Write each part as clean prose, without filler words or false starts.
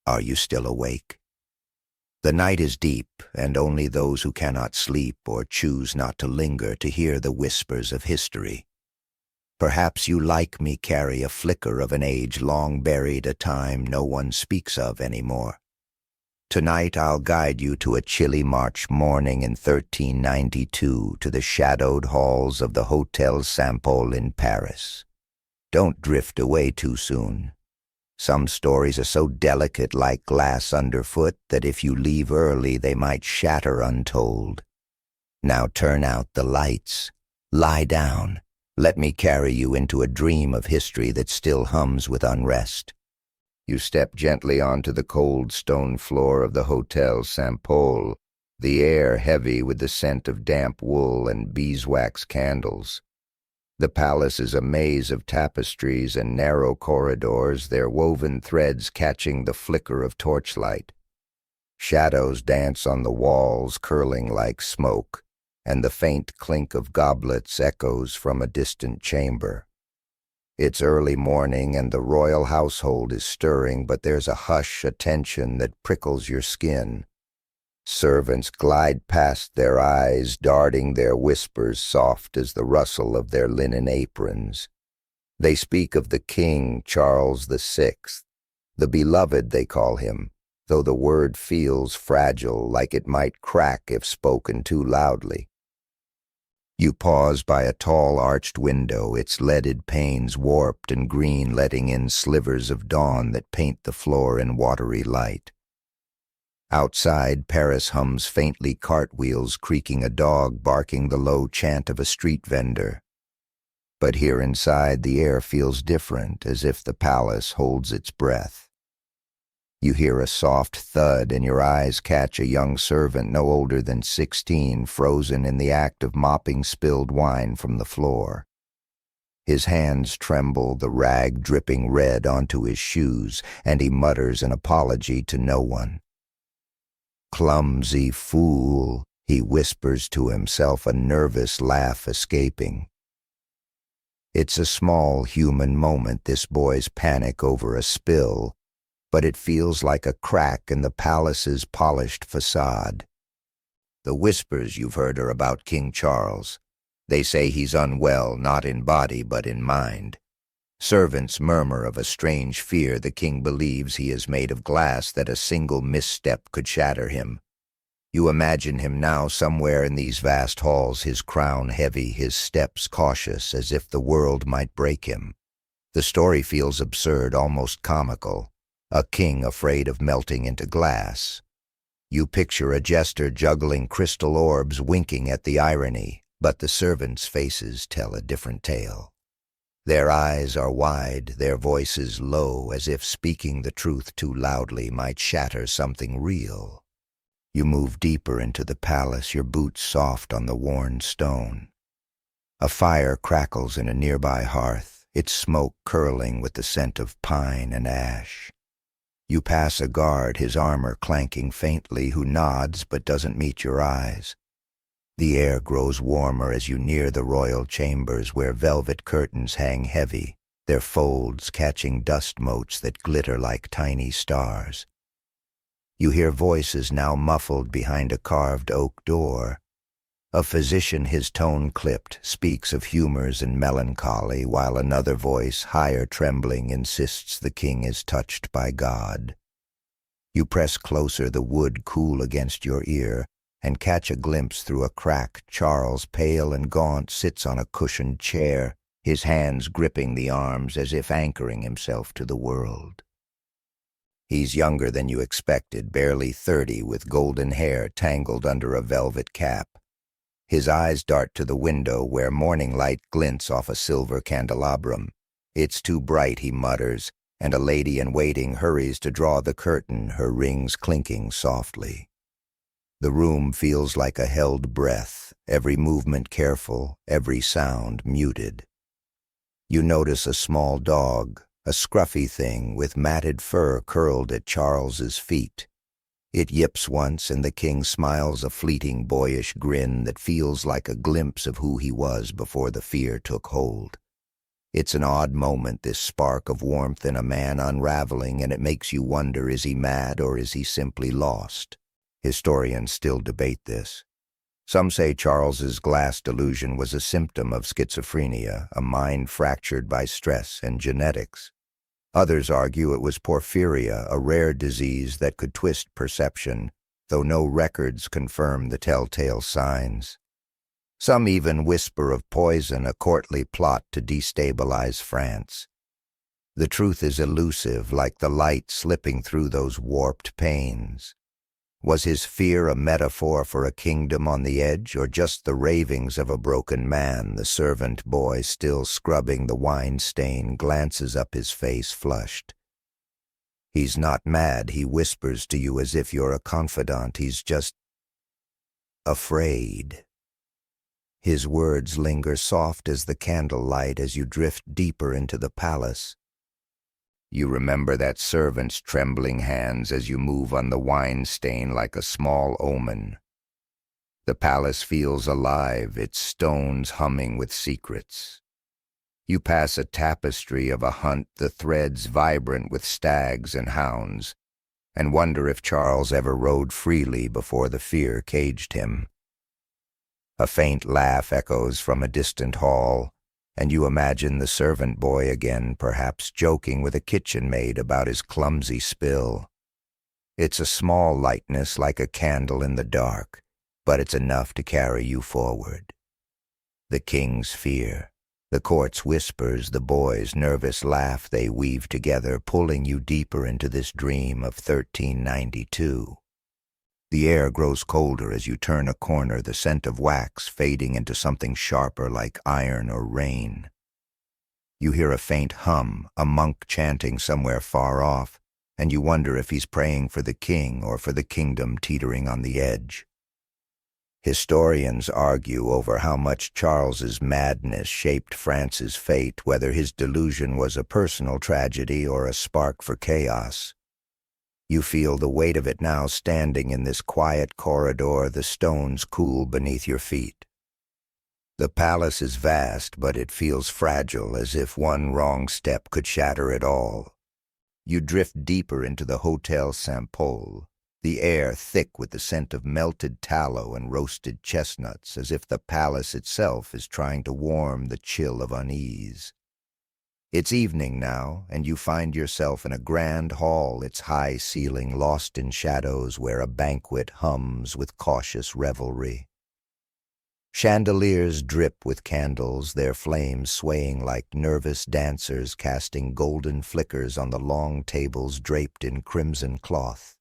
Are you still awake? The night is deep, and only those who cannot sleep or choose not to linger to hear the whispers of history. Perhaps you, like me, carry a flicker of an age long buried, a time no one speaks of anymore. Tonight I'll guide you to a chilly March morning in 1392 to the shadowed halls of the Hotel Saint-Paul in Paris. Don't drift away too soon. Some stories are so delicate, like glass underfoot, that if you leave early they might shatter untold. Now turn out the lights. Lie down. Let me carry you into a dream of history that still hums with unrest. You step gently onto the cold stone floor of the Hotel Saint-Paul, the air heavy with the scent of damp wool and beeswax candles. The palace is a maze of tapestries and narrow corridors, their woven threads catching the flicker of torchlight. Shadows dance on the walls, curling like smoke, and the faint clink of goblets echoes from a distant chamber. It's early morning and the royal household is stirring, but there's a hush, a tension that prickles your skin. Servants glide past, their eyes darting their whispers soft as the rustle of their linen aprons. They speak of the King Charles VI, the beloved they call him, though the word feels fragile, like it might crack if spoken too loudly. You pause by a tall arched window, its leaded panes warped and green, letting in slivers of dawn that paint the floor in watery light. Outside, Paris hums faintly, cartwheels creaking, a dog barking the low chant of a street vendor. But here inside, the air feels different, as if the palace holds its breath. You hear a soft thud, and your eyes catch a young servant no older than 16, frozen in the act of mopping spilled wine from the floor. His hands tremble, the rag dripping red onto his shoes, and he mutters an apology to no one. "Clumsy fool," he whispers to himself, a nervous laugh escaping. It's a small human moment, this boy's panic over a spill, but it feels like a crack in the palace's polished facade. The whispers you've heard are about King Charles. They say he's unwell, not in body but in mind. Servants murmur of a strange fear. The king believes he is made of glass, that a single misstep could shatter him. You imagine him now somewhere in these vast halls, his crown heavy, his steps cautious, as if the world might break him. The story feels absurd, almost comical. A king afraid of melting into glass. You picture a jester juggling crystal orbs, winking at the irony, but the servants' faces tell a different tale. Their eyes are wide, their voices low, as if speaking the truth too loudly might shatter something real. You move deeper into the palace, your boots soft on the worn stone. A fire crackles in a nearby hearth, its smoke curling with the scent of pine and ash. You pass a guard, his armor clanking faintly, who nods but doesn't meet your eyes. The air grows warmer as you near the royal chambers, where velvet curtains hang heavy, their folds catching dust motes that glitter like tiny stars. You hear voices now muffled behind a carved oak door. A physician, his tone clipped, speaks of humors and melancholy, while another voice, higher trembling, insists the king is touched by God. You press closer, the wood cool against your ear, and catch a glimpse through a crack. Charles, pale and gaunt, sits on a cushioned chair, his hands gripping the arms as if anchoring himself to the world. He's younger than you expected, barely 30, with golden hair tangled under a velvet cap. His eyes dart to the window where morning light glints off a silver candelabrum. "It's too bright," he mutters, and a lady in waiting hurries to draw the curtain, her rings clinking softly. The room feels like a held breath, every movement careful, every sound muted. You notice a small dog, a scruffy thing with matted fur curled at Charles's feet. It yips once, and the king smiles, a fleeting boyish grin that feels like a glimpse of who he was before the fear took hold. It's an odd moment, this spark of warmth in a man unraveling, and it makes you wonder, is he mad or is he simply lost? Historians still debate this. Some say Charles's glass delusion was a symptom of schizophrenia, a mind fractured by stress and genetics. Others argue it was porphyria, a rare disease that could twist perception, though no records confirm the telltale signs. Some even whisper of poison, a courtly plot to destabilize France. The truth is elusive, like the light slipping through those warped panes. Was his fear a metaphor for a kingdom on the edge, or just the ravings of a broken man? The servant boy, still scrubbing the wine stain, glances up, his face flushed. He's not mad, he whispers to you as if you're a confidant. He's just afraid. His words linger soft as the candlelight as you drift deeper into the palace. You remember that servant's trembling hands as you move on the wine stain like a small omen. The palace feels alive, its stones humming with secrets. You pass a tapestry of a hunt, the threads vibrant with stags and hounds, and wonder if Charles ever rode freely before the fear caged him. A faint laugh echoes from a distant hall, and you imagine the servant boy again, perhaps joking with a kitchen maid about his clumsy spill. It's a small lightness, like a candle in the dark, but it's enough to carry you forward. The king's fear, the court's whispers, the boy's nervous laugh, they weave together, pulling you deeper into this dream of 1392. The air grows colder as you turn a corner, the scent of wax fading into something sharper like iron or rain. You hear a faint hum, a monk chanting somewhere far off, and you wonder if he's praying for the king or for the kingdom teetering on the edge. Historians argue over how much Charles's madness shaped France's fate, whether his delusion was a personal tragedy or a spark for chaos. You feel the weight of it now, standing in this quiet corridor, the stones cool beneath your feet. The palace is vast, but it feels fragile, as if one wrong step could shatter it all. You drift deeper into the Hotel Saint-Paul, the air thick with the scent of melted tallow and roasted chestnuts, as if the palace itself is trying to warm the chill of unease. It's evening now, and you find yourself in a grand hall, its high ceiling lost in shadows, where a banquet hums with cautious revelry. Chandeliers drip with candles, their flames swaying like nervous dancers, casting golden flickers on the long tables draped in crimson cloth.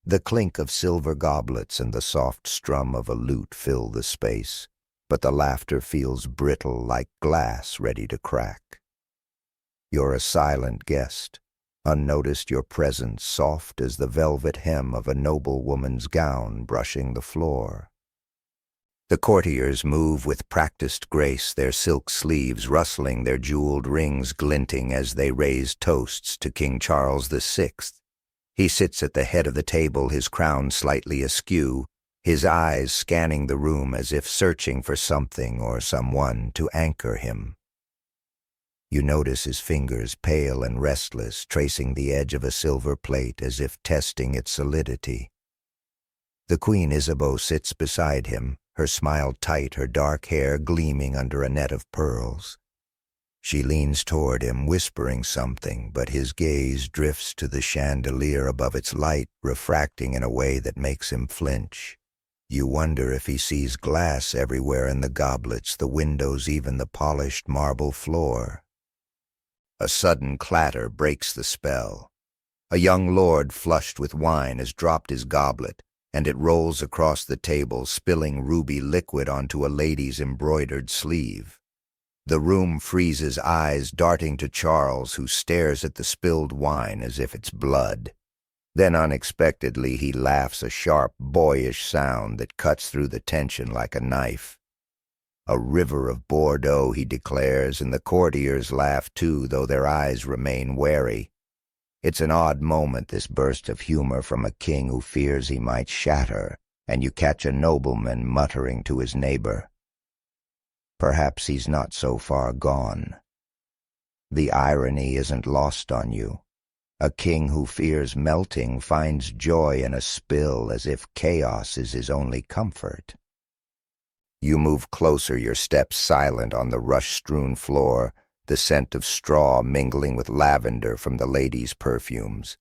The clink of silver goblets and the soft strum of a lute fill the space, but the laughter feels brittle, like glass ready to crack. You're a silent guest, unnoticed, your presence soft as the velvet hem of a noblewoman's gown brushing the floor. The courtiers move with practiced grace, their silk sleeves rustling, their jeweled rings glinting as they raise toasts to King Charles VI. He sits at the head of the table, his crown slightly askew, his eyes scanning the room as if searching for something or someone to anchor him. You notice his fingers, pale and restless, tracing the edge of a silver plate as if testing its solidity. The Queen Isabeau sits beside him, her smile tight, her dark hair gleaming under a net of pearls. She leans toward him, whispering something, but his gaze drifts to the chandelier above, its light refracting in a way that makes him flinch. You wonder if he sees glass everywhere in the goblets, the windows, even the polished marble floor. A sudden clatter breaks the spell. A young lord flushed with wine has dropped his goblet, and it rolls across the table, spilling ruby liquid onto a lady's embroidered sleeve. The room freezes, eyes darting to Charles, who stares at the spilled wine as if it's blood. Then unexpectedly he laughs, a sharp, boyish sound that cuts through the tension like a knife. A river of Bordeaux, he declares, and the courtiers laugh too, though their eyes remain wary. It's an odd moment, this burst of humor from a king who fears he might shatter, and you catch a nobleman muttering to his neighbor. Perhaps he's not so far gone. The irony isn't lost on you. A king who fears melting finds joy in a spill as if chaos is his only comfort. You move closer, your steps silent on the rush-strewn floor, the scent of straw mingling with lavender from the ladies' perfumes.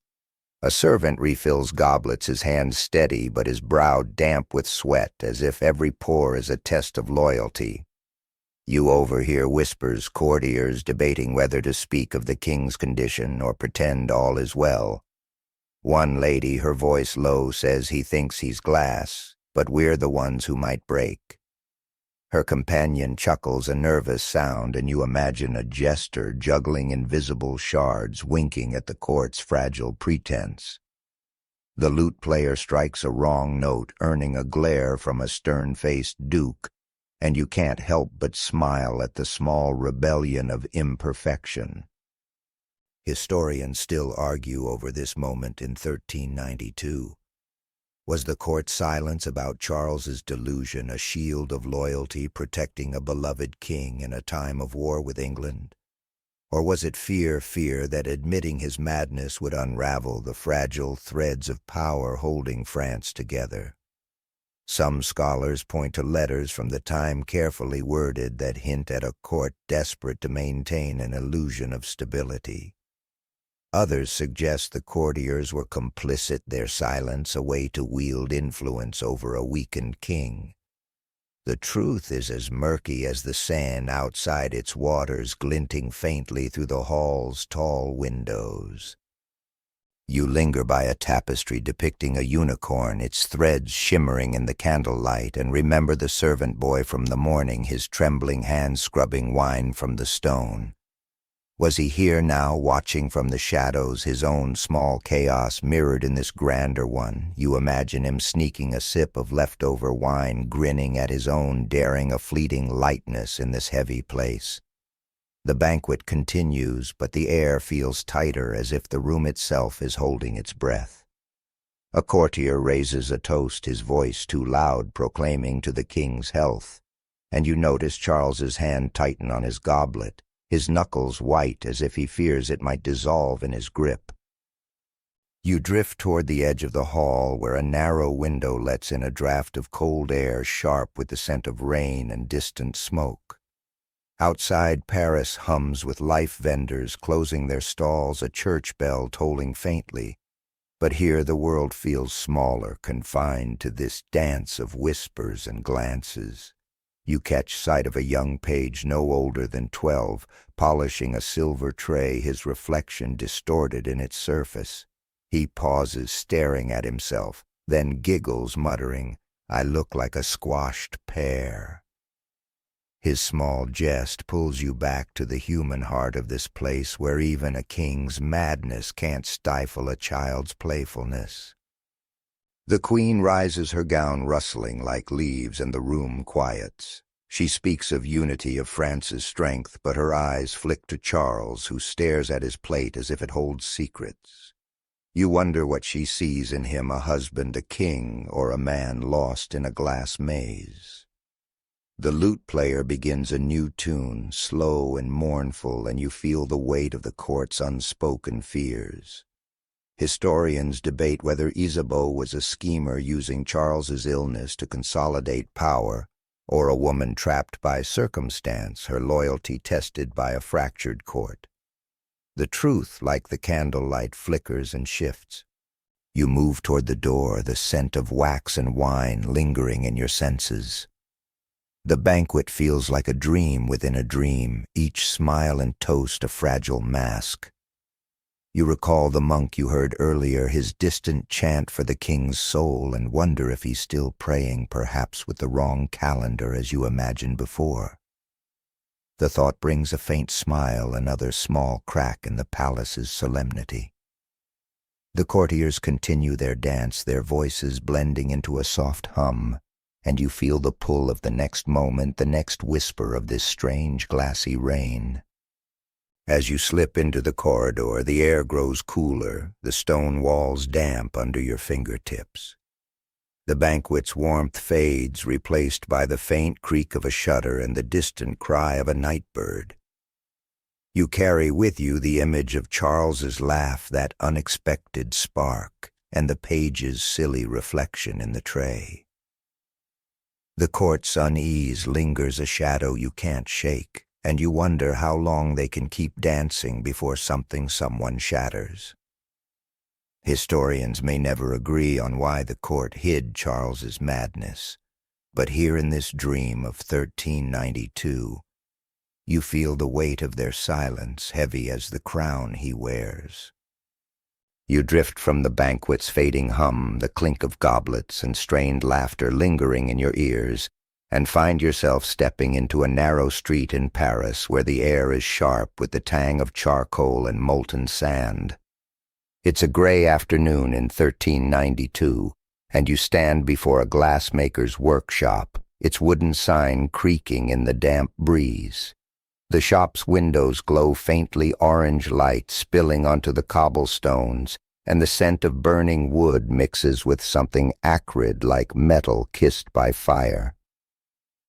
A servant refills goblets, his hands steady but his brow damp with sweat, as if every pore is a test of loyalty. You overhear whispers, courtiers debating whether to speak of the king's condition or pretend all is well. One lady, her voice low, says he thinks he's glass, but we're the ones who might break. Her companion chuckles a nervous sound, and you imagine a jester juggling invisible shards, winking at the court's fragile pretense. The lute player strikes a wrong note, earning a glare from a stern-faced duke, and you can't help but smile at the small rebellion of imperfection. Historians still argue over this moment in 1392. Was the court's silence about Charles's delusion a shield of loyalty protecting a beloved king in a time of war with England? Or was it fear that admitting his madness would unravel the fragile threads of power holding France together? Some scholars point to letters from the time carefully worded that hint at a court desperate to maintain an illusion of stability. Others suggest the courtiers were complicit, their silence a way to wield influence over a weakened king. The truth is as murky as the sand outside its waters glinting faintly through the hall's tall windows. You linger by a tapestry depicting a unicorn, its threads shimmering in the candlelight, and remember the servant boy from the morning, his trembling hands scrubbing wine from the stone. Was he here now, watching from the shadows, his own small chaos mirrored in this grander one? You imagine him sneaking a sip of leftover wine, grinning at his own, daring a fleeting lightness in this heavy place. The banquet continues, but the air feels tighter, as if the room itself is holding its breath. A courtier raises a toast, his voice too loud, proclaiming to the king's health, and you notice Charles's hand tighten on his goblet, his knuckles white as if he fears it might dissolve in his grip. You drift toward the edge of the hall, where a narrow window lets in a draft of cold air sharp with the scent of rain and distant smoke. Outside, Paris hums with life vendors closing their stalls, a church bell tolling faintly. But here the world feels smaller, confined to this dance of whispers and glances. You catch sight of a young page no older than 12, polishing a silver tray, his reflection distorted in its surface. He pauses, staring at himself, then giggles, muttering, "I look like a squashed pear." His small jest pulls you back to the human heart of this place where even a king's madness can't stifle a child's playfulness. The queen rises, her gown rustling like leaves, and the room quiets. She speaks of unity, of France's strength, but her eyes flick to Charles, who stares at his plate as if it holds secrets. You wonder what she sees in him, a husband, a king, or a man lost in a glass maze. The lute player begins a new tune, slow and mournful, and you feel the weight of the court's unspoken fears. Historians debate whether Isabeau was a schemer using Charles's illness to consolidate power, or a woman trapped by circumstance, her loyalty tested by a fractured court. The truth, like the candlelight, flickers and shifts. You move toward the door, the scent of wax and wine lingering in your senses. The banquet feels like a dream within a dream, each smile and toast a fragile mask. You recall the monk you heard earlier, his distant chant for the king's soul, and wonder if he's still praying, perhaps with the wrong calendar as you imagined before. The thought brings a faint smile, another small crack in the palace's solemnity. The courtiers continue their dance, their voices blending into a soft hum, and you feel the pull of the next moment, the next whisper of this strange glassy rain. As you slip into the corridor, the air grows cooler, the stone walls damp under your fingertips. The banquet's warmth fades, replaced by the faint creak of a shutter and the distant cry of a night bird. You carry with you the image of Charles's laugh, that unexpected spark, and the page's silly reflection in the tray. The court's unease lingers a shadow you can't shake, and you wonder how long they can keep dancing before someone shatters. Historians may never agree on why the court hid Charles's madness, but here in this dream of 1392, you feel the weight of their silence, heavy as the crown he wears. You drift from the banquet's fading hum, the clink of goblets and strained laughter lingering in your ears, and find yourself stepping into a narrow street in Paris where the air is sharp with the tang of charcoal and molten sand. It's a gray afternoon in 1392, and you stand before a glassmaker's workshop, its wooden sign creaking in the damp breeze. The shop's windows glow faintly orange light spilling onto the cobblestones, and the scent of burning wood mixes with something acrid like metal kissed by fire.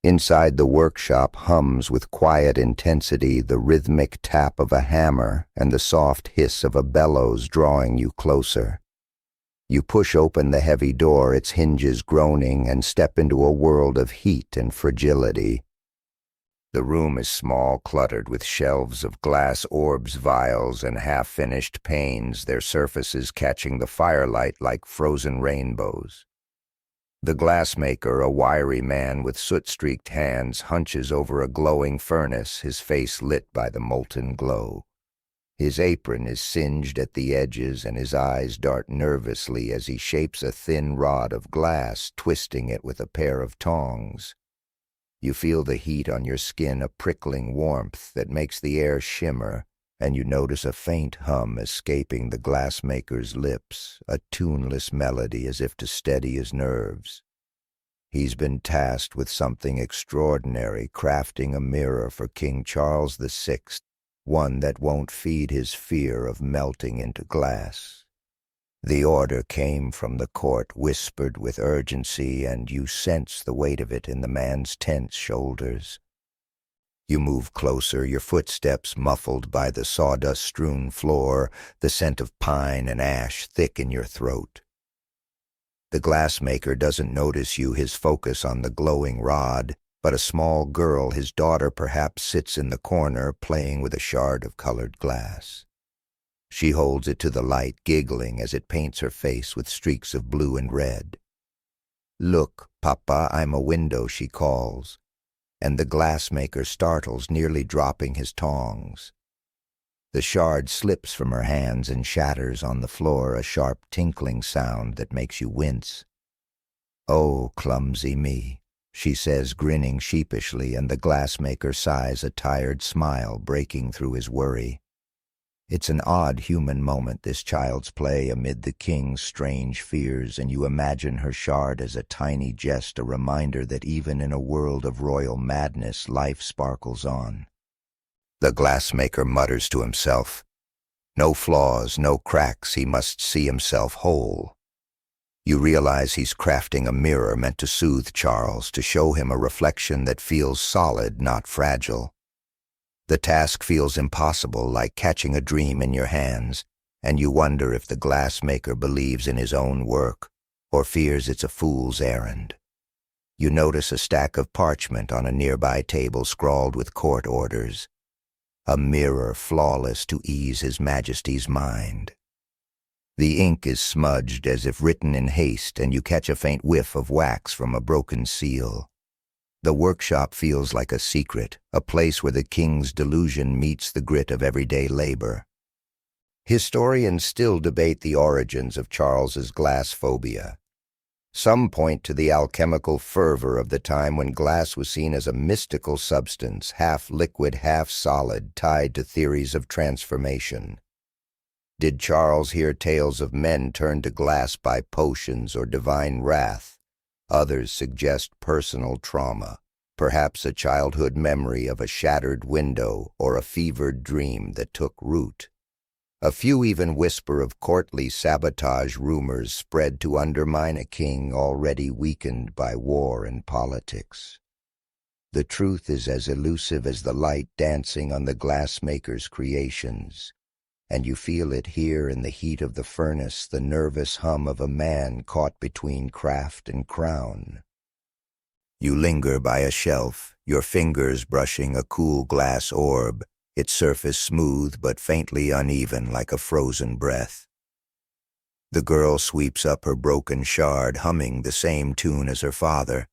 Inside the workshop hums with quiet intensity the rhythmic tap of a hammer and the soft hiss of a bellows drawing you closer. You push open the heavy door, its hinges groaning, and step into a world of heat and fragility. The room is small, cluttered with shelves of glass orbs, vials, and half-finished panes, their surfaces catching the firelight like frozen rainbows. The glassmaker, a wiry man with soot-streaked hands, hunches over a glowing furnace, his face lit by the molten glow. His apron is singed at the edges, and his eyes dart nervously as he shapes a thin rod of glass, twisting it with a pair of tongs. You feel the heat on your skin, a prickling warmth that makes the air shimmer, and you notice a faint hum escaping the glassmaker's lips, a tuneless melody as if to steady his nerves. He's been tasked with something extraordinary, crafting a mirror for King Charles VI, one that won't feed his fear of melting into glass. The order came from the court, whispered with urgency, and you sense the weight of it in the man's tense shoulders. You move closer, your footsteps muffled by the sawdust-strewn floor, the scent of pine and ash thick in your throat. The glassmaker doesn't notice you, his focus on the glowing rod, but a small girl, his daughter perhaps, sits in the corner playing with a shard of colored glass. She holds it to the light, giggling as it paints her face with streaks of blue and red. "Look, Papa, I'm a window," she calls, and the glassmaker startles, nearly dropping his tongs. The shard slips from her hands and shatters on the floor, a sharp tinkling sound that makes you wince. "Oh, clumsy me," she says, grinning sheepishly, and the glassmaker sighs, a tired smile breaking through his worry. It's an odd human moment, this child's play amid the king's strange fears, and you imagine her shard as a tiny jest, a reminder that even in a world of royal madness, life sparkles on. The glassmaker mutters to himself. No flaws, no cracks, he must see himself whole. You realize he's crafting a mirror meant to soothe Charles, to show him a reflection that feels solid, not fragile. The task feels impossible, like catching a dream in your hands, and you wonder if the glassmaker believes in his own work or fears it's a fool's errand. You notice a stack of parchment on a nearby table scrawled with court orders. A mirror flawless to ease His Majesty's mind. The ink is smudged as if written in haste, and you catch a faint whiff of wax from a broken seal. The workshop feels like a secret, a place where the king's delusion meets the grit of everyday labor. Historians still debate the origins of Charles's glass phobia. Some point to the alchemical fervor of the time when glass was seen as a mystical substance, half liquid, half solid, tied to theories of transformation. Did Charles hear tales of men turned to glass by potions or divine wrath? Others suggest personal trauma, perhaps a childhood memory of a shattered window or a fevered dream that took root. A few even whisper of courtly sabotage rumors spread to undermine a king already weakened by war and politics. The truth is as elusive as the light dancing on the glassmaker's creations, and you feel it here in the heat of the furnace, the nervous hum of a man caught between craft and crown. You linger by a shelf, your fingers brushing a cool glass orb, its surface smooth but faintly uneven like a frozen breath. The girl sweeps up her broken shard, humming the same tune as her father,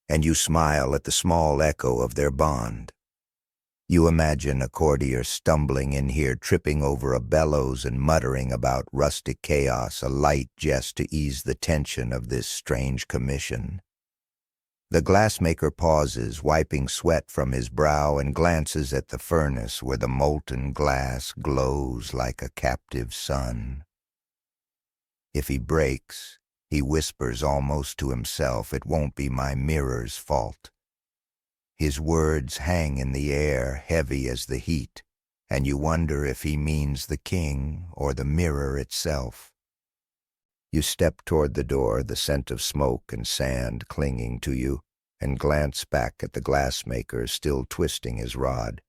and you smile at the small echo of their bond. You imagine a courtier stumbling in here, tripping over a bellows and muttering about rustic chaos, a light jest to ease the tension of this strange commission. The glassmaker pauses, wiping sweat from his brow, and glances at the furnace where the molten glass glows like a captive sun. If he breaks, he whispers almost to himself, "It won't be my mirror's fault." His words hang in the air, heavy as the heat, and you wonder if he means the king or the mirror itself. You step toward the door, the scent of smoke and sand clinging to you, and glance back at the glassmaker still twisting his rod,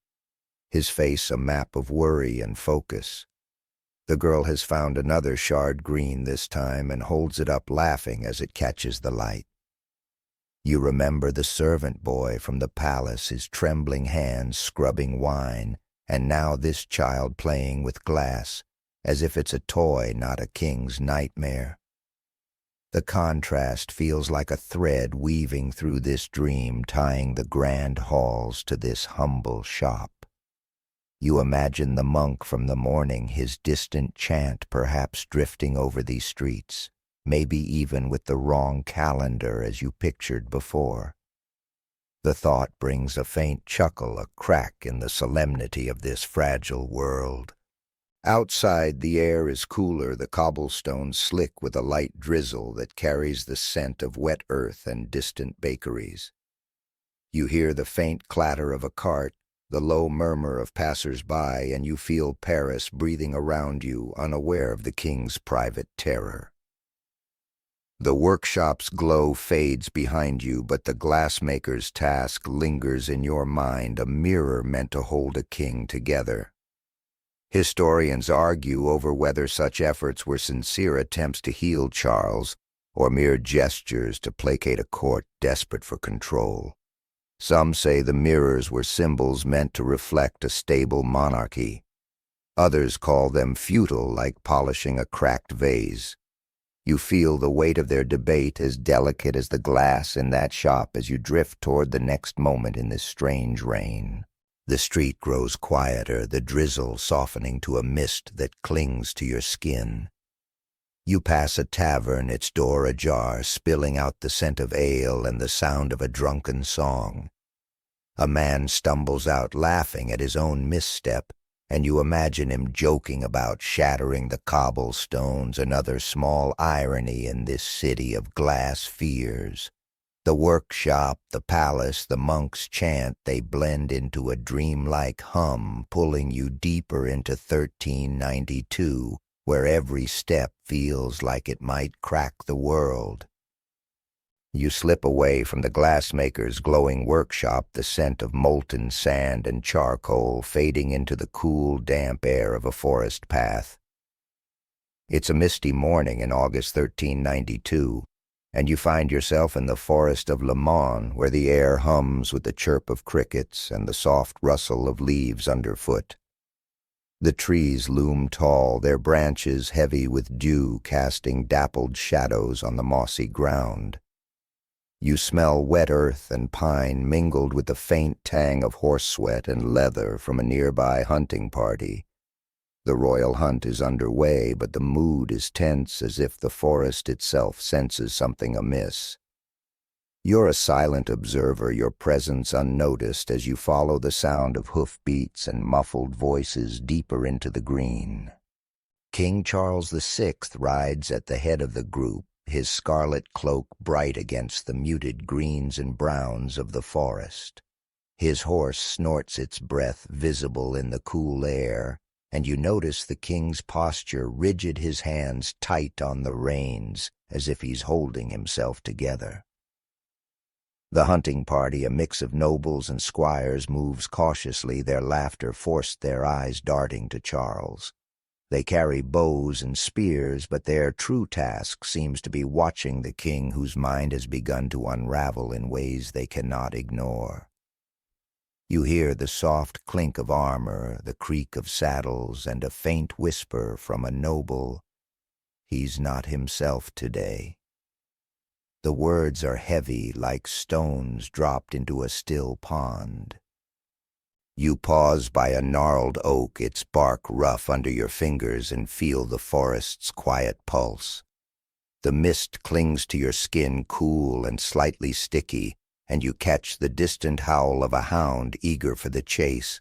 his face a map of worry and focus. The girl has found another shard green this time and holds it up laughing as it catches the light. You remember the servant boy from the palace, his trembling hands scrubbing wine, and now this child playing with glass, as if it's a toy, not a king's nightmare. The contrast feels like a thread weaving through this dream, tying the grand halls to this humble shop. You imagine the monk from the morning, his distant chant perhaps drifting over these streets, maybe even with the wrong calendar as you pictured before. The thought brings a faint chuckle, a crack in the solemnity of this fragile world. Outside, the air is cooler, the cobblestones slick with a light drizzle that carries the scent of wet earth and distant bakeries. You hear the faint clatter of a cart, the low murmur of passers-by, and you feel Paris breathing around you, unaware of the king's private terror. The workshop's glow fades behind you, but the glassmaker's task lingers in your mind, a mirror meant to hold a king together. Historians argue over whether such efforts were sincere attempts to heal Charles or mere gestures to placate a court desperate for control. Some say the mirrors were symbols meant to reflect a stable monarchy. Others call them futile, like polishing a cracked vase. You feel the weight of their debate, as delicate as the glass in that shop, as you drift toward the next moment in this strange rain. The street grows quieter, the drizzle softening to a mist that clings to your skin. You pass a tavern, its door ajar, spilling out the scent of ale and the sound of a drunken song. A man stumbles out laughing at his own misstep, and you imagine him joking about shattering the cobblestones, another small irony in this city of glass fears. The workshop, the palace, the monk's chant, they blend into a dreamlike hum, pulling you deeper into 1392, where every step feels like it might crack the world. You slip away from the glassmaker's glowing workshop, the scent of molten sand and charcoal fading into the cool, damp air of a forest path. It's a misty morning in August 1392, and you find yourself in the forest of Le Mans, where the air hums with the chirp of crickets and the soft rustle of leaves underfoot. The trees loom tall, their branches heavy with dew casting dappled shadows on the mossy ground. You smell wet earth and pine mingled with the faint tang of horse sweat and leather from a nearby hunting party. The royal hunt is underway, but the mood is tense, as if the forest itself senses something amiss. You're a silent observer, your presence unnoticed as you follow the sound of hoofbeats and muffled voices deeper into the green. King Charles VI rides at the head of the group, his scarlet cloak bright against the muted greens and browns of the forest. His horse snorts its breath visible in the cool air, and you notice the king's posture, rigid, his hands tight on the reins, as if he's holding himself together. The hunting party, a mix of nobles and squires, moves cautiously, their laughter forced their eyes darting to Charles. They carry bows and spears, but their true task seems to be watching the king whose mind has begun to unravel in ways they cannot ignore. You hear the soft clink of armor, the creak of saddles, and a faint whisper from a noble, "He's not himself today." The words are heavy, like stones dropped into a still pond. You pause by a gnarled oak, its bark rough under your fingers, and feel the forest's quiet pulse. The mist clings to your skin, cool and slightly sticky, and you catch the distant howl of a hound eager for the chase.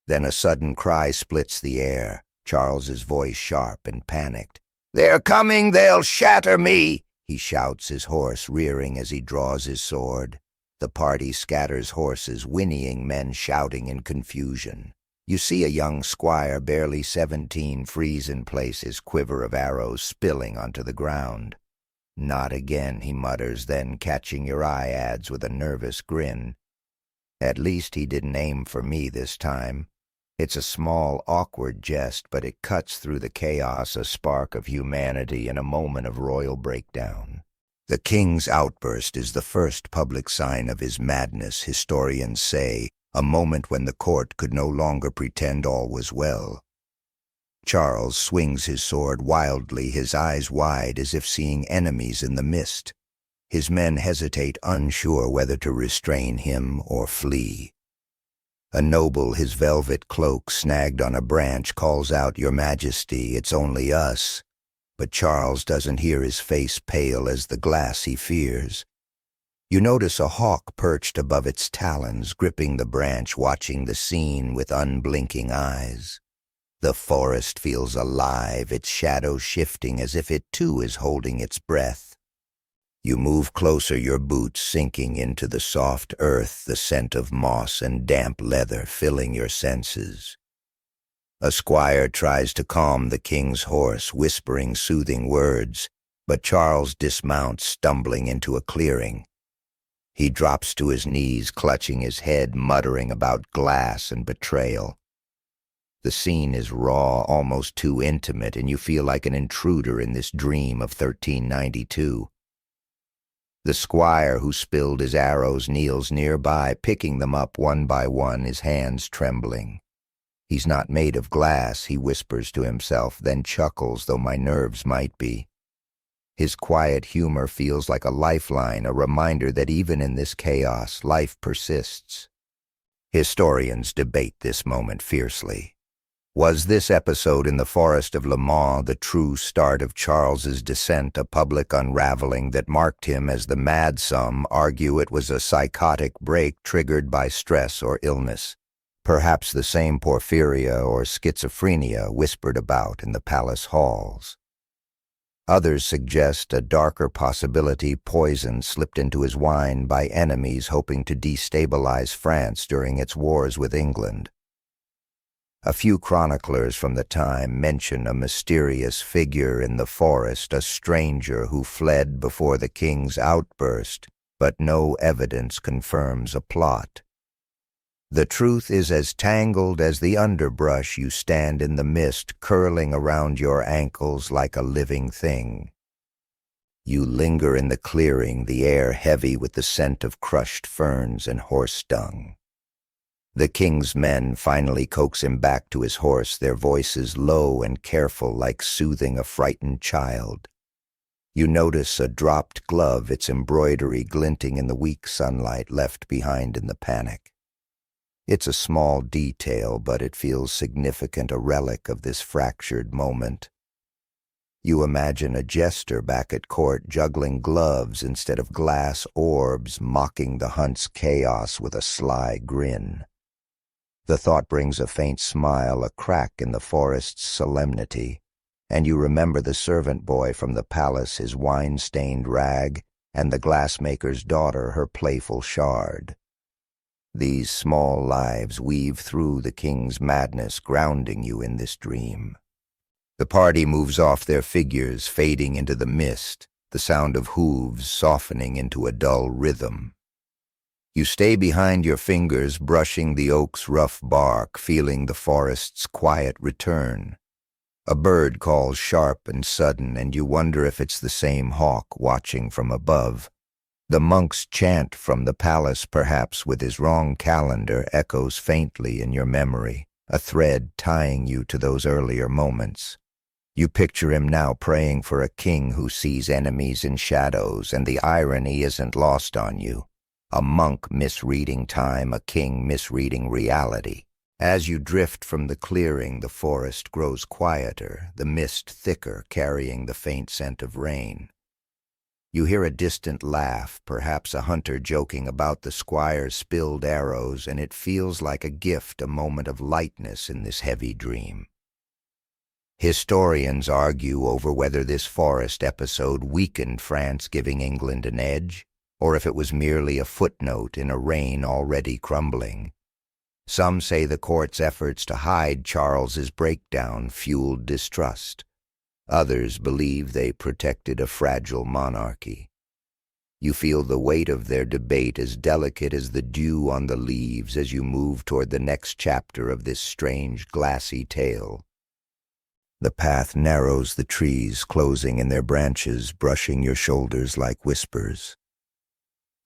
Then a sudden cry splits the air, Charles's voice sharp and panicked. "They're coming! They'll shatter me!" he shouts, his horse rearing as he draws his sword. The party scatters, horses whinnying, men shouting in confusion. You see a young squire, barely 17, freeze in place, his quiver of arrows spilling onto the ground. "Not again," he mutters, then, catching your eye, adds with a nervous grin, "At least he didn't aim for me this time." It's a small, awkward jest, but it cuts through the chaos, a spark of humanity in a moment of royal breakdown. The king's outburst is the first public sign of his madness, historians say, a moment when the court could no longer pretend all was well. Charles swings his sword wildly, his eyes wide as if seeing enemies in the mist. His men hesitate, unsure whether to restrain him or flee. A noble, his velvet cloak snagged on a branch, calls out, "Your Majesty, it's only us." But Charles doesn't hear, his face pale as the glass he fears. You notice a hawk perched above its talons, gripping the branch, watching the scene with unblinking eyes. The forest feels alive, its shadow shifting as if it too is holding its breath. You move closer, your boots sinking into the soft earth, the scent of moss and damp leather filling your senses. A squire tries to calm the king's horse, whispering soothing words, but Charles dismounts, stumbling into a clearing. He drops to his knees, clutching his head, muttering about glass and betrayal. The scene is raw, almost too intimate, and you feel like an intruder in this dream of 1392. The squire who spilled his arrows kneels nearby, picking them up one by one, his hands trembling. "He's not made of glass," he whispers to himself, then chuckles, "though my nerves might be." His quiet humor feels like a lifeline, a reminder that even in this chaos, life persists. Historians debate this moment fiercely. Was this episode in the forest of Le Mans the true start of Charles's descent, a public unraveling that marked him as the mad? Some argue it was a psychotic break triggered by stress or illness, perhaps the same porphyria or schizophrenia whispered about in the palace halls. Others suggest a darker possibility, poison slipped into his wine by enemies hoping to destabilize France during its wars with England. A few chroniclers from the time mention a mysterious figure in the forest, a stranger who fled before the king's outburst, but no evidence confirms a plot. The truth is as tangled as the underbrush. You stand in the mist, curling around your ankles like a living thing. You linger in the clearing, the air heavy with the scent of crushed ferns and horse dung. The king's men finally coax him back to his horse, their voices low and careful, like soothing a frightened child. You notice a dropped glove, its embroidery glinting in the weak sunlight left behind in the panic. It's a small detail, but it feels significant, a relic of this fractured moment. You imagine a jester back at court juggling gloves instead of glass orbs, mocking the hunt's chaos with a sly grin. The thought brings a faint smile, a crack in the forest's solemnity, and you remember the servant boy from the palace, his wine-stained rag, and the glassmaker's daughter, her playful shard. These small lives weave through the king's madness, grounding you in this dream. The party moves off, their figures fading into the mist, the sound of hooves softening into a dull rhythm. You stay behind your fingers, brushing the oak's rough bark, feeling the forest's quiet return. A bird calls sharp and sudden, and you wonder if it's the same hawk watching from above. The monk's chant from the palace, perhaps with his wrong calendar, echoes faintly in your memory, a thread tying you to those earlier moments. You picture him now praying for a king who sees enemies in shadows, and the irony isn't lost on you. A monk misreading time, a king misreading reality. As you drift from the clearing, the forest grows quieter, the mist thicker, carrying the faint scent of rain. You hear a distant laugh, perhaps a hunter joking about the squire's spilled arrows, and it feels like a gift, a moment of lightness in this heavy dream. Historians argue over whether this forest episode weakened France, giving England an edge, or if it was merely a footnote in a reign already crumbling. Some say the court's efforts to hide Charles's breakdown fueled distrust. Others believe they protected a fragile monarchy. You feel the weight of their debate as delicate as the dew on the leaves as you move toward the next chapter of this strange, glassy tale. The path narrows, the trees closing in their branches, brushing your shoulders like whispers.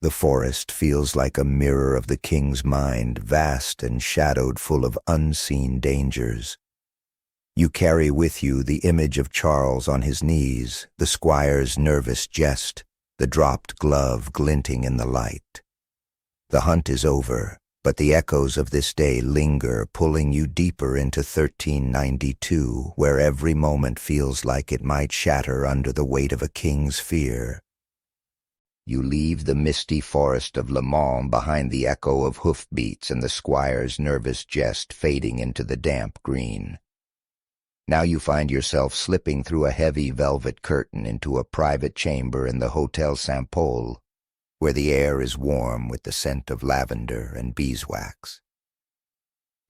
The forest feels like a mirror of the king's mind, vast and shadowed, full of unseen dangers. You carry with you the image of Charles on his knees, the squire's nervous jest, the dropped glove glinting in the light. The hunt is over, but the echoes of this day linger, pulling you deeper into 1392, where every moment feels like it might shatter under the weight of a king's fear. You leave the misty forest of Le Mans behind, the echo of hoofbeats and the squire's nervous jest fading into the damp green. Now you find yourself slipping through a heavy velvet curtain into a private chamber in the Hotel Saint-Paul, where the air is warm with the scent of lavender and beeswax.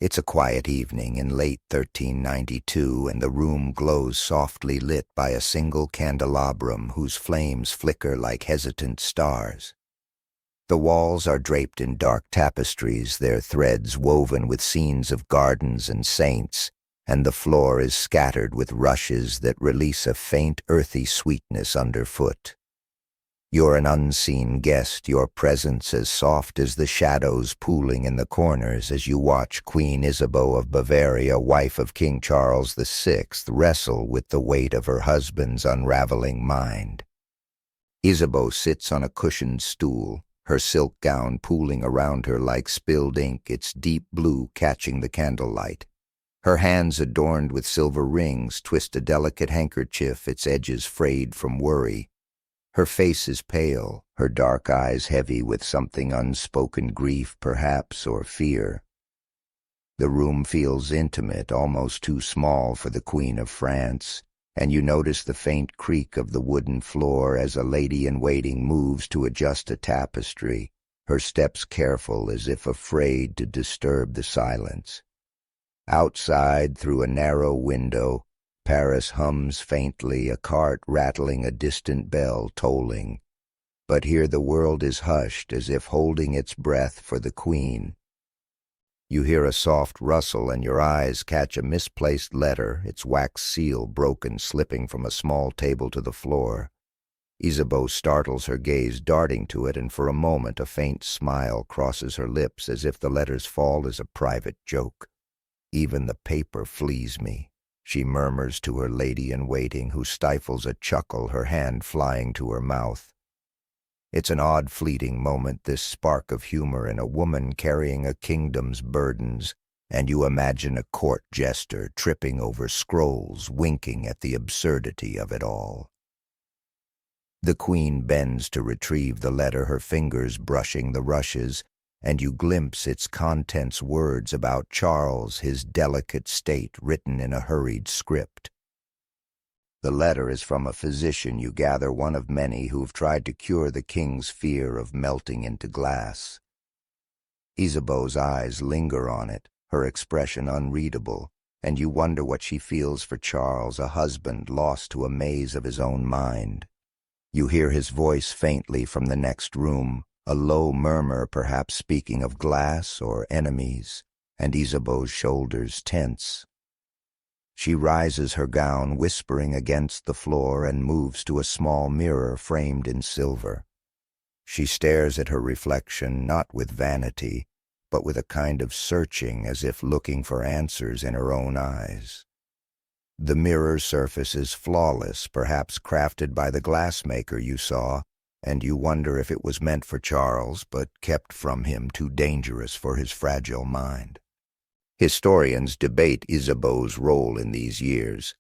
It's a quiet evening in late 1392, and the room glows softly, lit by a single candelabrum whose flames flicker like hesitant stars. The walls are draped in dark tapestries, their threads woven with scenes of gardens and saints, and the floor is scattered with rushes that release a faint earthy sweetness underfoot. You're an unseen guest, your presence as soft as the shadows pooling in the corners as you watch Queen Isabeau of Bavaria, wife of King Charles VI, wrestle with the weight of her husband's unraveling mind. Isabeau sits on a cushioned stool, her silk gown pooling around her like spilled ink, its deep blue catching the candlelight. Her hands adorned with silver rings twist a delicate handkerchief, its edges frayed from worry. Her face is pale, her dark eyes heavy with something unspoken, grief perhaps, or fear. The room feels intimate, almost too small for the Queen of France, and you notice the faint creak of the wooden floor as a lady-in-waiting moves to adjust a tapestry, her steps careful as if afraid to disturb the silence. Outside, through a narrow window, Paris hums faintly, a cart rattling, a distant bell tolling. But here the world is hushed, as if holding its breath for the Queen. You hear a soft rustle, and your eyes catch a misplaced letter, its wax seal broken, slipping from a small table to the floor. Isabeau startles her gaze, darting to it, and for a moment a faint smile crosses her lips, as if the letter's fall is a private joke. "Even the paper flees me," she murmurs to her lady-in-waiting, who stifles a chuckle, her hand flying to her mouth. It's an odd, fleeting moment, this spark of humor in a woman carrying a kingdom's burdens, and you imagine a court jester tripping over scrolls, winking at the absurdity of it all. The Queen bends to retrieve the letter, her fingers brushing the rushes, and you glimpse its contents, words about Charles, his delicate state, written in a hurried script. The letter is from a physician, you gather, one of many who've tried to cure the king's fear of melting into glass. Isabeau's eyes linger on it, her expression unreadable, and you wonder what she feels for Charles, a husband lost to a maze of his own mind. You hear his voice faintly from the next room, a low murmur perhaps speaking of glass or enemies, and Isabeau's shoulders tense. She rises her gown, whispering against the floor, and moves to a small mirror framed in silver. She stares at her reflection, not with vanity, but with a kind of searching, as if looking for answers in her own eyes. The mirror surface is flawless, perhaps crafted by the glassmaker you saw, and you wonder if it was meant for Charles, but kept from him, too dangerous for his fragile mind. Historians debate Isabeau's role in these years.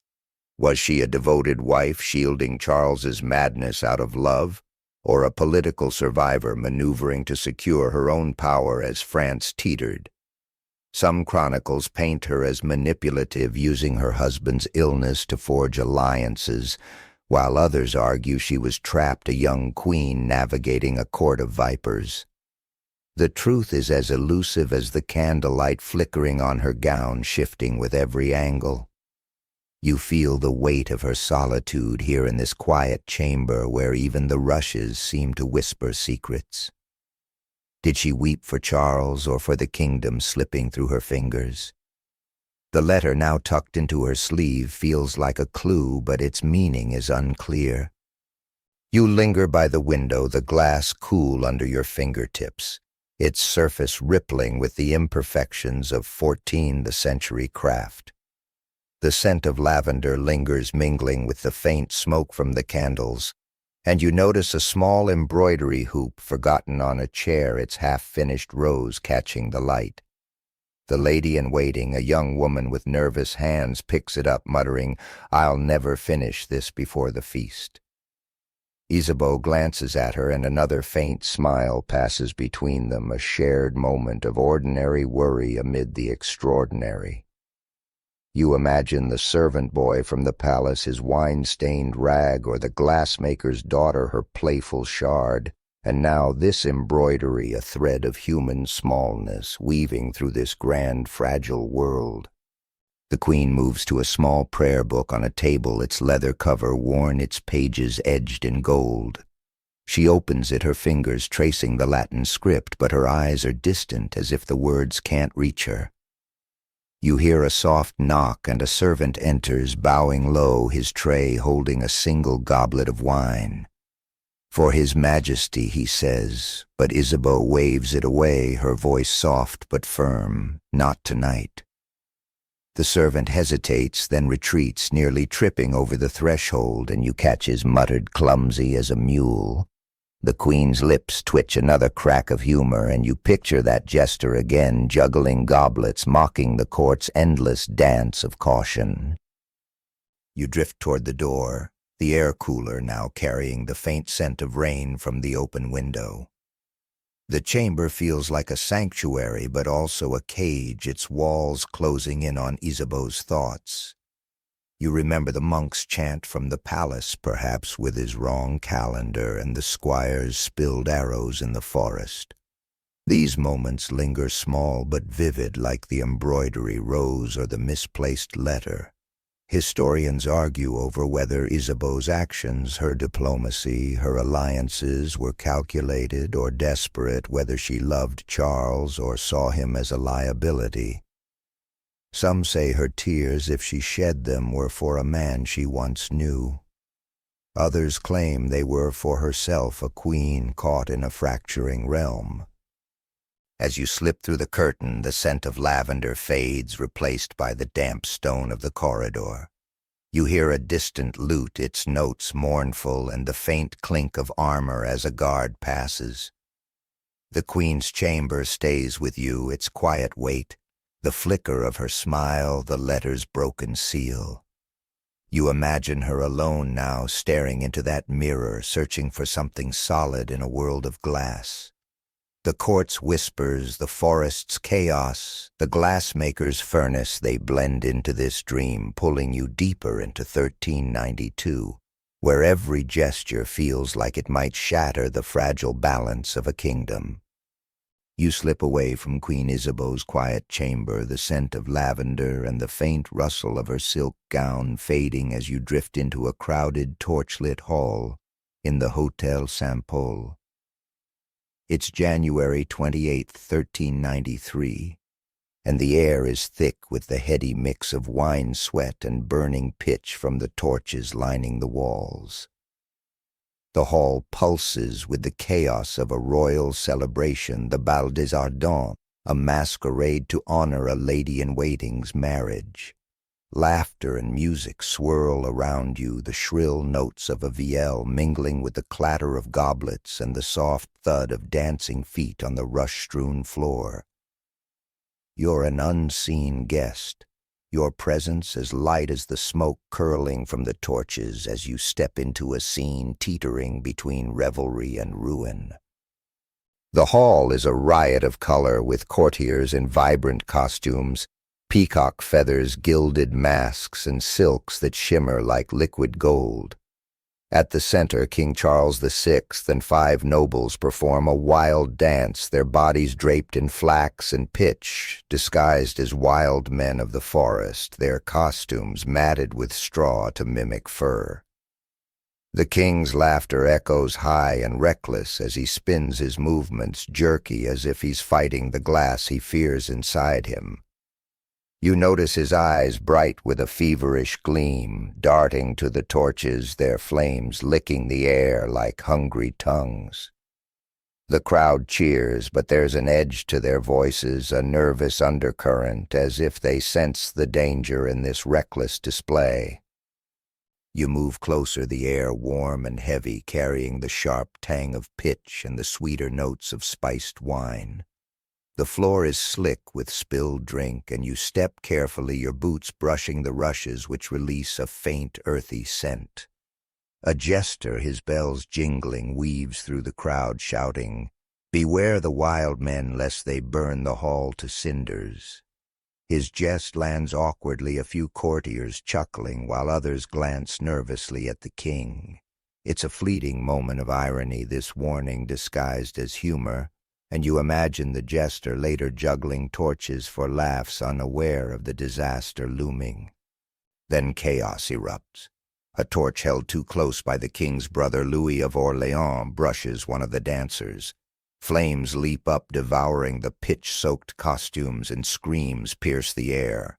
Was she a devoted wife shielding Charles's madness out of love, or a political survivor maneuvering to secure her own power as France teetered? Some chronicles paint her as manipulative, using her husband's illness to forge alliances, while others argue she was trapped, a young queen navigating a court of vipers. The truth is as elusive as the candlelight flickering on her gown, shifting with every angle. You feel the weight of her solitude here in this quiet chamber where even the rushes seem to whisper secrets. Did she weep for Charles or for the kingdom slipping through her fingers? The letter, now tucked into her sleeve, feels like a clue, but its meaning is unclear. You linger by the window, the glass cool under your fingertips, its surface rippling with the imperfections of 14th century craft. The scent of lavender lingers, mingling with the faint smoke from the candles, and you notice a small embroidery hoop forgotten on a chair, its half-finished rose catching the light. The lady-in-waiting, a young woman with nervous hands, picks it up, muttering, "I'll never finish this before the feast." Isabeau glances at her, and another faint smile passes between them, a shared moment of ordinary worry amid the extraordinary. You imagine the servant boy from the palace, his wine-stained rag, or the glassmaker's daughter, her playful shard, and now this embroidery, a thread of human smallness, weaving through this grand, fragile world. The queen moves to a small prayer book on a table, its leather cover worn, its pages edged in gold. She opens it, her fingers tracing the Latin script, but her eyes are distant, as if the words can't reach her. You hear a soft knock, and a servant enters, bowing low, his tray holding a single goblet of wine. "For His Majesty," he says, but Isabeau waves it away, her voice soft but firm. "Not tonight." The servant hesitates, then retreats, nearly tripping over the threshold, and you catch his muttered, "Clumsy as a mule." The queen's lips twitch another crack of humor, and you picture that jester again, juggling goblets, mocking the court's endless dance of caution. You drift toward the door, the air cooler now carrying the faint scent of rain from the open window. The chamber feels like a sanctuary, but also a cage, its walls closing in on Isabeau's thoughts. You remember the monk's chant from the palace, perhaps with his wrong calendar and the squire's spilled arrows in the forest. These moments linger small but vivid, like the embroidery rose or the misplaced letter. Historians argue over whether Isabeau's actions, her diplomacy, her alliances were calculated or desperate, whether she loved Charles or saw him as a liability. Some say her tears, if she shed them, were for a man she once knew. Others claim they were for herself, a queen caught in a fracturing realm. As you slip through the curtain, the scent of lavender fades, replaced by the damp stone of the corridor. You hear a distant lute, its notes mournful, and the faint clink of armor as a guard passes. The queen's chamber stays with you, its quiet weight, the flicker of her smile, the letter's broken seal. You imagine her alone now, staring into that mirror, searching for something solid in a world of glass. The court's whispers, the forest's chaos, the glassmaker's furnace, they blend into this dream, pulling you deeper into 1392, where every gesture feels like it might shatter the fragile balance of a kingdom. You slip away from Queen Isabeau's quiet chamber, the scent of lavender and the faint rustle of her silk gown fading as you drift into a crowded, torchlit hall in the Hotel Saint-Paul. It's January 28, 1393, and the air is thick with the heady mix of wine sweat and burning pitch from the torches lining the walls. The hall pulses with the chaos of a royal celebration, the Bal des Ardents, a masquerade to honor a lady-in-waiting's marriage. Laughter and music swirl around you, the shrill notes of a vielle mingling with the clatter of goblets and the soft thud of dancing feet on the rush-strewn floor. You're an unseen guest, your presence as light as the smoke curling from the torches as you step into a scene teetering between revelry and ruin. The hall is a riot of color, with courtiers in vibrant costumes, peacock feathers, gilded masks, and silks that shimmer like liquid gold. At the center, King Charles VI and 5 nobles perform a wild dance, their bodies draped in flax and pitch, disguised as wild men of the forest, their costumes matted with straw to mimic fur. The king's laughter echoes high and reckless as he spins his movements, jerky as if he's fighting the glass he fears inside him. You notice his eyes bright with a feverish gleam, darting to the torches, their flames licking the air like hungry tongues. The crowd cheers, but there's an edge to their voices, a nervous undercurrent, as if they sense the danger in this reckless display. You move closer, the air warm and heavy, carrying the sharp tang of pitch and the sweeter notes of spiced wine. The floor is slick with spilled drink, and you step carefully, your boots brushing the rushes which release a faint, earthy scent. A jester, his bells jingling, weaves through the crowd shouting, "Beware the wild men, lest they burn the hall to cinders." His jest lands awkwardly, a few courtiers chuckling, while others glance nervously at the king. It's a fleeting moment of irony, this warning disguised as humor, and you imagine the jester later juggling torches for laughs, unaware of the disaster looming. Then chaos erupts. A torch held too close by the king's brother Louis of Orléans brushes one of the dancers. Flames leap up, devouring the pitch-soaked costumes, and screams pierce the air.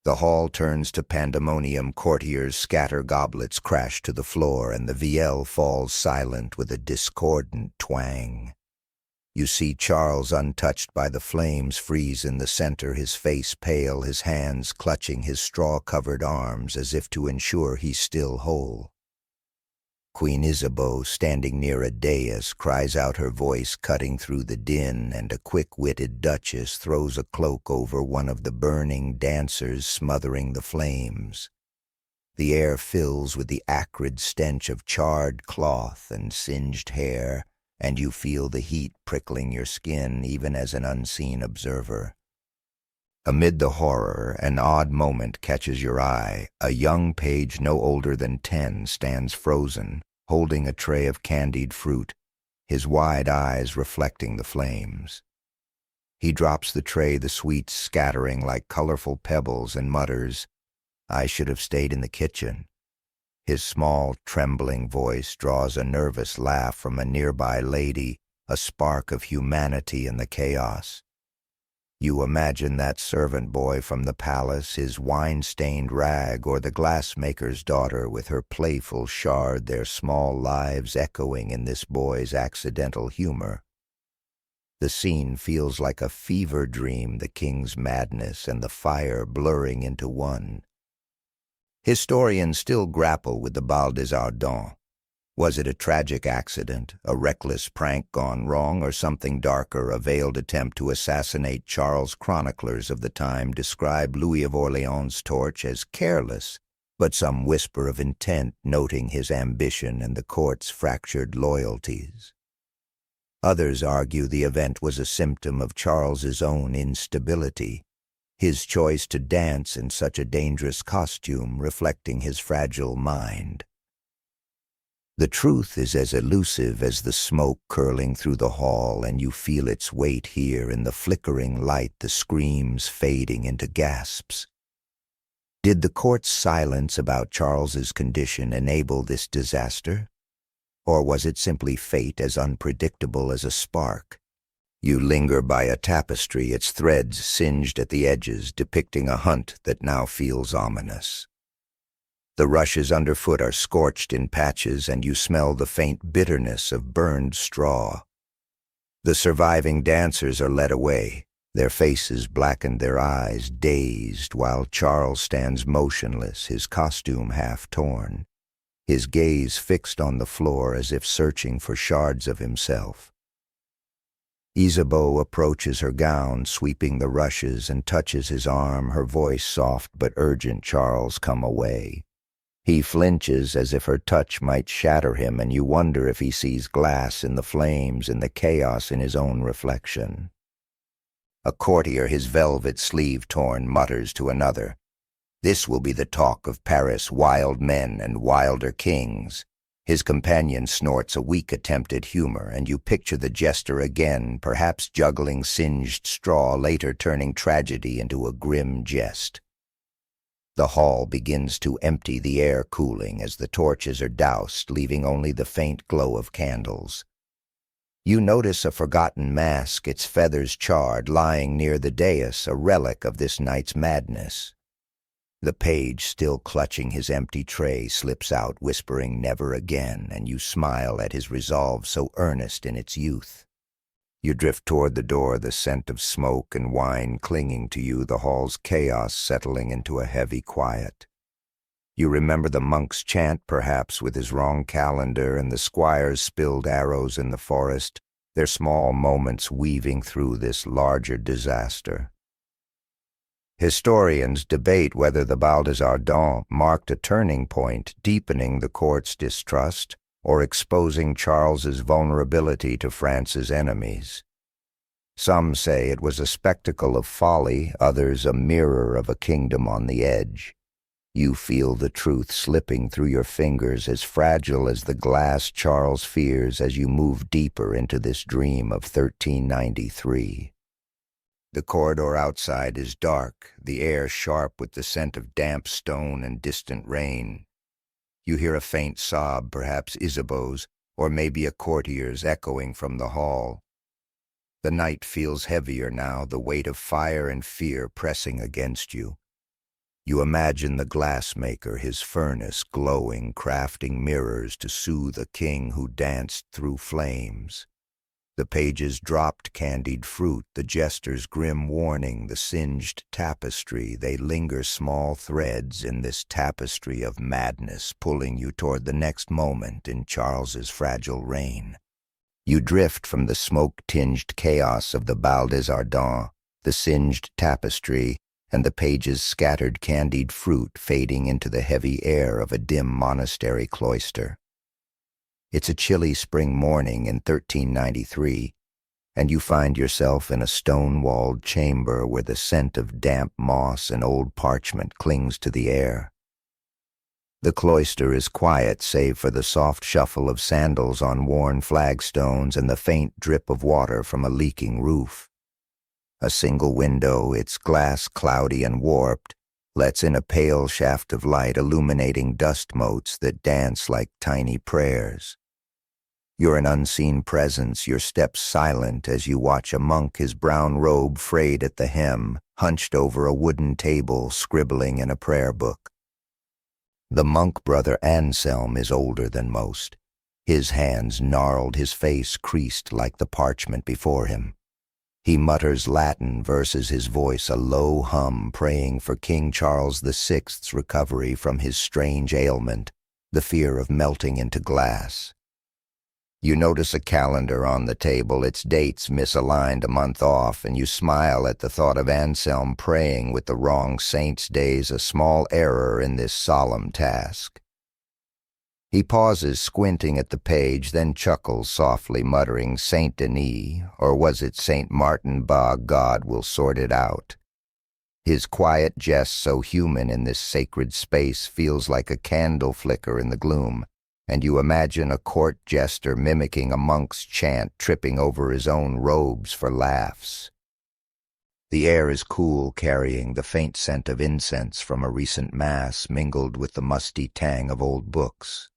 The hall turns to pandemonium, courtiers scatter, goblets crash to the floor, and the vielle falls silent with a discordant twang. You see Charles, untouched by the flames, freeze in the center, his face pale, his hands clutching his straw-covered arms as if to ensure he's still whole. Queen Isabeau, standing near a dais, cries out, her voice cutting through the din, and a quick-witted duchess throws a cloak over one of the burning dancers, smothering the flames. The air fills with the acrid stench of charred cloth and singed hair, and you feel the heat prickling your skin even as an unseen observer. Amid the horror, an odd moment catches your eye. A young page no older than 10 stands frozen, holding a tray of candied fruit, his wide eyes reflecting the flames. He drops the tray, the sweets scattering like colorful pebbles, and mutters, "I should have stayed in the kitchen." His small, trembling voice draws a nervous laugh from a nearby lady, a spark of humanity in the chaos. You imagine that servant boy from the palace, his wine-stained rag, or the glassmaker's daughter with her playful shard, their small lives echoing in this boy's accidental humor. The scene feels like a fever dream, the king's madness and the fire blurring into one. Historians still grapple with the Bal des Ardents. Was it a tragic accident, a reckless prank gone wrong, or something darker, a veiled attempt to assassinate Charles? Chroniclers of the time describe Louis of Orléans' torch as careless, but some whisper of intent, noting his ambition and the court's fractured loyalties. Others argue the event was a symptom of Charles's own instability, his choice to dance in such a dangerous costume reflecting his fragile mind. The truth is as elusive as the smoke curling through the hall, and you feel its weight here in the flickering light, the screams fading into gasps. Did the court's silence about Charles's condition enable this disaster? Or was it simply fate as unpredictable as a spark? You linger by a tapestry, its threads singed at the edges, depicting a hunt that now feels ominous. The rushes underfoot are scorched in patches, and you smell the faint bitterness of burned straw. The surviving dancers are led away, their faces blackened, their eyes dazed, while Charles stands motionless, his costume half torn, his gaze fixed on the floor as if searching for shards of himself. Isabeau approaches her gown, sweeping the rushes, and touches his arm, her voice soft but urgent. Charles, come away. He flinches as if her touch might shatter him, and you wonder if he sees glass in the flames, in the chaos in his own reflection. A courtier, his velvet sleeve torn, mutters to another, "This will be the talk of Paris, wild men and wilder kings." His companion snorts a weak attempt at humor, and you picture the jester again, perhaps juggling singed straw, later turning tragedy into a grim jest. The hall begins to empty, the air cooling as the torches are doused, leaving only the faint glow of candles. You notice a forgotten mask, its feathers charred, lying near the dais, a relic of this night's madness. The page, still clutching his empty tray, slips out, whispering never again, and you smile at his resolve so earnest in its youth. You drift toward the door, the scent of smoke and wine clinging to you, the hall's chaos settling into a heavy quiet. You remember the monk's chant, perhaps, with his wrong calendar, and the squire's spilled arrows in the forest, their small moments weaving through this larger disaster. Historians debate whether the Bal des Ardents marked a turning point, deepening the court's distrust, or exposing Charles's vulnerability to France's enemies. Some say it was a spectacle of folly, others a mirror of a kingdom on the edge. You feel the truth slipping through your fingers, as fragile as the glass Charles fears, as you move deeper into this dream of 1393. The corridor outside is dark, the air sharp with the scent of damp stone and distant rain. You hear a faint sob, perhaps Isabeau's, or maybe a courtier's, echoing from the hall. The night feels heavier now, the weight of fire and fear pressing against you. You imagine the glassmaker, his furnace glowing, crafting mirrors to soothe a king who danced through flames. The pages dropped candied fruit, the jester's grim warning, the singed tapestry, they linger small threads in this tapestry of madness, pulling you toward the next moment in Charles's fragile reign. You drift from the smoke-tinged chaos of the Bal des Ardents, the singed tapestry, and the pages' scattered candied fruit, fading into the heavy air of a dim monastery cloister. It's a chilly spring morning in 1393, and you find yourself in a stone-walled chamber where the scent of damp moss and old parchment clings to the air. The cloister is quiet save for the soft shuffle of sandals on worn flagstones and the faint drip of water from a leaking roof. A single window, its glass cloudy and warped, lets in a pale shaft of light illuminating dust motes that dance like tiny prayers. You're an unseen presence, your steps silent as you watch a monk, his brown robe frayed at the hem, hunched over a wooden table, scribbling in a prayer book. The monk brother Anselm is older than most, his hands gnarled, his face creased like the parchment before him. He mutters Latin verses, his voice a low hum, praying for King Charles VI's recovery from his strange ailment, the fear of melting into glass. You notice a calendar on the table, its dates misaligned a month off, and you smile at the thought of Anselm praying with the wrong saint's days, a small error in this solemn task. He pauses, squinting at the page, then chuckles softly, muttering Saint Denis, or was it Saint Martin? Bah, God will sort it out. His quiet jest, so human in this sacred space, feels like a candle flicker in the gloom, and you imagine a court jester mimicking a monk's chant, tripping over his own robes for laughs. The air is cool, carrying the faint scent of incense from a recent mass mingled with the musty tang of old books.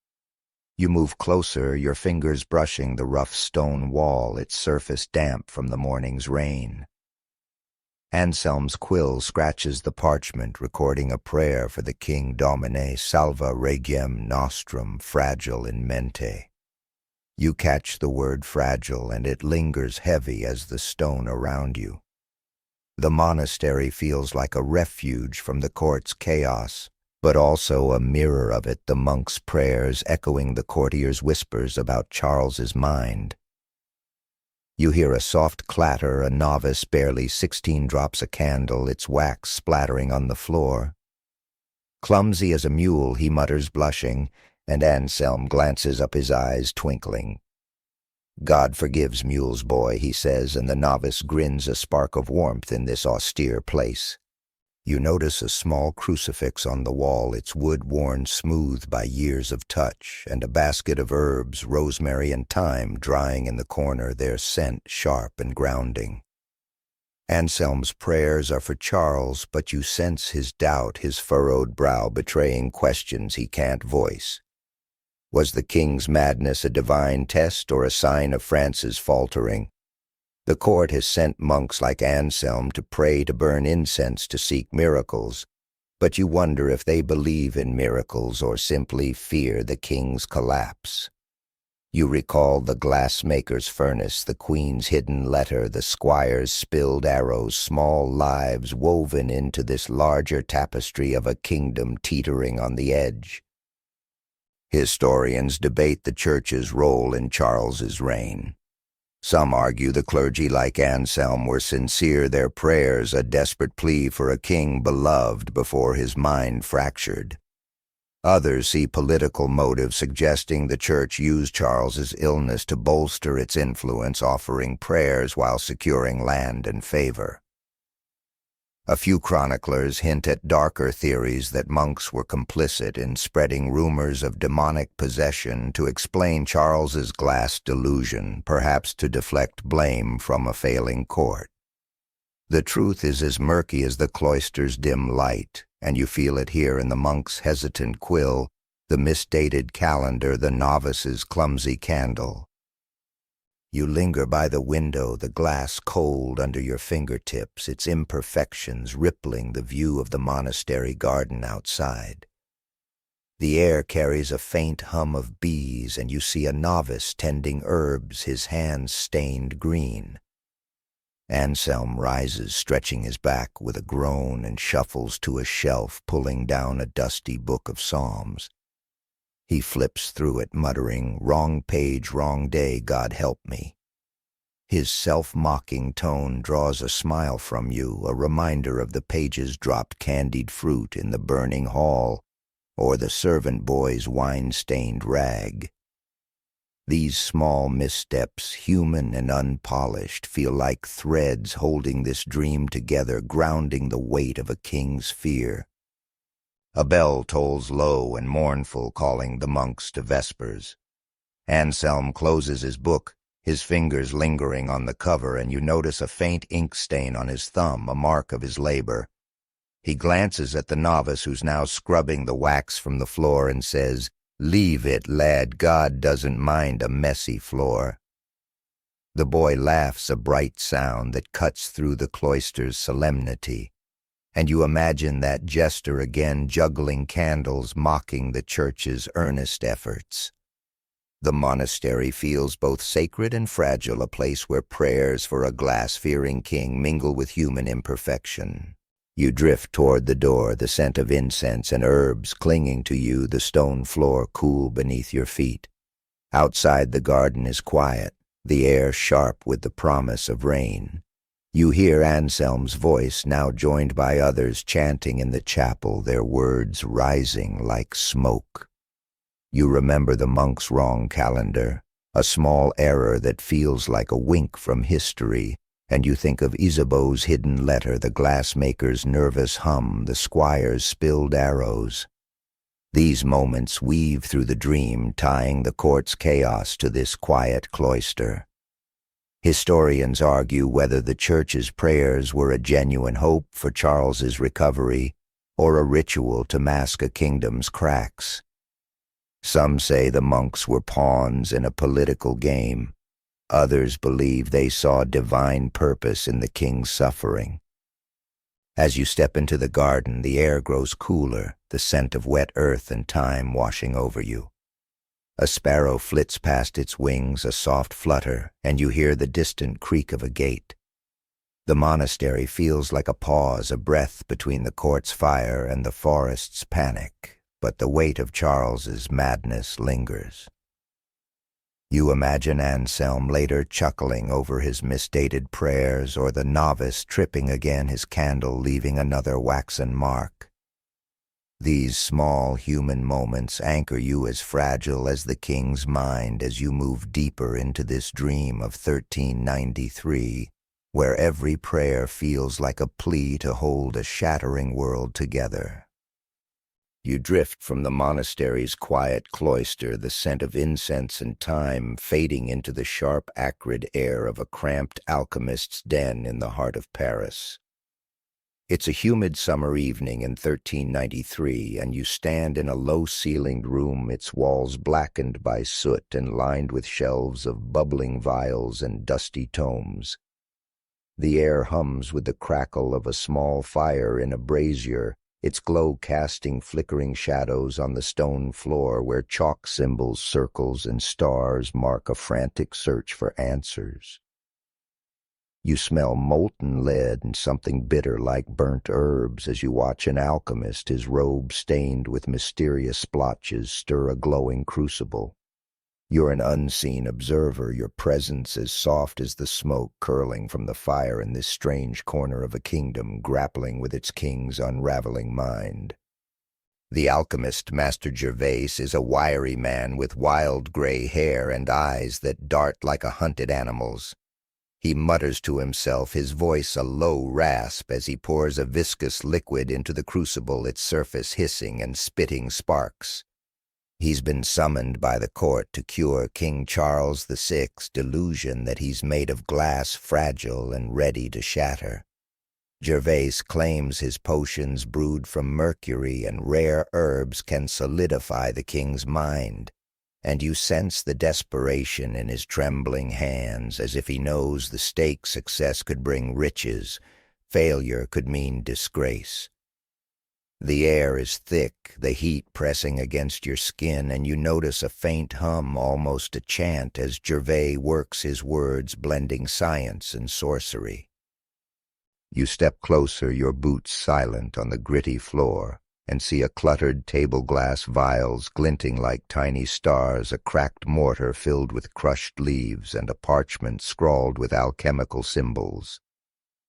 You move closer, your fingers brushing the rough stone wall, its surface damp from the morning's rain. Anselm's quill scratches the parchment, recording a prayer for the King Domine salva regem nostrum fragile in mente. You catch the word fragile, and it lingers heavy as the stone around you. The monastery feels like a refuge from the court's chaos, but also a mirror of it, the monk's prayers echoing the courtier's whispers about Charles's mind. You hear a soft clatter, a novice barely 16 drops a candle, its wax splattering on the floor. Clumsy as a mule, he mutters, blushing, and Anselm glances up, his eyes twinkling. God forgives mules, boy, he says, and the novice grins, a spark of warmth in this austere place. You notice a small crucifix on the wall, its wood worn smooth by years of touch, and a basket of herbs, rosemary and thyme, drying in the corner, their scent sharp and grounding. Anselm's prayers are for Charles, but you sense his doubt, his furrowed brow betraying questions he can't voice. Was the king's madness a divine test or a sign of France's faltering? The court has sent monks like Anselm to pray, to burn incense, to seek miracles, but you wonder if they believe in miracles or simply fear the king's collapse. You recall the glassmaker's furnace, the queen's hidden letter, the squire's spilled arrows, small lives woven into this larger tapestry of a kingdom teetering on the edge. Historians debate the church's role in Charles's reign. Some argue the clergy, like Anselm, were sincere, their prayers a desperate plea for a king beloved before his mind fractured. Others see political motives, suggesting the church used Charles's illness to bolster its influence, offering prayers while securing land and favor. A few chroniclers hint at darker theories that monks were complicit in spreading rumors of demonic possession to explain Charles's glass delusion, perhaps to deflect blame from a failing court. The truth is as murky as the cloister's dim light, and you feel it here in the monk's hesitant quill, the misdated calendar, the novice's clumsy candle. You linger by the window, the glass cold under your fingertips, its imperfections rippling the view of the monastery garden outside. The air carries a faint hum of bees, and you see a novice tending herbs, his hands stained green. Anselm rises, stretching his back with a groan, and shuffles to a shelf, pulling down a dusty book of psalms. He flips through it, muttering, "Wrong page, wrong day, God help me." His self-mocking tone draws a smile from you, a reminder of the page's dropped candied fruit in the burning hall, or the servant boy's wine-stained rag. These small missteps, human and unpolished, feel like threads holding this dream together, grounding the weight of a king's fear. A bell tolls low and mournful, calling the monks to vespers. Anselm closes his book, his fingers lingering on the cover, and you notice a faint ink stain on his thumb, a mark of his labor. He glances at the novice, who's now scrubbing the wax from the floor, and says, "Leave it, lad, God doesn't mind a messy floor." The boy laughs, a bright sound that cuts through the cloister's solemnity, and you imagine that jester again, juggling candles, mocking the church's earnest efforts. The monastery feels both sacred and fragile, a place where prayers for a glass-fearing king mingle with human imperfection. You drift toward the door, the scent of incense and herbs clinging to you, the stone floor cool beneath your feet. Outside, the garden is quiet, the air sharp with the promise of rain. You hear Anselm's voice, now joined by others, chanting in the chapel, their words rising like smoke. You remember the monk's wrong calendar, a small error that feels like a wink from history, and you think of Isabeau's hidden letter, the glassmaker's nervous hum, the squire's spilled arrows. These moments weave through the dream, tying the court's chaos to this quiet cloister. Historians argue whether the church's prayers were a genuine hope for Charles's recovery or a ritual to mask a kingdom's cracks. Some say the monks were pawns in a political game. Others believe they saw divine purpose in the king's suffering. As you step into the garden, the air grows cooler, the scent of wet earth and time washing over you. A sparrow flits past its wings, a soft flutter, and you hear the distant creak of a gate. The monastery feels like a pause, a breath between the court's fire and the forest's panic, but the weight of Charles's madness lingers. You imagine Anselm later chuckling over his misdated prayers, or the novice tripping again, his candle leaving another waxen mark. These small human moments anchor you as fragile as the king's mind as you move deeper into this dream of 1393, where every prayer feels like a plea to hold a shattering world together. You drift from the monastery's quiet cloister, the scent of incense and thyme fading into the sharp, acrid air of a cramped alchemist's den in the heart of Paris. It's a humid summer evening in 1393, and you stand in a low-ceilinged room, its walls blackened by soot and lined with shelves of bubbling vials and dusty tomes. The air hums with the crackle of a small fire in a brazier, its glow casting flickering shadows on the stone floor where chalk symbols, circles, and stars mark a frantic search for answers. You smell molten lead and something bitter like burnt herbs as you watch an alchemist, his robe stained with mysterious splotches, stir a glowing crucible. You're an unseen observer, your presence as soft as the smoke curling from the fire in this strange corner of a kingdom grappling with its king's unraveling mind. The alchemist, Master Gervais, is a wiry man with wild gray hair and eyes that dart like a hunted animal's. He mutters to himself, his voice a low rasp as he pours a viscous liquid into the crucible, its surface hissing and spitting sparks. He's been summoned by the court to cure King Charles VI's delusion that he's made of glass, fragile and ready to shatter. Gervais claims his potions brewed from mercury and rare herbs can solidify the king's mind, and you sense the desperation in his trembling hands, as if he knows the stake success could bring riches, failure could mean disgrace. The air is thick, the heat pressing against your skin, and you notice a faint hum, almost a chant, as Gervais works his words, blending science and sorcery. You step closer, your boots silent on the gritty floor, and see a cluttered table-glass vials glinting like tiny stars, a cracked mortar filled with crushed leaves, and a parchment scrawled with alchemical symbols.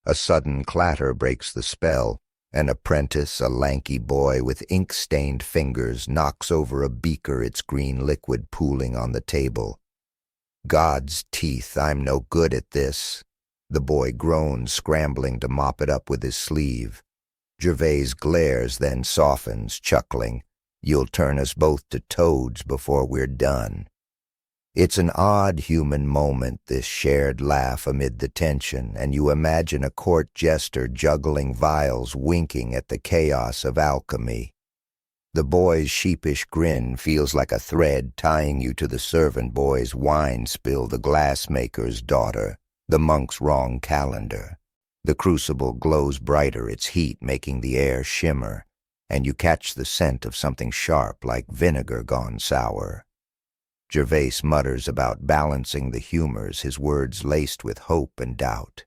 A sudden clatter breaks the spell. An apprentice, a lanky boy with ink-stained fingers, knocks over a beaker, its green liquid pooling on the table. God's teeth, I'm no good at this. The boy groans, scrambling to mop it up with his sleeve. Gervais glares, then softens, chuckling. You'll turn us both to toads before we're done. It's an odd human moment, this shared laugh amid the tension, and you imagine a court jester juggling vials, winking at the chaos of alchemy. The boy's sheepish grin feels like a thread tying you to the servant boy's wine spill, the glassmaker's daughter, the monk's wrong calendar. The crucible glows brighter, its heat making the air shimmer, and you catch the scent of something sharp like vinegar gone sour. Gervais mutters about balancing the humors, his words laced with hope and doubt.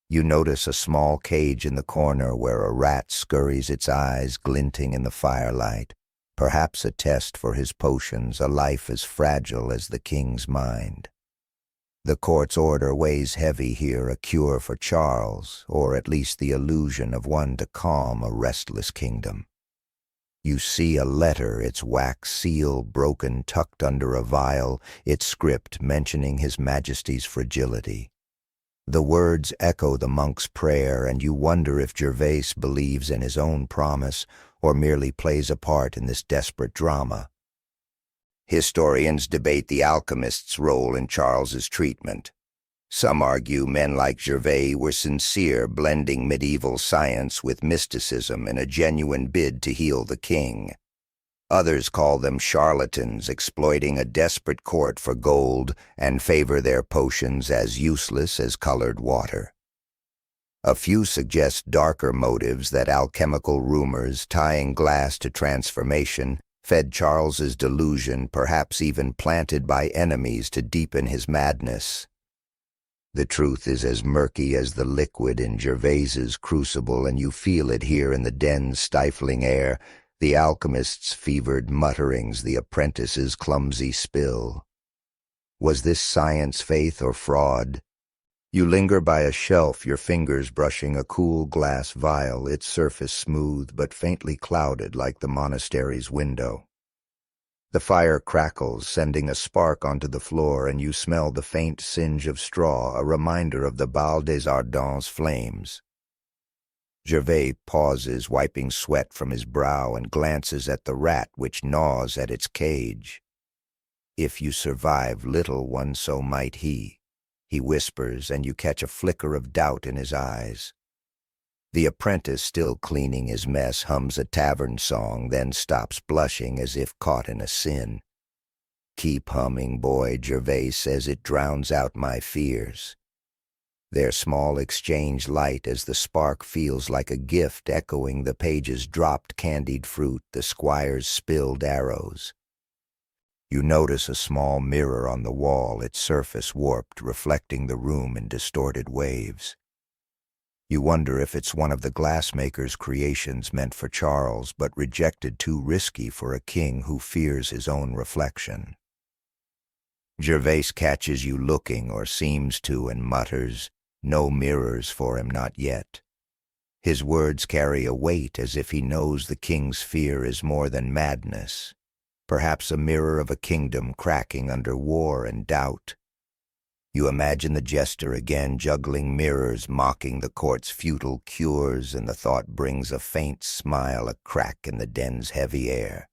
You notice a small cage in the corner where a rat scurries its eyes glinting in the firelight, perhaps a test for his potions, a life as fragile as the king's mind. The court's order weighs heavy here, a cure for Charles, or at least the illusion of one to calm a restless kingdom. You see a letter, its wax seal broken, tucked under a vial, its script mentioning His Majesty's fragility. The words echo the monk's prayer, and you wonder if Gervais believes in his own promise or merely plays a part in this desperate drama. Historians debate the alchemist's role in Charles's treatment. Some argue men like Gervais were sincere, blending medieval science with mysticism in a genuine bid to heal the king. Others call them charlatans exploiting a desperate court for gold and favor their potions as useless as colored water. A few suggest darker motives that alchemical rumors tying glass to transformation fed Charles's delusion, perhaps even planted by enemies to deepen his madness. The truth is as murky as the liquid in Gervais's crucible, and you feel it here in the den's stifling air, the alchemist's fevered mutterings, the apprentice's clumsy spill. Was this science faith or fraud? You linger by a shelf, your fingers brushing a cool glass vial, its surface smooth but faintly clouded like the monastery's window. The fire crackles, sending a spark onto the floor, and you smell the faint singe of straw, a reminder of the Bal des Ardents flames. Gervais pauses, wiping sweat from his brow, and glances at the rat which gnaws at its cage. "If you survive, little one, so might he," he whispers, and you catch a flicker of doubt in his eyes. The apprentice, still cleaning his mess, hums a tavern song, then stops, blushing as if caught in a sin. "Keep humming, boy," Gervais says, "it drowns out my fears." Their small exchange light as the spark feels like a gift, echoing the page's dropped candied fruit, the squire's spilled arrows. You notice a small mirror on the wall, its surface warped, reflecting the room in distorted waves. You wonder if it's one of the glassmaker's creations meant for Charles, but rejected too risky for a king who fears his own reflection. Gervais catches you looking, or seems to, and mutters, "No mirrors for him, not yet." His words carry a weight, as if he knows the king's fear is more than madness. Perhaps a mirror of a kingdom cracking under war and doubt. You imagine the jester again, juggling mirrors, mocking the court's futile cures, and the thought brings a faint smile, a crack in the den's heavy air.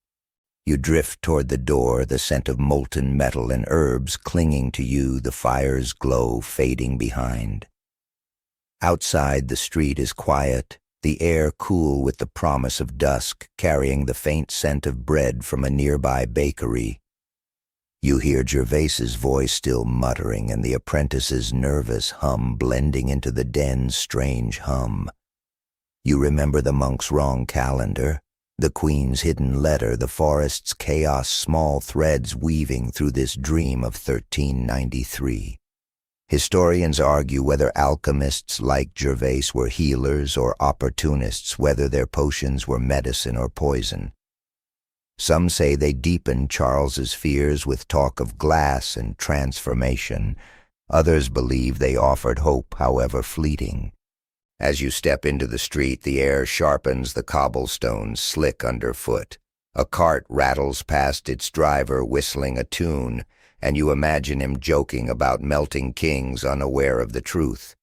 You drift toward the door, the scent of molten metal and herbs clinging to you, the fire's glow fading behind. Outside, the street is quiet, the air cool with the promise of dusk, carrying the faint scent of bread from a nearby bakery. You hear Gervais's voice still muttering, and the apprentice's nervous hum blending into the den's strange hum. You remember the monk's wrong calendar, the queen's hidden letter, the forest's chaos, small threads weaving through this dream of 1393. Historians argue whether alchemists like Gervais were healers or opportunists, whether their potions were medicine or poison. Some say they deepened Charles's fears with talk of glass and transformation. Others believe they offered hope, however fleeting. As you step into the street, the air sharpens, the cobblestones slick underfoot. A cart rattles past its driver, whistling a tune, and you imagine him joking about melting kings, unaware of the truth.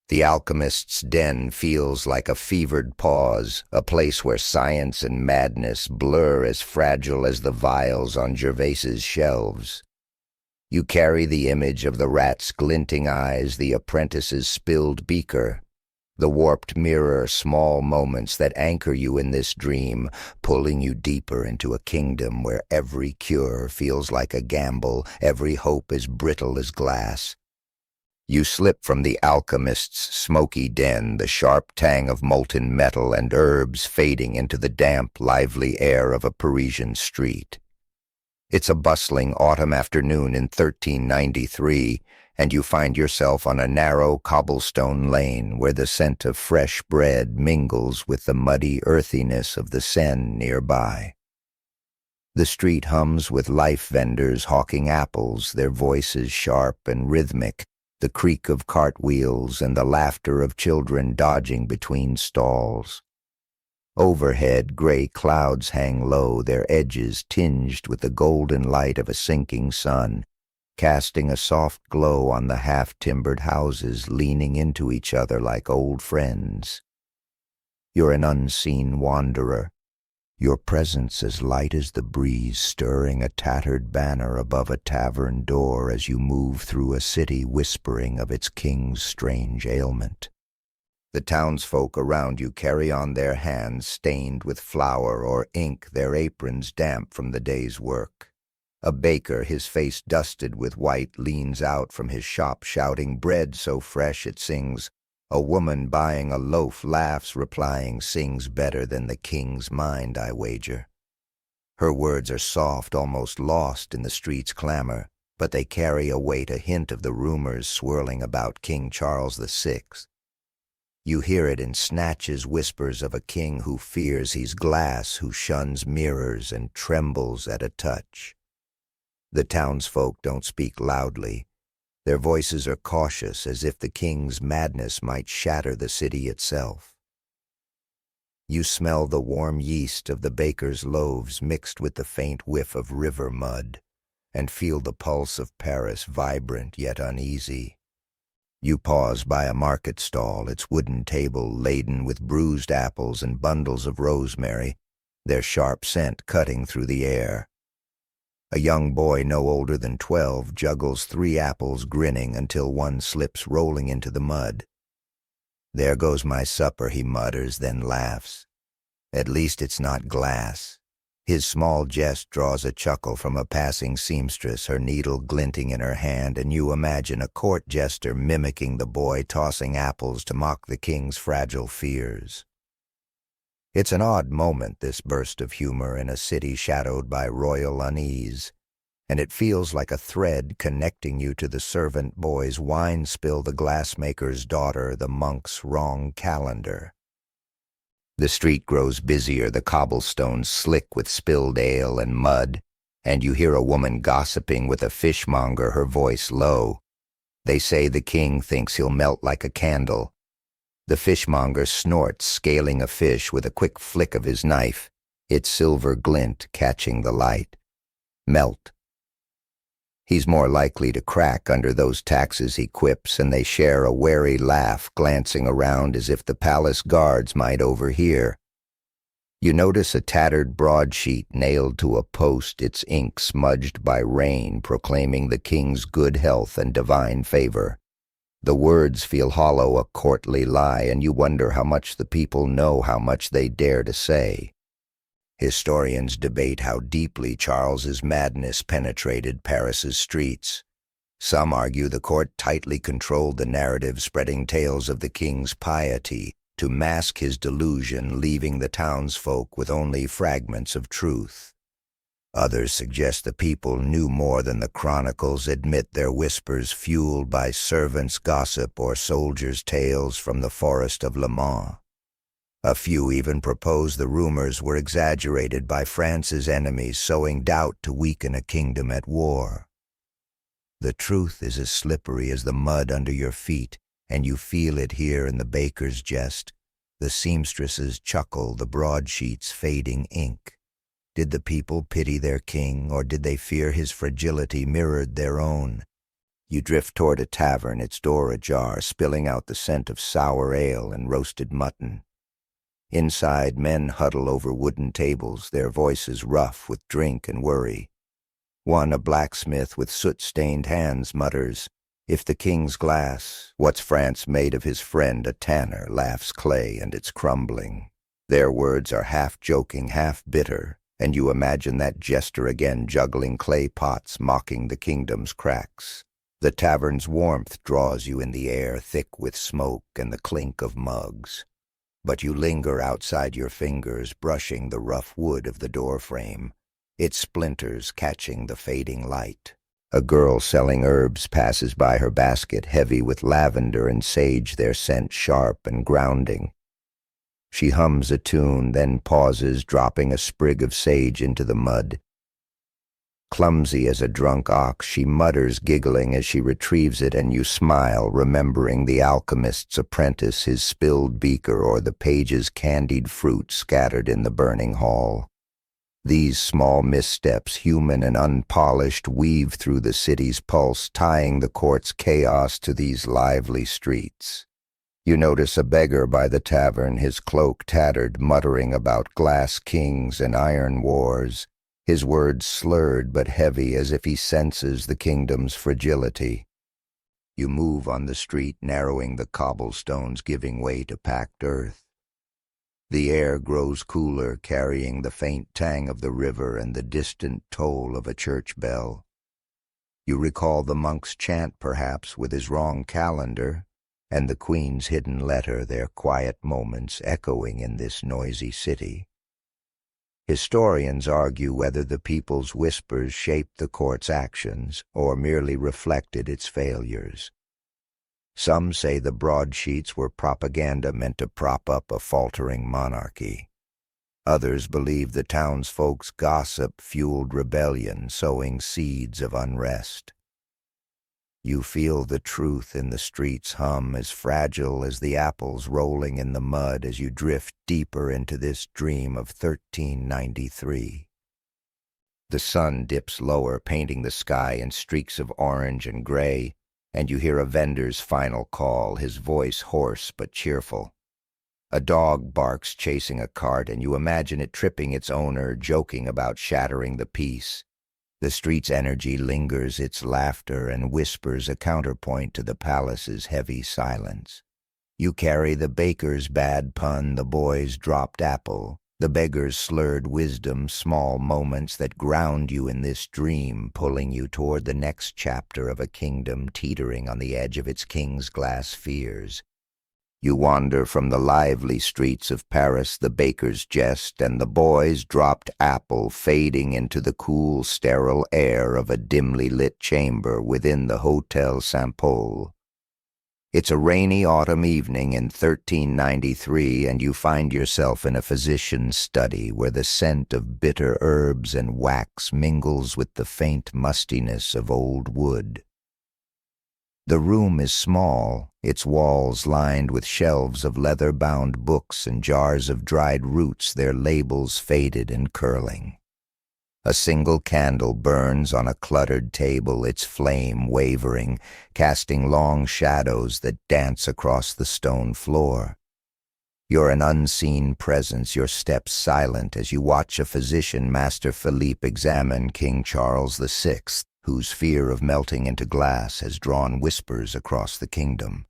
The alchemist's den feels like a fevered pause, a place where science and madness blur, as fragile as the vials on Gervais's shelves. You carry the image of the rat's glinting eyes, the apprentice's spilled beaker, the warped mirror, small moments that anchor you in this dream, pulling you deeper into a kingdom where every cure feels like a gamble, every hope as brittle as glass. You slip from the alchemist's smoky den, the sharp tang of molten metal and herbs fading into the damp, lively air of a Parisian street. It's a bustling autumn afternoon in 1393, and you find yourself on a narrow cobblestone lane where the scent of fresh bread mingles with the muddy earthiness of the Seine nearby. The street hums with life vendors hawking apples, their voices sharp and rhythmic, the creak of cartwheels and the laughter of children dodging between stalls. Overhead, gray clouds hang low, their edges tinged with the golden light of a sinking sun, casting a soft glow on the half-timbered houses leaning into each other like old friends. You're an unseen wanderer, your presence as light as the breeze stirring a tattered banner above a tavern door as you move through a city whispering of its king's strange ailment. The townsfolk around you carry on their hands stained with flour or ink, their aprons damp from the day's work. A baker, his face dusted with white, leans out from his shop shouting, "Bread so fresh it sings." A woman buying a loaf laughs, replying, "Sings better than the king's mind, I wager." Her words are soft, almost lost in the street's clamor, but they carry a weight, a hint of the rumors swirling about King Charles VI. You hear it in snatches, whispers of a king who fears he's glass, who shuns mirrors and trembles at a touch. The townsfolk don't speak loudly. Their voices are cautious, as if the king's madness might shatter the city itself. You smell the warm yeast of the baker's loaves mixed with the faint whiff of river mud, and feel the pulse of Paris, vibrant yet uneasy. You pause by a market stall, its wooden table laden with bruised apples and bundles of rosemary, their sharp scent cutting through the air. A young boy no older than 12 juggles 3 apples, grinning until one slips rolling into the mud. "There goes my supper," he mutters, then laughs. "At least it's not glass." His small jest draws a chuckle from a passing seamstress, her needle glinting in her hand, and you imagine a court jester mimicking the boy tossing apples to mock the king's fragile fears. It's an odd moment, this burst of humor in a city shadowed by royal unease, and it feels like a thread connecting you to the servant boy's wine spill, the glassmaker's daughter, the monk's wrong calendar. The street grows busier, the cobblestones slick with spilled ale and mud, and you hear a woman gossiping with a fishmonger, her voice low. They say the king thinks he'll melt like a candle. The fishmonger snorts, scaling a fish with a quick flick of his knife, its silver glint catching the light. Melt. He's more likely to crack under those taxes, he quips, and they share a wary laugh, glancing around as if the palace guards might overhear. You notice a tattered broadsheet nailed to a post, its ink smudged by rain, proclaiming the king's good health and divine favor. The words feel hollow, a courtly lie, and you wonder how much the people know, how much they dare to say. Historians debate how deeply Charles's madness penetrated Paris's streets. Some argue the court tightly controlled the narrative, spreading tales of the king's piety to mask his delusion, leaving the townsfolk with only fragments of truth. Others suggest the people knew more than the chronicles admit, their whispers fueled by servants' gossip or soldiers' tales from the forest of Le Mans. A few even propose the rumors were exaggerated by France's enemies, sowing doubt to weaken a kingdom at war. The truth is as slippery as the mud under your feet, and you feel it here in the baker's jest, the seamstress's chuckle, the broadsheet's fading ink. Did the people pity their king, or did they fear his fragility mirrored their own? You drift toward a tavern, its door ajar, spilling out the scent of sour ale and roasted mutton. Inside, men huddle over wooden tables, their voices rough with drink and worry. One, a blacksmith with soot-stained hands, mutters, "If the king's glass, what's France made of?" His friend, a tanner, laughs clay and it's crumbling. Their words are half joking, half bitter, and you imagine that jester again juggling clay pots, mocking the kingdom's cracks. The tavern's warmth draws you in the air, thick with smoke and the clink of mugs. But you linger outside your fingers, brushing the rough wood of the doorframe, its splinters catching the fading light. A girl selling herbs passes by, her basket heavy with lavender and sage, their scent sharp and grounding. She hums a tune, then pauses, dropping a sprig of sage into the mud. Clumsy as a drunk ox, she mutters, giggling as she retrieves it, and you smile, remembering the alchemist's apprentice, his spilled beaker, or the page's candied fruit scattered in the burning hall. These small missteps, human and unpolished, weave through the city's pulse, tying the court's chaos to these lively streets. You notice a beggar by the tavern, his cloak tattered, muttering about glass kings and iron wars, his words slurred but heavy, as if he senses the kingdom's fragility. You move on the street, narrowing the cobblestones, giving way to packed earth. The air grows cooler, carrying the faint tang of the river and the distant toll of a church bell. You recall the monk's chant, perhaps, with his wrong calendar, and the Queen's hidden letter, their quiet moments echoing in this noisy city. Historians argue whether the people's whispers shaped the court's actions or merely reflected its failures. Some say the broadsheets were propaganda meant to prop up a faltering monarchy. Others believe the townsfolk's gossip fueled rebellion, sowing seeds of unrest. You feel the truth in the street's hum, as fragile as the apples rolling in the mud as you drift deeper into this dream of 1393. The sun dips lower, painting the sky in streaks of orange and gray, and you hear a vendor's final call, his voice hoarse but cheerful. A dog barks chasing a cart, and you imagine it tripping its owner, joking about shattering the peace. The street's energy lingers, its laughter and whispers a counterpoint to the palace's heavy silence. You carry the baker's bad pun, the boy's dropped apple, the beggar's slurred wisdom, small moments that ground you in this dream, pulling you toward the next chapter of a kingdom teetering on the edge of its king's glass fears. You wander from the lively streets of Paris, the baker's jest, and the boy's dropped apple, fading into the cool, sterile air of a dimly lit chamber within the Hotel Saint-Paul. It's a rainy autumn evening in 1393, and you find yourself in a physician's study where the scent of bitter herbs and wax mingles with the faint mustiness of old wood. The room is small, its walls lined with shelves of leather-bound books and jars of dried roots, their labels faded and curling. A single candle burns on a cluttered table, its flame wavering, casting long shadows that dance across the stone floor. You're an unseen presence, your steps silent as you watch a physician, Master Philippe, examine King Charles VI, whose fear of melting into glass has drawn whispers across the kingdom.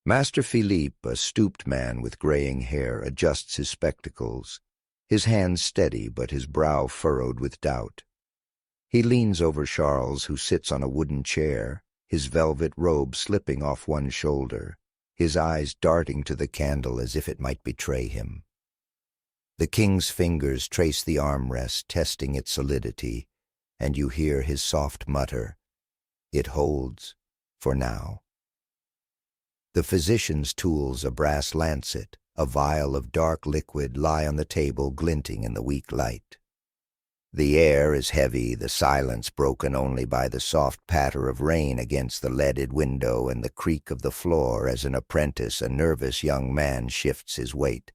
Master Philippe, a stooped man with graying hair, adjusts his spectacles, his hands steady but his brow furrowed with doubt. He leans over Charles, who sits on a wooden chair, his velvet robe slipping off one shoulder, his eyes darting to the candle as if it might betray him. The king's fingers trace the armrest, testing its solidity, and you hear his soft mutter, "It holds, for now." The physician's tools, a brass lancet, a vial of dark liquid, lie on the table, glinting in the weak light. The air is heavy, the silence broken only by the soft patter of rain against the leaded window and the creak of the floor as an apprentice, a nervous young man, shifts his weight.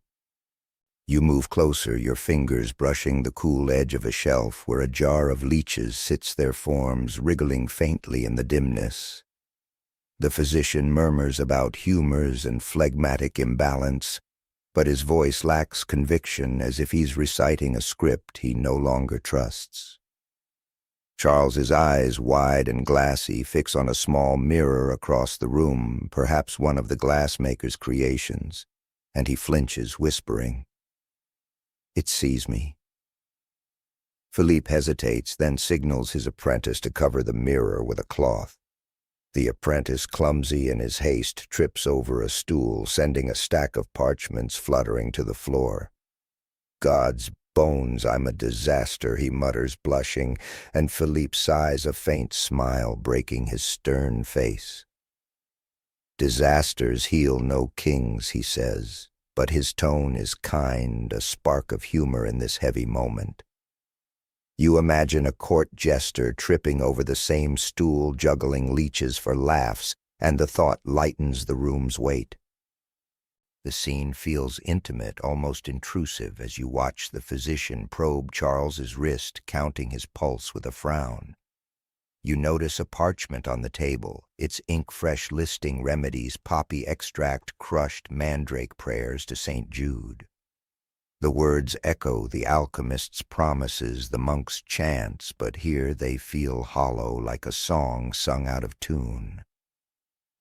You move closer, your fingers brushing the cool edge of a shelf where a jar of leeches sits their forms, wriggling faintly in the dimness. The physician murmurs about humors and phlegmatic imbalance, but his voice lacks conviction, as if he's reciting a script he no longer trusts. Charles's eyes, wide and glassy, fix on a small mirror across the room, perhaps one of the glassmaker's creations, and he flinches, whispering, "It sees me." Philippe hesitates, then signals his apprentice to cover the mirror with a cloth. The apprentice, clumsy in his haste, trips over a stool, sending a stack of parchments fluttering to the floor. "God's bones, I'm a disaster," he mutters, blushing, and Philippe sighs, a faint smile breaking his stern face. "Disasters heal no kings," he says, but his tone is kind, a spark of humor in this heavy moment. You imagine a court jester tripping over the same stool, juggling leeches for laughs, and the thought lightens the room's weight. The scene feels intimate, almost intrusive, as you watch the physician probe Charles's wrist, counting his pulse with a frown. You notice a parchment on the table, its ink-fresh listing remedies, poppy extract, crushed mandrake prayers to St. Jude. The words echo the alchemist's promises, the monk's chants, but here they feel hollow, like a song sung out of tune.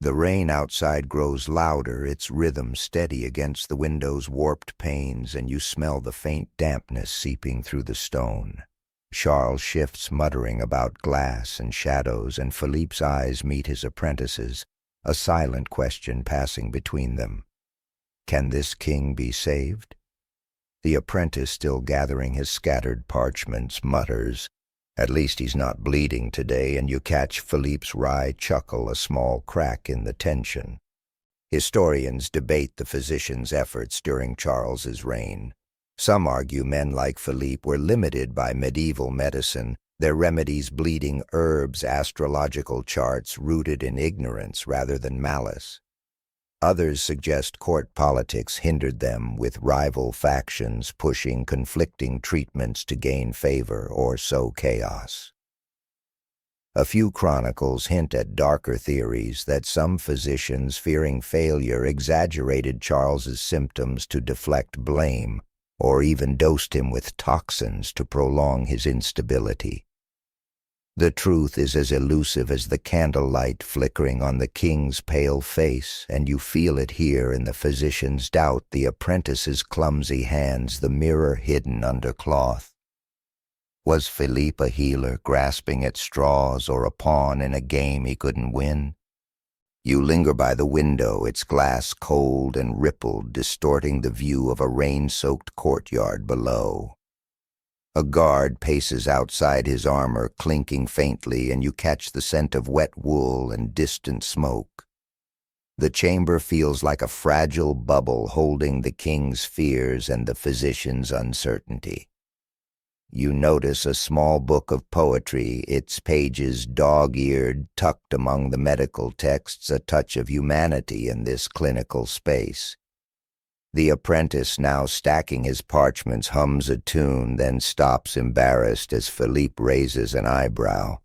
The rain outside grows louder, its rhythm steady against the window's warped panes, and you smell the faint dampness seeping through the stone. Charles shifts, muttering about glass and shadows, and Philippe's eyes meet his apprentice's, a silent question passing between them. Can this king be saved? The apprentice, still gathering his scattered parchments, mutters, "At least he's not bleeding today," and you catch Philippe's wry chuckle, a small crack in the tension. Historians debate the physician's efforts during Charles's reign. Some argue men like Philippe were limited by medieval medicine, their remedies bleeding herbs, astrological charts rooted in ignorance rather than malice. Others suggest court politics hindered them, with rival factions pushing conflicting treatments to gain favor or sow chaos. A few chronicles hint at darker theories that some physicians, fearing failure, exaggerated Charles's symptoms to deflect blame, or even dosed him with toxins to prolong his instability. The truth is as elusive as the candlelight flickering on the king's pale face, and you feel it here in the physician's doubt, the apprentice's clumsy hands, the mirror hidden under cloth. Was Philippe a healer grasping at straws, or a pawn in a game he couldn't win? You linger by the window, its glass cold and rippled, distorting the view of a rain-soaked courtyard below. A guard paces outside, his armor clinking faintly, and you catch the scent of wet wool and distant smoke. The chamber feels like a fragile bubble holding the king's fears and the physician's uncertainty. You notice a small book of poetry, its pages dog-eared, tucked among the medical texts, a touch of humanity in this clinical space. The apprentice, now stacking his parchments, hums a tune, then stops embarrassed as Philippe raises an eyebrow.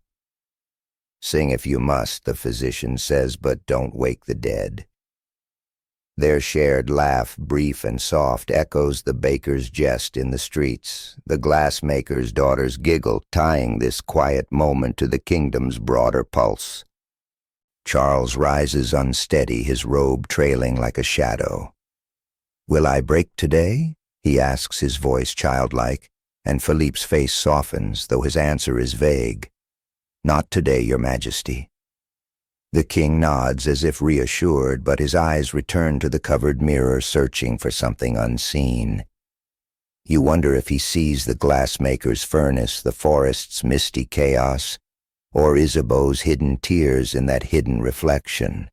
"Sing if you must," the physician says, "but don't wake the dead." Their shared laugh, brief and soft, echoes the baker's jest in the streets. The glassmaker's daughters giggle, tying this quiet moment to the kingdom's broader pulse. Charles rises unsteady, his robe trailing like a shadow. "Will I break today?" he asks, his voice childlike, and Philippe's face softens, though his answer is vague. "Not today, Your Majesty." The king nods as if reassured, but his eyes return to the covered mirror, searching for something unseen. You wonder if he sees the glassmaker's furnace, the forest's misty chaos, or Isabeau's hidden tears in that hidden reflection.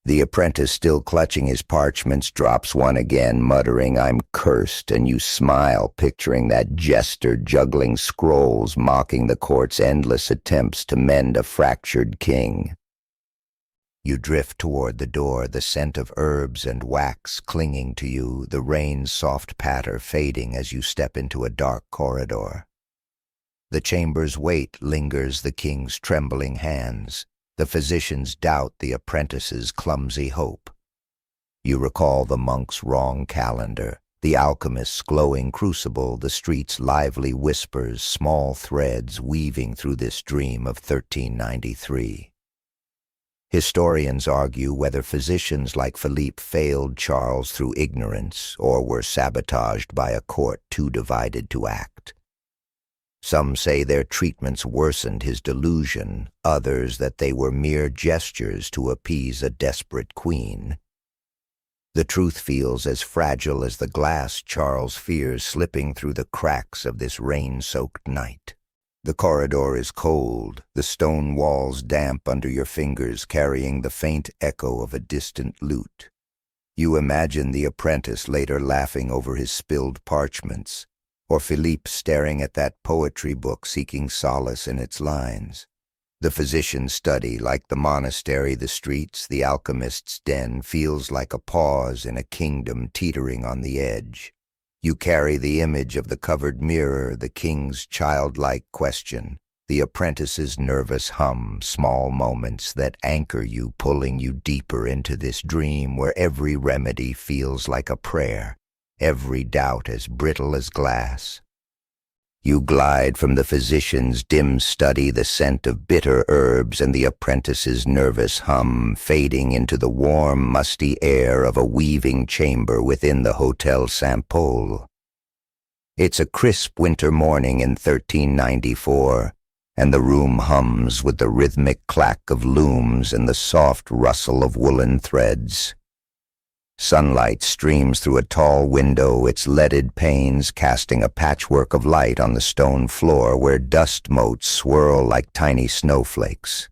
The apprentice, still clutching his parchments, drops one again, muttering, "I'm cursed," and you smile, picturing that jester juggling scrolls, mocking the court's endless attempts to mend a fractured king. You drift toward the door, the scent of herbs and wax clinging to you, the rain's soft patter fading as you step into a dark corridor. The chamber's weight lingers, the king's trembling hands, the physician's doubt, the apprentice's clumsy hope. You recall the monk's wrong calendar, the alchemist's glowing crucible, the street's lively whispers, small threads weaving through this dream of 1393. Historians argue whether physicians like Philippe failed Charles through ignorance or were sabotaged by a court too divided to act. Some say their treatments worsened his delusion, others that they were mere gestures to appease a desperate queen. The truth feels as fragile as the glass Charles fears slipping through the cracks of this rain-soaked night. The corridor is cold, the stone walls damp under your fingers, carrying the faint echo of a distant lute. You imagine the apprentice later laughing over his spilled parchments, or Philippe staring at that poetry book seeking solace in its lines. The physician's study, like the monastery, the streets, the alchemist's den, feels like a pause in a kingdom teetering on the edge. You carry the image of the covered mirror, the king's childlike question, the apprentice's nervous hum, small moments that anchor you, pulling you deeper into this dream where every remedy feels like a prayer, every doubt as brittle as glass. You glide from the physician's dim study, the scent of bitter herbs and the apprentice's nervous hum, fading into the warm, musty air of a weaving chamber within the Hotel Saint-Paul. It's a crisp winter morning in 1394, and the room hums with the rhythmic clack of looms and the soft rustle of woolen threads. Sunlight streams through a tall window, its leaded panes casting a patchwork of light on the stone floor where dust motes swirl like tiny snowflakes.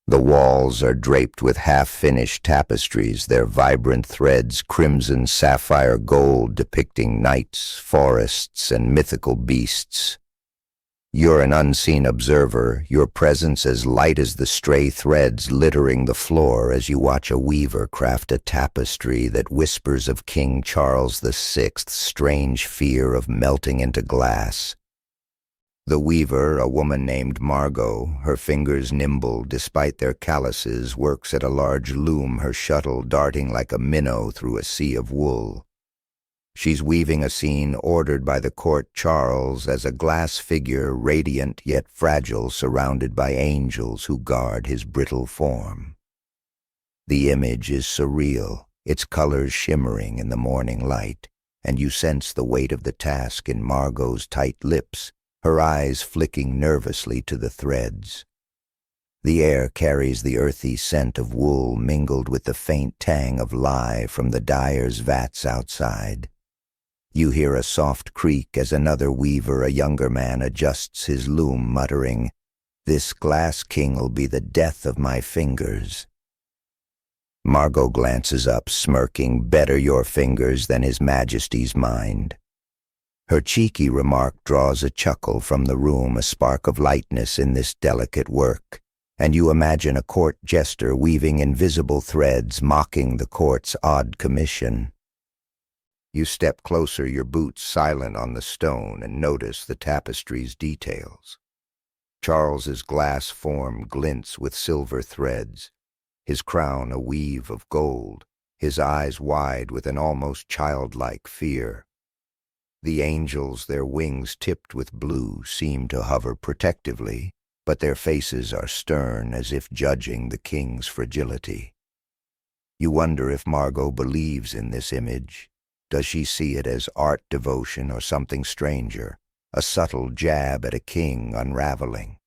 The walls are draped with half-finished tapestries, their vibrant threads crimson sapphire gold depicting knights, forests, and mythical beasts. You're an unseen observer, your presence as light as the stray threads littering the floor as you watch a weaver craft a tapestry that whispers of King Charles VI's strange fear of melting into glass. The weaver, a woman named Margot, her fingers nimble despite their calluses, works at a large loom, her shuttle darting like a minnow through a sea of wool. She's weaving a scene ordered by the court Charles as a glass figure, radiant yet fragile, surrounded by angels who guard his brittle form. The image is surreal, its colors shimmering in the morning light, and you sense the weight of the task in Margot's tight lips, her eyes flicking nervously to the threads. The air carries the earthy scent of wool mingled with the faint tang of lye from the dyer's vats outside. You hear a soft creak as another weaver, a younger man, adjusts his loom, muttering, "This glass king'll be the death of my fingers." Margot glances up, smirking, "Better your fingers than His Majesty's mind." Her cheeky remark draws a chuckle from the room, a spark of lightness in this delicate work, and you imagine a court jester weaving invisible threads, mocking the court's odd commission. You step closer, your boots silent on the stone, and notice the tapestry's details. Charles's glass form glints with silver threads, his crown a weave of gold, his eyes wide with an almost childlike fear. The angels, their wings tipped with blue, seem to hover protectively, but their faces are stern as if judging the king's fragility. You wonder if Margot believes in this image. Does she see it as art devotion or something stranger, a subtle jab at a king unraveling?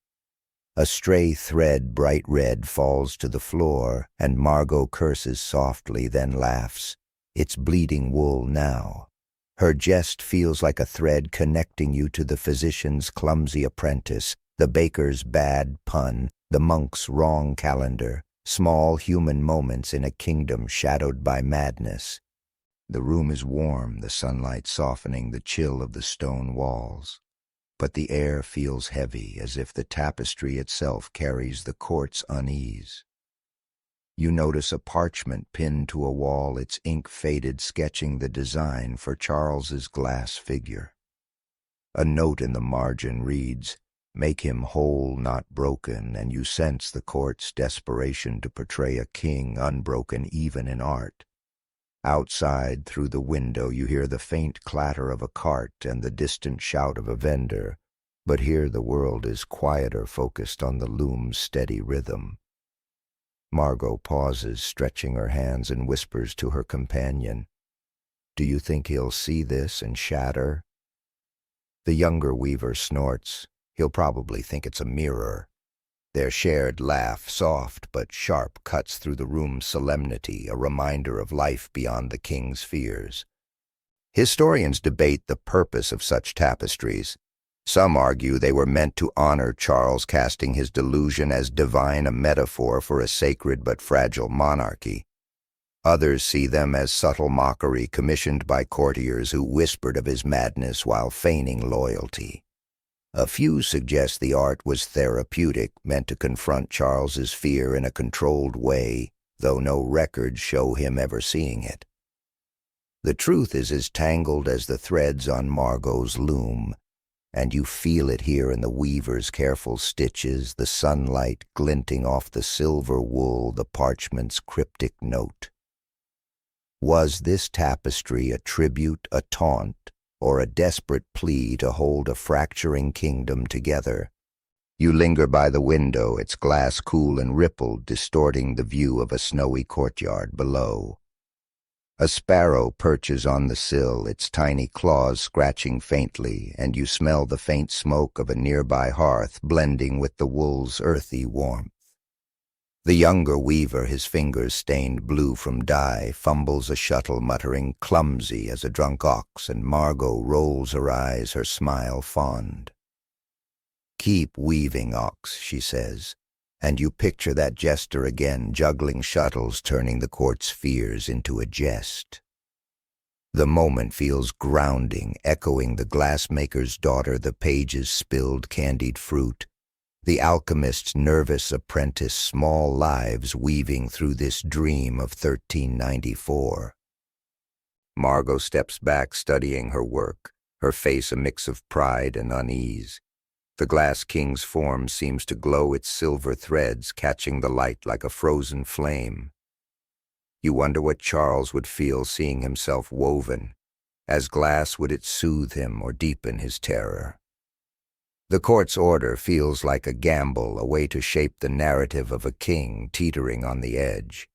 A stray thread, bright red, falls to the floor, and Margot curses softly, then laughs. It's bleeding wool now. Her jest feels like a thread connecting you to the physician's clumsy apprentice, the baker's bad pun, the monk's wrong calendar, small human moments in a kingdom shadowed by madness. The room is warm, the sunlight softening the chill of the stone walls. But the air feels heavy, as if the tapestry itself carries the court's unease. You notice a parchment pinned to a wall, its ink faded, sketching the design for Charles's glass figure. A note in the margin reads, "Make him whole, not broken," and you sense the court's desperation to portray a king unbroken even in art. Outside, through the window, you hear the faint clatter of a cart and the distant shout of a vendor, but here the world is quieter, focused on the loom's steady rhythm. Margot pauses, stretching her hands, and whispers to her companion, "Do you think he'll see this and shatter?" The younger weaver snorts. "He'll probably think it's a mirror." Their shared laugh, soft but sharp, cuts through the room's solemnity, a reminder of life beyond the king's fears. Historians debate the purpose of such tapestries. Some argue they were meant to honor Charles, casting his delusion as divine, a metaphor for a sacred but fragile monarchy. Others see them as subtle mockery commissioned by courtiers who whispered of his madness while feigning loyalty. A few suggest the art was therapeutic, meant to confront Charles's fear in a controlled way, though no records show him ever seeing it. The truth is as tangled as the threads on Margot's loom, and you feel it here in the weaver's careful stitches, the sunlight glinting off the silver wool, the parchment's cryptic note. Was this tapestry a tribute, a taunt, or a desperate plea to hold a fracturing kingdom together. You linger by the window, its glass cool and rippled, distorting the view of a snowy courtyard below. A sparrow perches on the sill, its tiny claws scratching faintly, and you smell the faint smoke of a nearby hearth blending with the wool's earthy warmth. The younger weaver, his fingers stained blue from dye, fumbles a shuttle, muttering clumsy as a drunk ox, and Margot rolls her eyes, her smile fond. "Keep weaving, ox," she says, and you picture that jester again, juggling shuttles, turning the court's fears into a jest. The moment feels grounding, echoing the glassmaker's daughter, the page's spilled candied fruit, the alchemist's nervous apprentice, small lives weaving through this dream of 1394. Margot steps back, studying her work, her face a mix of pride and unease. The glass king's form seems to glow, its silver threads catching the light like a frozen flame. You wonder what Charles would feel seeing himself woven. As glass, would it soothe him or deepen his terror? The court's order feels like a gamble, a way to shape the narrative of a king teetering on the edge.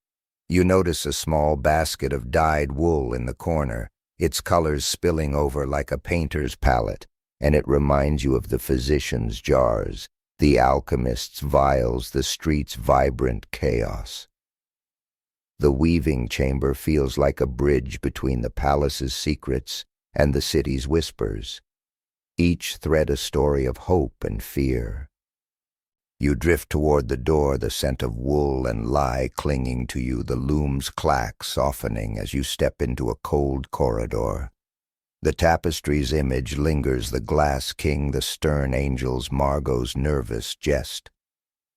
You notice a small basket of dyed wool in the corner, its colors spilling over like a painter's palette, and it reminds you of the physician's jars, the alchemist's vials, the street's vibrant chaos. The weaving chamber feels like a bridge between the palace's secrets and the city's whispers, each thread a story of hope and fear. You drift toward the door, the scent of wool and lye clinging to you, the loom's clack softening as you step into a cold corridor. The tapestry's image lingers, the glass king, the stern angels, Margot's nervous jest.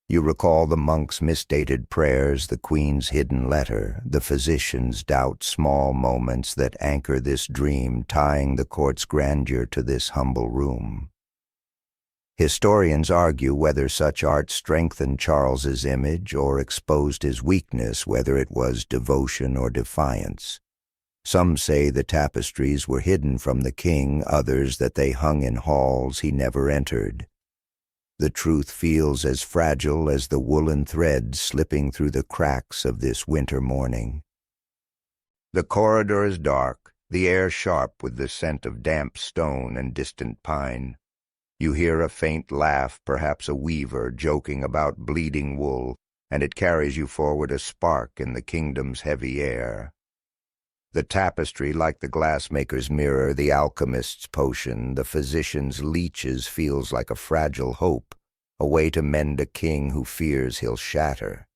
You recall the monk's misdated prayers, the queen's hidden letter, the physician's doubt, small moments that anchor this dream, tying the court's grandeur to this humble room. Historians argue whether such art strengthened Charles's image or exposed his weakness, whether it was devotion or defiance. Some say the tapestries were hidden from the king, others that they hung in halls he never entered. The truth feels as fragile as the woolen threads slipping through the cracks of this winter morning. The corridor is dark, the air sharp with the scent of damp stone and distant pine. You hear a faint laugh, perhaps a weaver joking about bleeding wool, and it carries you forward, a spark in the kingdom's heavy air. The tapestry, like the glassmaker's mirror, the alchemist's potion, the physician's leeches, feels like a fragile hope, a way to mend a king who fears he'll shatter.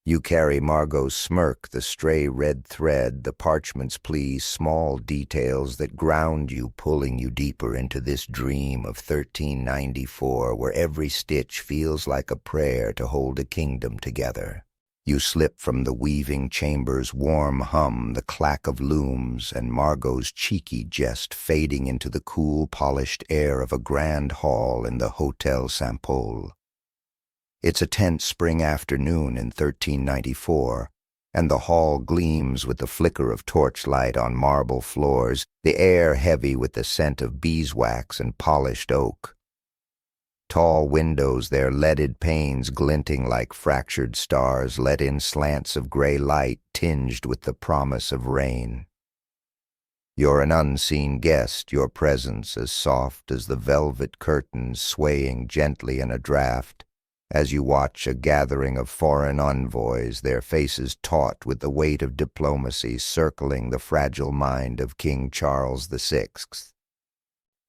You carry Margot's smirk, the stray red thread, the parchment's plea, small details that ground you, pulling you deeper into this dream of 1394, where every stitch feels like a prayer to hold a kingdom together. You slip from the weaving chamber's warm hum, the clack of looms, and Margot's cheeky jest fading into the cool, polished air of a grand hall in the Hotel Saint-Paul. It's a tense spring afternoon in 1394, and the hall gleams with the flicker of torchlight on marble floors, the air heavy with the scent of beeswax and polished oak. Tall windows, their leaded panes glinting like fractured stars, let in slants of gray light tinged with the promise of rain. You're an unseen guest, your presence as soft as the velvet curtains swaying gently in a draught, as you watch a gathering of foreign envoys, their faces taut with the weight of diplomacy, circling the fragile mind of King Charles VI.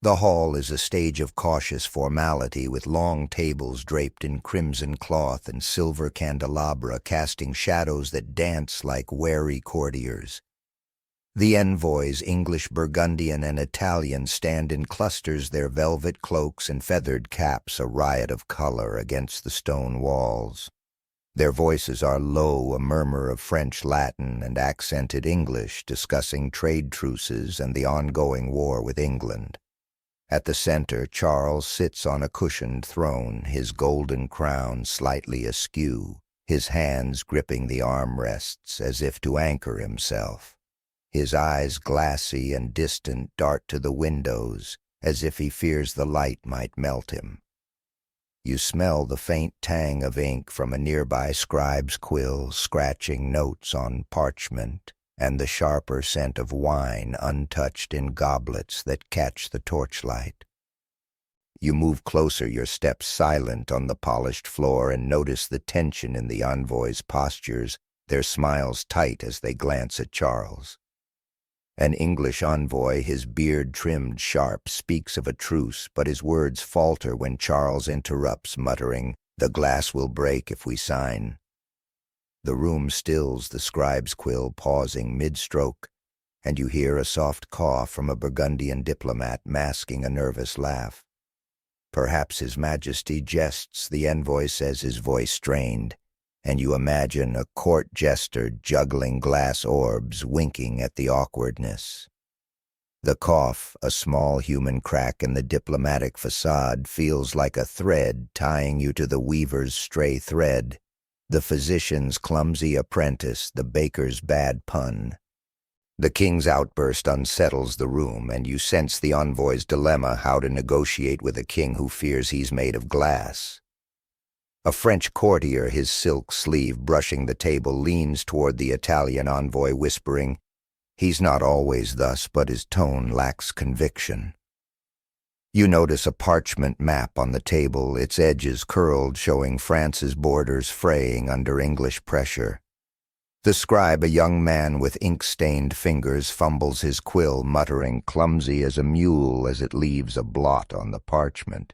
The hall is a stage of cautious formality, with long tables draped in crimson cloth and silver candelabra casting shadows that dance like wary courtiers. The envoys, English, Burgundian, and Italian, stand in clusters, their velvet cloaks and feathered caps a riot of color against the stone walls. Their voices are low, a murmur of French, Latin, and accented English, discussing trade truces and the ongoing war with England. At the center, Charles sits on a cushioned throne, his golden crown slightly askew, his hands gripping the armrests as if to anchor himself. His eyes, glassy and distant, dart to the windows, as if he fears the light might melt him. You smell the faint tang of ink from a nearby scribe's quill scratching notes on parchment, and the sharper scent of wine untouched in goblets that catch the torchlight. You move closer, your steps silent on the polished floor, and notice the tension in the envoy's postures, their smiles tight as they glance at Charles. An English envoy, his beard trimmed sharp, speaks of a truce, but his words falter when Charles interrupts, muttering, "The glass will break if we sign." The room stills, the scribe's quill pausing mid-stroke, and you hear a soft cough from a Burgundian diplomat masking a nervous laugh. Perhaps His Majesty jests, the envoy says, his voice strained, and you imagine a court jester juggling glass orbs, winking at the awkwardness. The cough, a small human crack in the diplomatic facade, feels like a thread tying you to the weaver's stray thread, the physician's clumsy apprentice, the baker's bad pun. The king's outburst unsettles the room, and you sense the envoy's dilemma, how to negotiate with a king who fears he's made of glass. A French courtier, his silk sleeve brushing the table, leans toward the Italian envoy, whispering, "He's not always thus, but his tone lacks conviction." You notice a parchment map on the table, its edges curled, showing France's borders fraying under English pressure. The scribe, a young man with ink-stained fingers, fumbles his quill, muttering, clumsy as a mule as it leaves a blot on the parchment.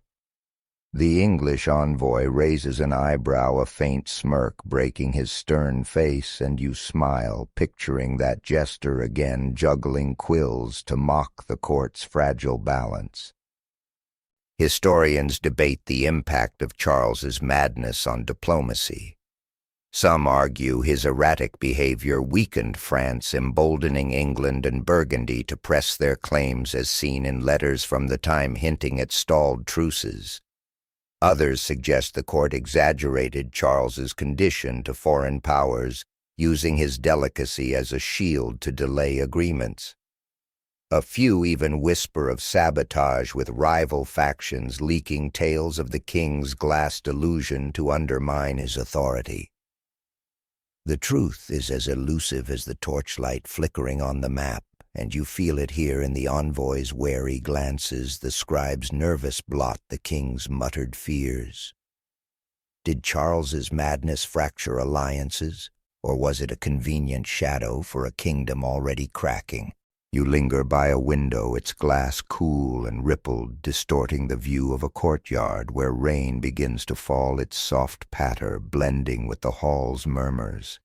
The English envoy raises an eyebrow, a faint smirk breaking his stern face, and you smile, picturing that jester again, juggling quills to mock the court's fragile balance. Historians debate the impact of Charles's madness on diplomacy. Some argue his erratic behavior weakened France, emboldening England and Burgundy to press their claims, as seen in letters from the time hinting at stalled truces. Others suggest the court exaggerated Charles's condition to foreign powers, using his delicacy as a shield to delay agreements. A few even whisper of sabotage, with rival factions leaking tales of the king's glass delusion to undermine his authority. The truth is as elusive as the torchlight flickering on the map, and you feel it here in the envoy's wary glances, the scribe's nervous blot, the king's muttered fears. Did Charles's madness fracture alliances, or was it a convenient shadow for a kingdom already cracking? You linger by a window, its glass cool and rippled, distorting the view of a courtyard where rain begins to fall, its soft patter blending with the hall's murmurs.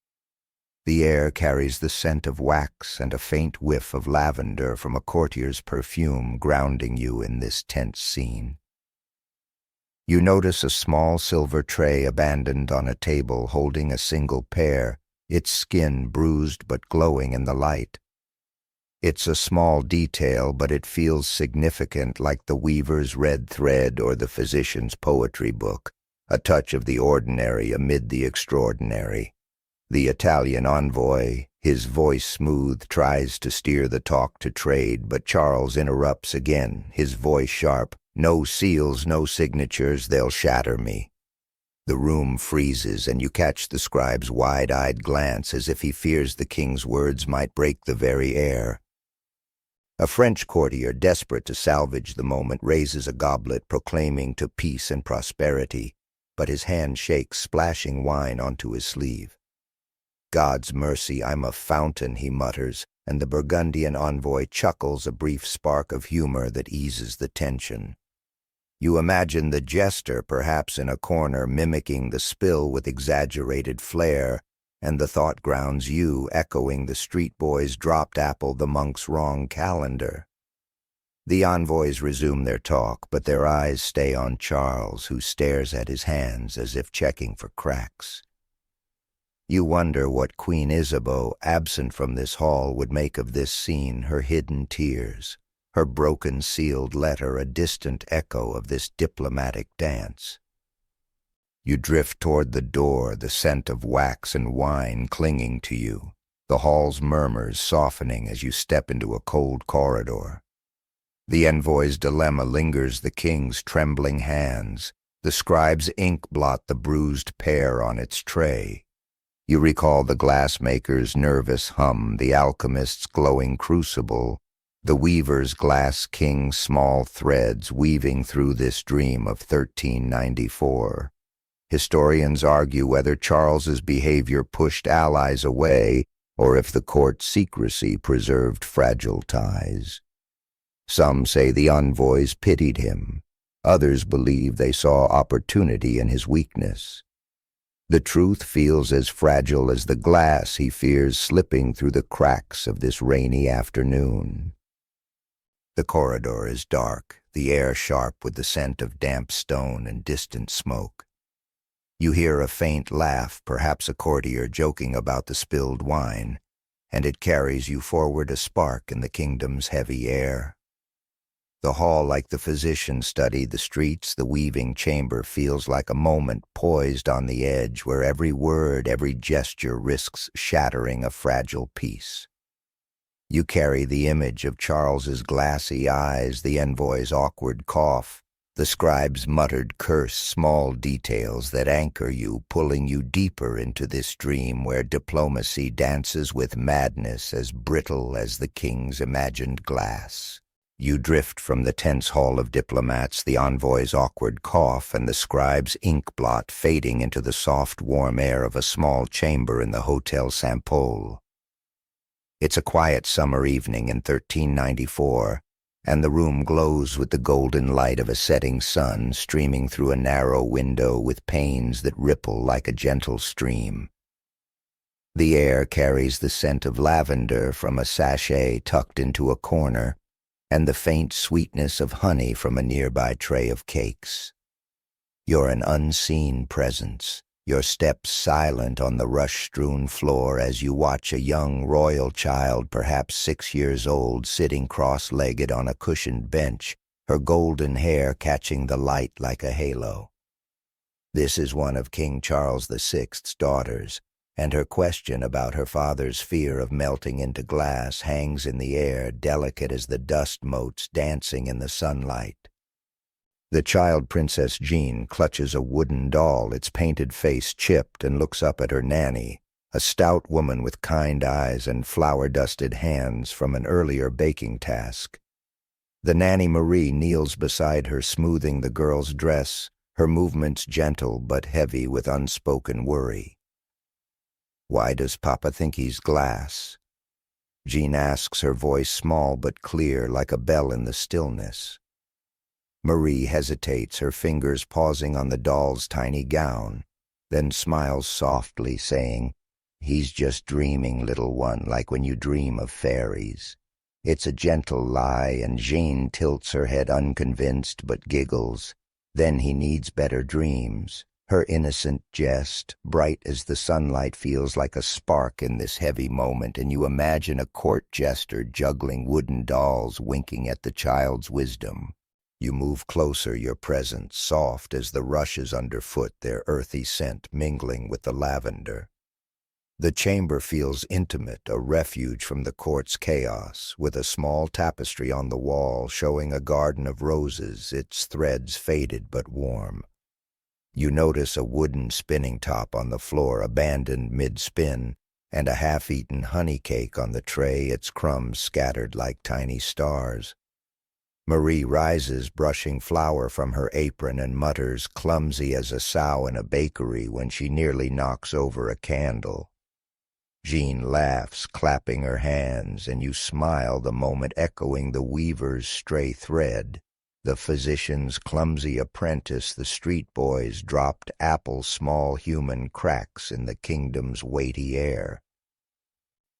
The air carries the scent of wax and a faint whiff of lavender from a courtier's perfume, grounding you in this tense scene. You notice a small silver tray abandoned on a table, holding a single pear, its skin bruised but glowing in the light. It's a small detail, but it feels significant, like the weaver's red thread or the physician's poetry book, a touch of the ordinary amid the extraordinary. The Italian envoy, his voice smooth, tries to steer the talk to trade, but Charles interrupts again, his voice sharp, "No seals, no signatures, they'll shatter me." The room freezes, and you catch the scribe's wide-eyed glance, as if he fears the king's words might break the very air. A French courtier, desperate to salvage the moment, raises a goblet proclaiming to peace and prosperity, but his hand shakes, splashing wine onto his sleeve. "God's mercy, I'm a fountain," he mutters, and the Burgundian envoy chuckles, a brief spark of humor that eases the tension. You imagine the jester, perhaps in a corner, mimicking the spill with exaggerated flair, and the thought grounds you, echoing the street boy's dropped apple, the monk's wrong calendar. The envoys resume their talk, but their eyes stay on Charles, who stares at his hands as if checking for cracks. You wonder what Queen Isabeau, absent from this hall, would make of this scene, her hidden tears, her broken sealed letter, a distant echo of this diplomatic dance. You drift toward the door, the scent of wax and wine clinging to you. the hall's murmurs softening as you step into a cold corridor. The envoy's dilemma lingers the king's trembling hands. The scribe's ink blot the bruised pear on its tray. You recall the glassmaker's nervous hum, the alchemist's glowing crucible, the weaver's glass king's small threads weaving through this dream of 1394. Historians argue whether Charles's behavior pushed allies away or if the court's secrecy preserved fragile ties. Some say the envoys pitied him. Others believe they saw opportunity in his weakness. The truth feels as fragile as the glass he fears slipping through the cracks of this rainy afternoon. The corridor is dark, the air sharp with the scent of damp stone and distant smoke. You hear a faint laugh, perhaps a courtier joking about the spilled wine, and it carries you forward a spark in the kingdom's heavy air. The hall, like the physician studied the streets, the weaving chamber feels like a moment poised on the edge where every word, every gesture risks shattering a fragile peace. You carry the image of Charles's glassy eyes, the envoy's awkward cough, the scribe's muttered curse, small details that anchor you, pulling you deeper into this dream where diplomacy dances with madness as brittle as the king's imagined glass. You drift from the tense hall of diplomats, the envoy's awkward cough, and the scribe's ink blot fading into the soft, warm air of a small chamber in the Hotel Saint-Paul. It's a quiet summer evening in 1394, and the room glows with the golden light of a setting sun streaming through a narrow window with panes that ripple like a gentle stream. The air carries the scent of lavender from a sachet tucked into a corner, and the faint sweetness of honey from a nearby tray of cakes. You're an unseen presence, your steps silent on the rush-strewn floor as you watch a young royal child, perhaps 6 years old, sitting cross-legged on a cushioned bench, her golden hair catching the light like a halo. This is one of King Charles VI's daughters, and her question about her father's fear of melting into glass hangs in the air, delicate as the dust motes dancing in the sunlight. The child Princess Jean clutches a wooden doll, its painted face chipped, and looks up at her nanny, a stout woman with kind eyes and flour-dusted hands from an earlier baking task. The nanny Marie kneels beside her, smoothing the girl's dress, her movements gentle but heavy with unspoken worry. "Why does Papa think he's glass?" Jean asks, her voice small but clear, like a bell in the stillness. Marie hesitates, her fingers pausing on the doll's tiny gown, then smiles softly, saying, "He's just dreaming, little one, like when you dream of fairies." It's a gentle lie, and Jean tilts her head unconvinced but giggles. Then he needs better dreams. Her innocent jest, bright as the sunlight, feels like a spark in this heavy moment, and you imagine a court jester juggling wooden dolls, winking at the child's wisdom. You move closer, your presence soft as the rushes underfoot, their earthy scent mingling with the lavender. The chamber feels intimate, a refuge from the court's chaos, with a small tapestry on the wall showing a garden of roses, its threads faded but warm. You notice a wooden spinning top on the floor, abandoned mid-spin, and a half-eaten honey cake on the tray, its crumbs scattered like tiny stars. Marie rises, brushing flour from her apron, and mutters, clumsy as a sow in a bakery, when she nearly knocks over a candle. Jean laughs, clapping her hands, and you smile, the moment echoing the weaver's stray thread. The physician's clumsy apprentice, the street boy's dropped apple, small human cracks in the kingdom's weighty air.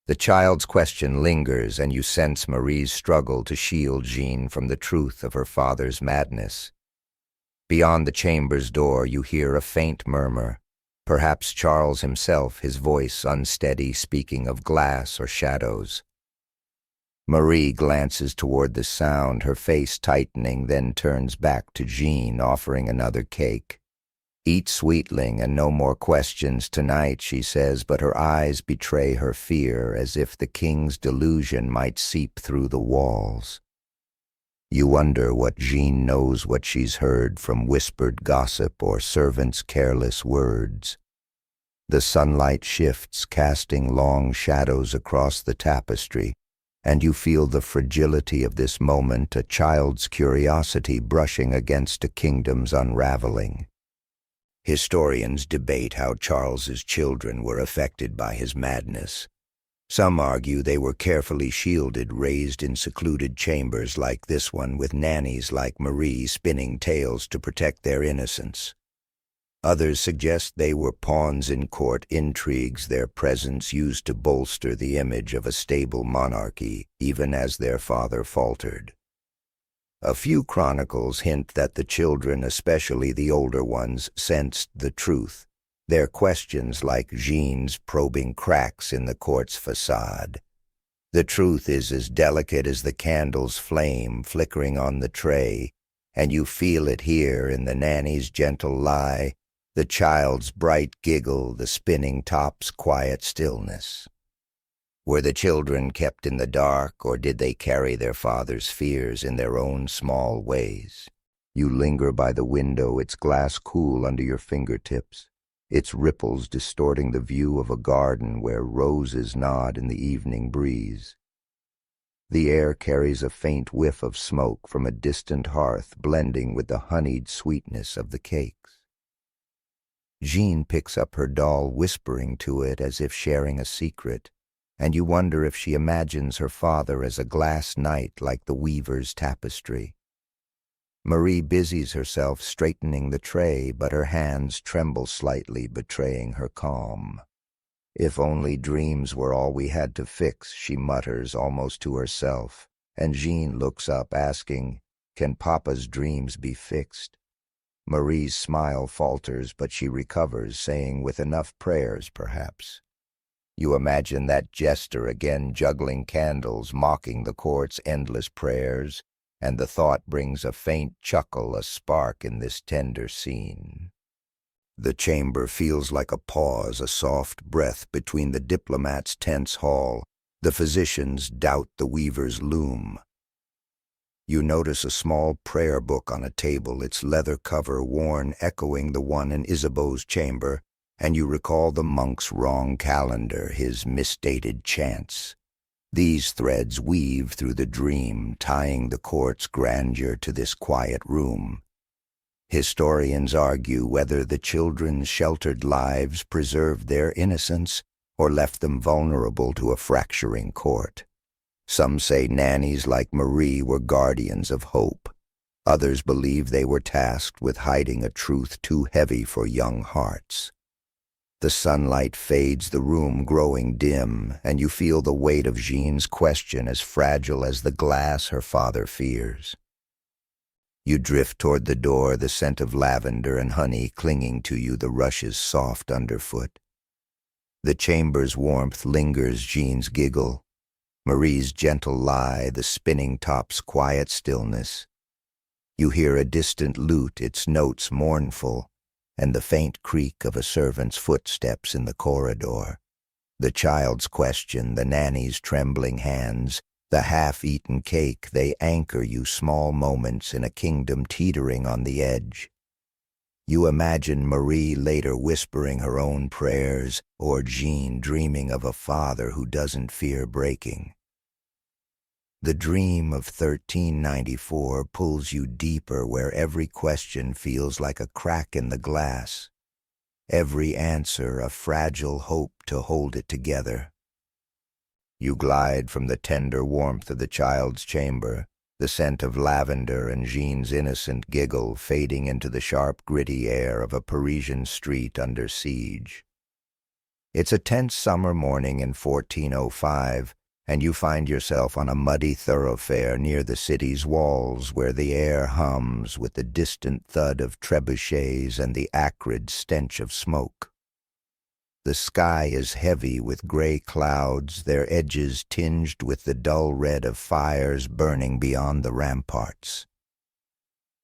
The child's question lingers, and you sense Marie's struggle to shield Jean from the truth of her father's madness. Beyond the chamber's door you hear a faint murmur, perhaps Charles himself, his voice unsteady, speaking of glass or shadows. Marie glances toward the sound, her face tightening, then turns back to Jean, offering another cake. "Eat, sweetling, and no more questions tonight," she says, but her eyes betray her fear, as if the king's delusion might seep through the walls. You wonder what Jean knows what she's heard from whispered gossip or servants' careless words. The sunlight shifts, casting long shadows across the tapestry, and you feel the fragility of this moment, a child's curiosity brushing against a kingdom's unraveling. Historians debate how Charles's children were affected by his madness. Some argue they were carefully shielded, raised in secluded chambers like this one, with nannies like Marie spinning tales to protect their innocence. Others suggest they were pawns in court intrigues, their presence used to bolster the image of a stable monarchy, even as their father faltered. A few chronicles hint that the children, especially the older ones, sensed the truth, their questions like Jean's probing cracks in the court's facade. The truth is as delicate as the candle's flame flickering on the tray, and you feel it here in the nanny's gentle lie, the child's bright giggle, the spinning top's quiet stillness. Were the children kept in the dark, or did they carry their father's fears in their own small ways? You linger by the window, its glass cool under your fingertips, its ripples distorting the view of a garden where roses nod in the evening breeze. The air carries a faint whiff of smoke from a distant hearth, blending with the honeyed sweetness of the cakes. Jean picks up her doll, whispering to it as if sharing a secret, and you wonder if she imagines her father as a glass knight like the weaver's tapestry. Marie busies herself straightening the tray, but her hands tremble slightly, betraying her calm. "If only dreams were all we had to fix," she mutters almost to herself, and Jean looks up, asking, "Can Papa's dreams be fixed?" Marie's smile falters, but she recovers, saying, "With enough prayers, perhaps." You imagine that jester again, juggling candles, mocking the court's endless prayers, and the thought brings a faint chuckle, a spark in this tender scene. The chamber feels like a pause, a soft breath between the diplomat's tense hall, the physician's doubt, the weaver's loom. You notice a small prayer book on a table, its leather cover worn, echoing the one in Isabeau's chamber, and you recall the monk's wrong calendar, his misdated chants. These threads weave through the dream, tying the court's grandeur to this quiet room. Historians argue whether the children's sheltered lives preserved their innocence or left them vulnerable to a fracturing court. Some say nannies like Marie were guardians of hope. Others believe they were tasked with hiding a truth too heavy for young hearts. The sunlight fades, the room growing dim, and you feel the weight of Jean's question, as fragile as the glass her father fears. You drift toward the door, the scent of lavender and honey clinging to you, the rushes soft underfoot. The chamber's warmth lingers, Jean's giggle, Marie's gentle lie, the spinning top's quiet stillness. You hear a distant lute, its notes mournful, and the faint creak of a servant's footsteps in the corridor. The child's question, the nanny's trembling hands, the half-eaten cake, they anchor you, small moments in a kingdom teetering on the edge. You imagine Marie later whispering her own prayers, or Jean dreaming of a father who doesn't fear breaking. The dream of 1394 pulls you deeper, where every question feels like a crack in the glass, every answer a fragile hope to hold it together. You glide from the tender warmth of the child's chamber, the scent of lavender and Jean's innocent giggle fading into the sharp, gritty air of a Parisian street under siege. It's a tense summer morning in 1405, and you find yourself on a muddy thoroughfare near the city's walls, where the air hums with the distant thud of trebuchets and the acrid stench of smoke. The sky is heavy with gray clouds, their edges tinged with the dull red of fires burning beyond the ramparts.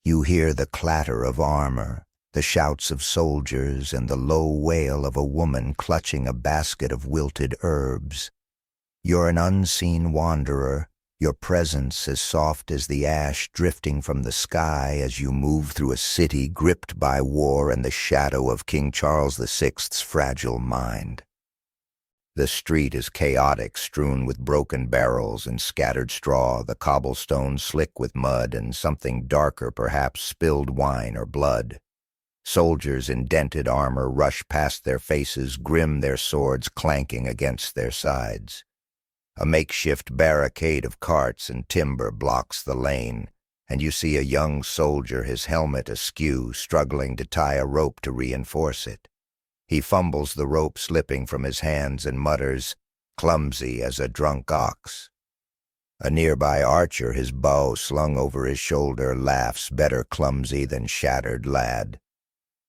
You hear the clatter of armor, the shouts of soldiers and the low wail of a woman clutching a basket of wilted herbs. You're an unseen wanderer, your presence as soft as the ash drifting from the sky as you move through a city gripped by war and the shadow of King Charles VI's fragile mind. The street is chaotic, strewn with broken barrels and scattered straw, the cobblestones slick with mud and something darker, perhaps spilled wine or blood. Soldiers in dented armor rush past their faces, grim, their swords clanking against their sides. A makeshift barricade of carts and timber blocks the lane, and you see a young soldier, his helmet askew, struggling to tie a rope to reinforce it. He fumbles the rope slipping from his hands and mutters, clumsy as a drunk ox. A nearby archer, his bow slung over his shoulder, laughs, better clumsy than shattered lad.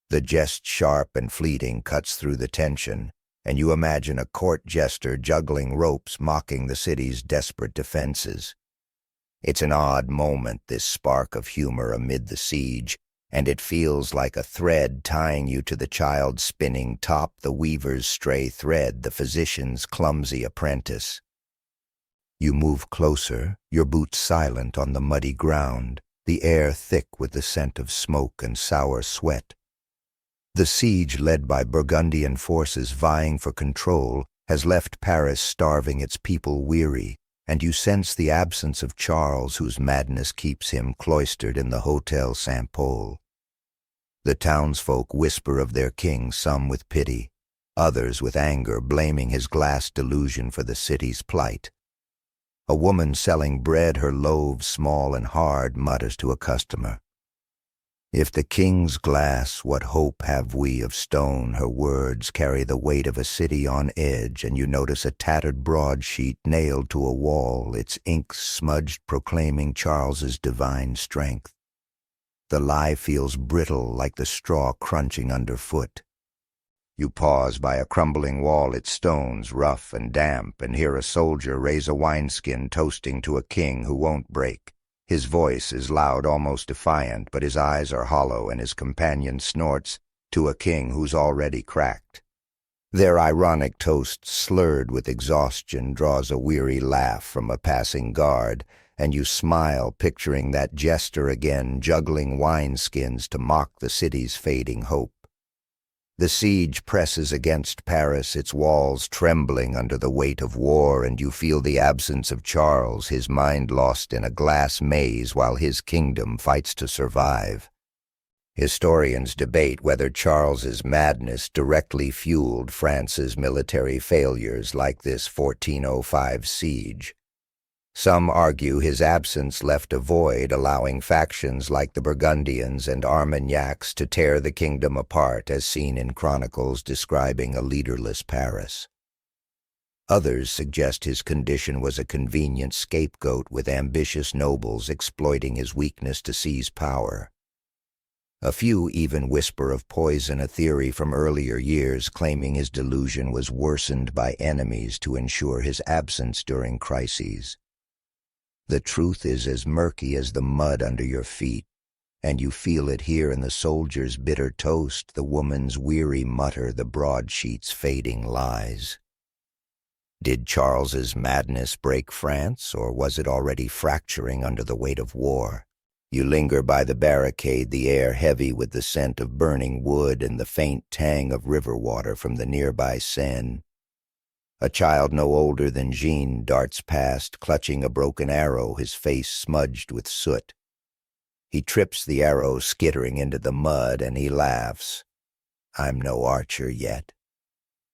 The jest, sharp and fleeting, cuts through the tension, and you imagine a court jester juggling ropes mocking the city's desperate defenses. It's an odd moment, this spark of humor amid the siege, and it feels like a thread tying you to the child's spinning top, the weaver's stray thread, the physician's clumsy apprentice. You move closer, your boots silent on the muddy ground, the air thick with the scent of smoke and sour sweat. The siege, led by Burgundian forces vying for control, has left Paris starving, its people weary, and you sense the absence of Charles, whose madness keeps him cloistered in the Hotel Saint-Paul. The townsfolk whisper of their king, some with pity, others with anger, blaming his glass delusion for the city's plight. A woman selling bread, her loaves small and hard, mutters to a customer, "If the king's glass, what hope have we of stone?" Her words carry the weight of a city on edge, and you notice a tattered broadsheet nailed to a wall, its ink smudged, proclaiming Charles's divine strength. The lie feels brittle, like the straw crunching underfoot. You pause by a crumbling wall, its stones rough and damp, and hear a soldier raise a wineskin, toasting to a king who won't break. His voice is loud, almost defiant, but his eyes are hollow, and his companion snorts, "To a king who's already cracked." Their ironic toast, slurred with exhaustion, draws a weary laugh from a passing guard, and you smile, picturing that jester again, juggling wineskins to mock the city's fading hope. The siege presses against Paris, its walls trembling under the weight of war, and you feel the absence of Charles, his mind lost in a glass maze while his kingdom fights to survive. Historians debate whether Charles's madness directly fueled France's military failures, like this 1405 siege. Some argue his absence left a void, allowing factions like the Burgundians and Armagnacs to tear the kingdom apart, as seen in chronicles describing a leaderless Paris. Others suggest his condition was a convenient scapegoat, with ambitious nobles exploiting his weakness to seize power. A few even whisper of poison, a theory from earlier years claiming his delusion was worsened by enemies to ensure his absence during crises. The truth is as murky as the mud under your feet, and you feel it here in the soldier's bitter toast, the woman's weary mutter, the broadsheet's fading lies. Did Charles's madness break France, or was it already fracturing under the weight of war? You linger by the barricade, the air heavy with the scent of burning wood and the faint tang of river water from the nearby Seine. A child no older than Jean darts past, clutching a broken arrow, his face smudged with soot. He trips the arrow, skittering into the mud, and he laughs. "I'm no archer yet."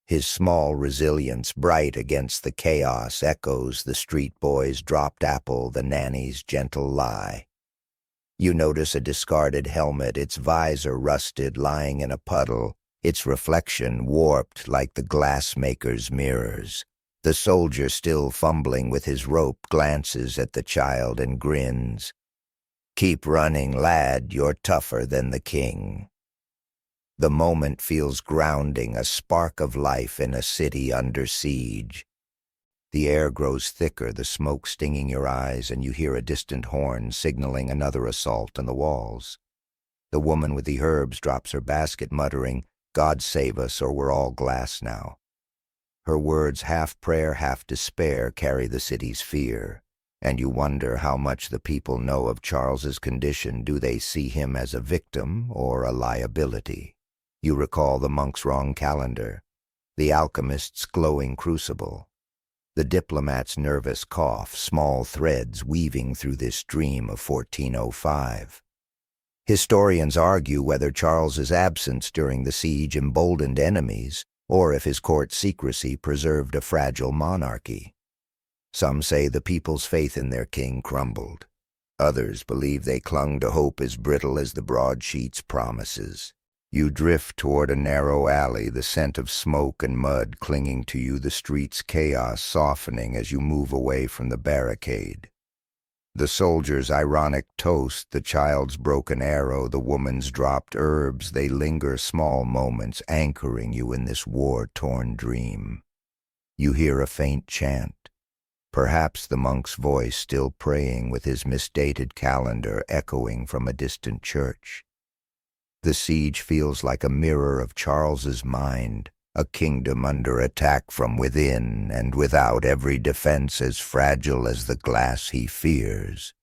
His small resilience, bright against the chaos, echoes the street boy's dropped apple, the nanny's gentle lie. You notice a discarded helmet, its visor rusted, lying in a puddle, its reflection warped like the glassmaker's mirrors. The soldier, still fumbling with his rope, glances at the child and grins. "Keep running, lad, you're tougher than the king." The moment feels grounding, a spark of life in a city under siege. The air grows thicker, the smoke stinging your eyes, and you hear a distant horn signaling another assault on the walls. The woman with the herbs drops her basket, muttering, "God save us, or we're all glass now." Her words, half prayer, half despair, carry the city's fear. And you wonder how much the people know of Charles's condition. Do they see him as a victim or a liability? You recall the monk's wrong calendar, the alchemist's glowing crucible, the diplomat's nervous cough, small threads weaving through this dream of 1405. Historians argue whether Charles's absence during the siege emboldened enemies, or if his court secrecy preserved a fragile monarchy. Some say the people's faith in their king crumbled. Others believe they clung to hope as brittle as the broadsheet's promises. You drift toward a narrow alley, the scent of smoke and mud clinging to you, the street's chaos softening as you move away from the barricade. The soldier's ironic toast, the child's broken arrow, the woman's dropped herbs, they linger, small moments anchoring you in this war-torn dream. You hear a faint chant, perhaps the monk's voice still praying with his misdated calendar echoing from a distant church. The siege feels like a mirror of Charles's mind, a kingdom under attack from within and without, every defense as fragile as the glass he fears.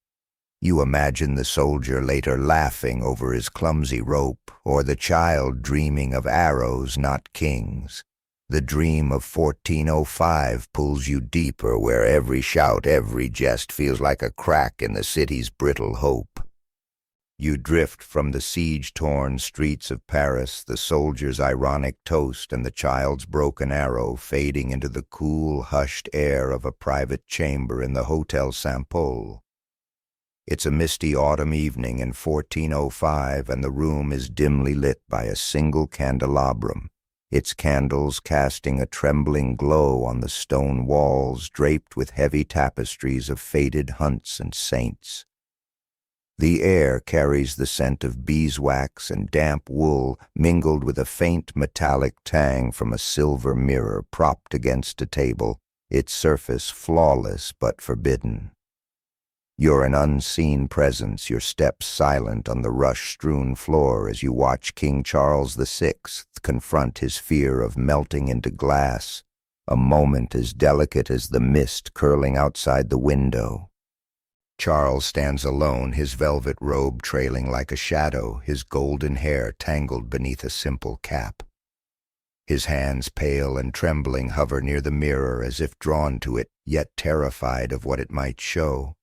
You imagine the soldier later laughing over his clumsy rope, or the child dreaming of arrows, not kings. The dream of 1405 pulls you deeper, where every shout, every jest feels like a crack in the city's brittle hope. You drift from the siege-torn streets of Paris, the soldier's ironic toast and the child's broken arrow fading into the cool, hushed air of a private chamber in the Hotel Saint-Paul. It's a misty autumn evening in 1405, and the room is dimly lit by a single candelabrum, its candles casting a trembling glow on the stone walls draped with heavy tapestries of faded hunts and saints. The air carries the scent of beeswax and damp wool, mingled with a faint metallic tang from a silver mirror propped against a table, its surface flawless but forbidden. You're an unseen presence, your steps silent on the rush-strewn floor as you watch King Charles VI confront his fear of melting into glass, a moment as delicate as the mist curling outside the window. Charles stands alone, his velvet robe trailing like a shadow, his golden hair tangled beneath a simple cap. His hands, pale and trembling, hover near the mirror as if drawn to it, yet terrified of what it might show.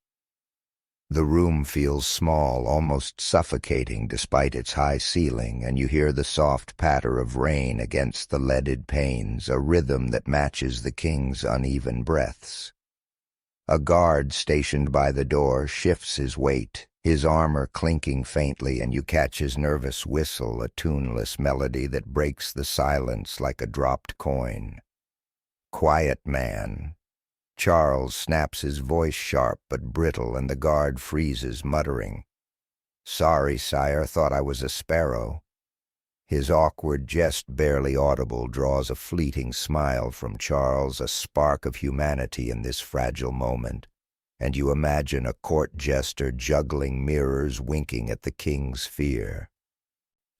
The room feels small, almost suffocating despite its high ceiling, and you hear the soft patter of rain against the leaded panes, a rhythm that matches the king's uneven breaths. A guard stationed by the door shifts his weight, his armor clinking faintly, and you catch his nervous whistle, a tuneless melody that breaks the silence like a dropped coin. "Quiet, man." Charles snaps, his voice sharp but brittle, and the guard freezes, muttering, "Sorry, sire, thought I was a sparrow." His awkward jest, barely audible, draws a fleeting smile from Charles, a spark of humanity in this fragile moment, and you imagine a court jester juggling mirrors, winking at the king's fear.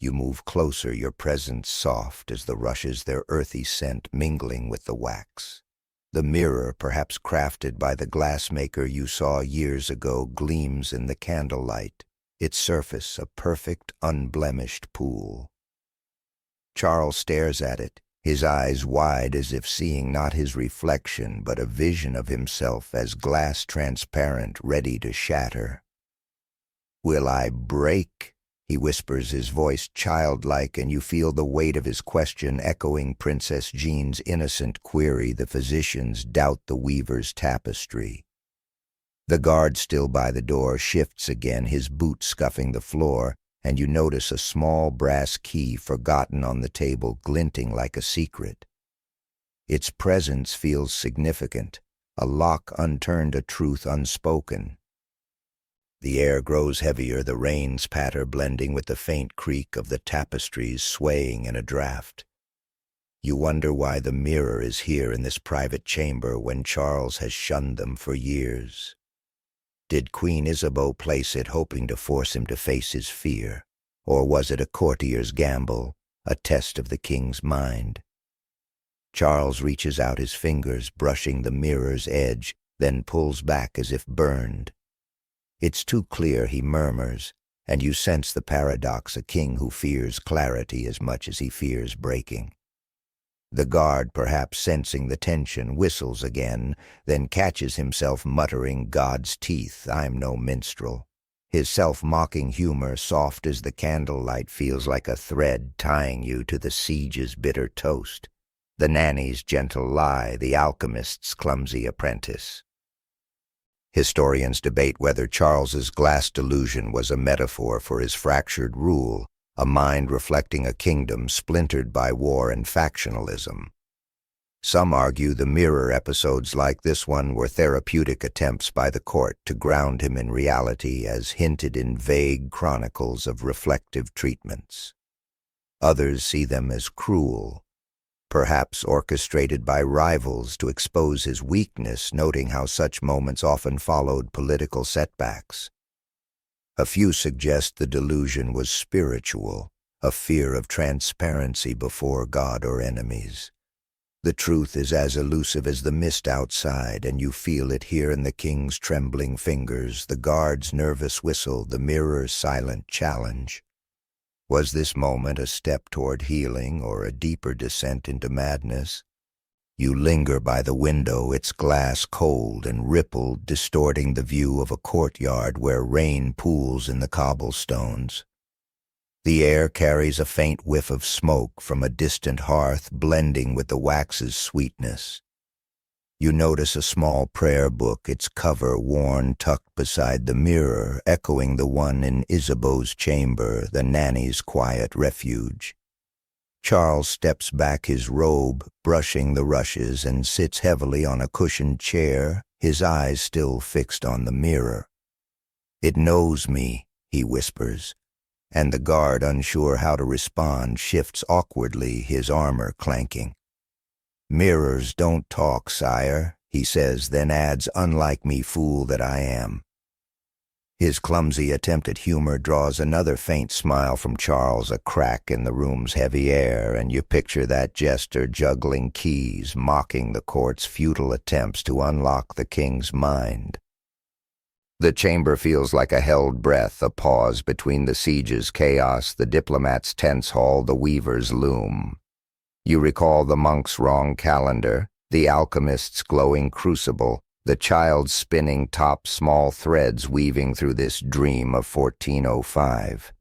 You move closer, your presence soft as the rushes, their earthy scent mingling with the wax. The mirror, perhaps crafted by the glassmaker you saw years ago, gleams in the candlelight, its surface a perfect, unblemished pool. Charles stares at it, his eyes wide as if seeing not his reflection but a vision of himself as glass transparent, ready to shatter. "Will I break?" he whispers, his voice childlike, and you feel the weight of his question echoing Princess Jean's innocent query. The physicians doubt the weaver's tapestry. The guard still by the door shifts again, his boot scuffing the floor, and you notice a small brass key forgotten on the table, glinting like a secret. Its presence feels significant, a lock unturned, a truth unspoken. The air grows heavier, the rain's patter blending with the faint creak of the tapestries swaying in a draught. You wonder why the mirror is here in this private chamber when Charles has shunned them for years. Did Queen Isabeau place it hoping to force him to face his fear? Or was it a courtier's gamble, a test of the king's mind? Charles reaches out his fingers, brushing the mirror's edge, then pulls back as if burned. "It's too clear," he murmurs, and you sense the paradox, a king who fears clarity as much as he fears breaking. The guard, perhaps sensing the tension, whistles again, then catches himself muttering, "God's teeth, I'm no minstrel." His self-mocking humor, soft as the candlelight, feels like a thread tying you to the siege's bitter toast, the nanny's gentle lie, the alchemist's clumsy apprentice. Historians debate whether Charles's glass delusion was a metaphor for his fractured rule, a mind reflecting a kingdom splintered by war and factionalism. Some argue the mirror episodes like this one were therapeutic attempts by the court to ground him in reality as hinted in vague chronicles of reflective treatments. Others see them as cruel, perhaps orchestrated by rivals to expose his weakness, noting how such moments often followed political setbacks. A few suggest the delusion was spiritual, a fear of transparency before God or enemies. The truth is as elusive as the mist outside, and you feel it here in the king's trembling fingers, the guard's nervous whistle, the mirror's silent challenge. Was this moment a step toward healing or a deeper descent into madness? You linger by the window, its glass cold and rippled, distorting the view of a courtyard where rain pools in the cobblestones. The air carries a faint whiff of smoke from a distant hearth, blending with the wax's sweetness. You notice a small prayer book, its cover worn, tucked beside the mirror, echoing the one in Isabeau's chamber, the nanny's quiet refuge. Charles steps back his robe, brushing the rushes, and sits heavily on a cushioned chair, his eyes still fixed on the mirror. "It knows me," he whispers, and the guard, unsure how to respond, shifts awkwardly, his armor clanking. "Mirrors don't talk, sire," he says, then adds, "unlike me, fool that I am." His clumsy attempt at humor draws another faint smile from Charles, a crack in the room's heavy air, and you picture that jester juggling keys, mocking the court's futile attempts to unlock the king's mind. The chamber feels like a held breath, a pause between the siege's chaos, the diplomat's tense hall, the weaver's loom. You recall the monk's wrong calendar, the alchemist's glowing crucible, the child's spinning top small threads weaving through this dream of 1405.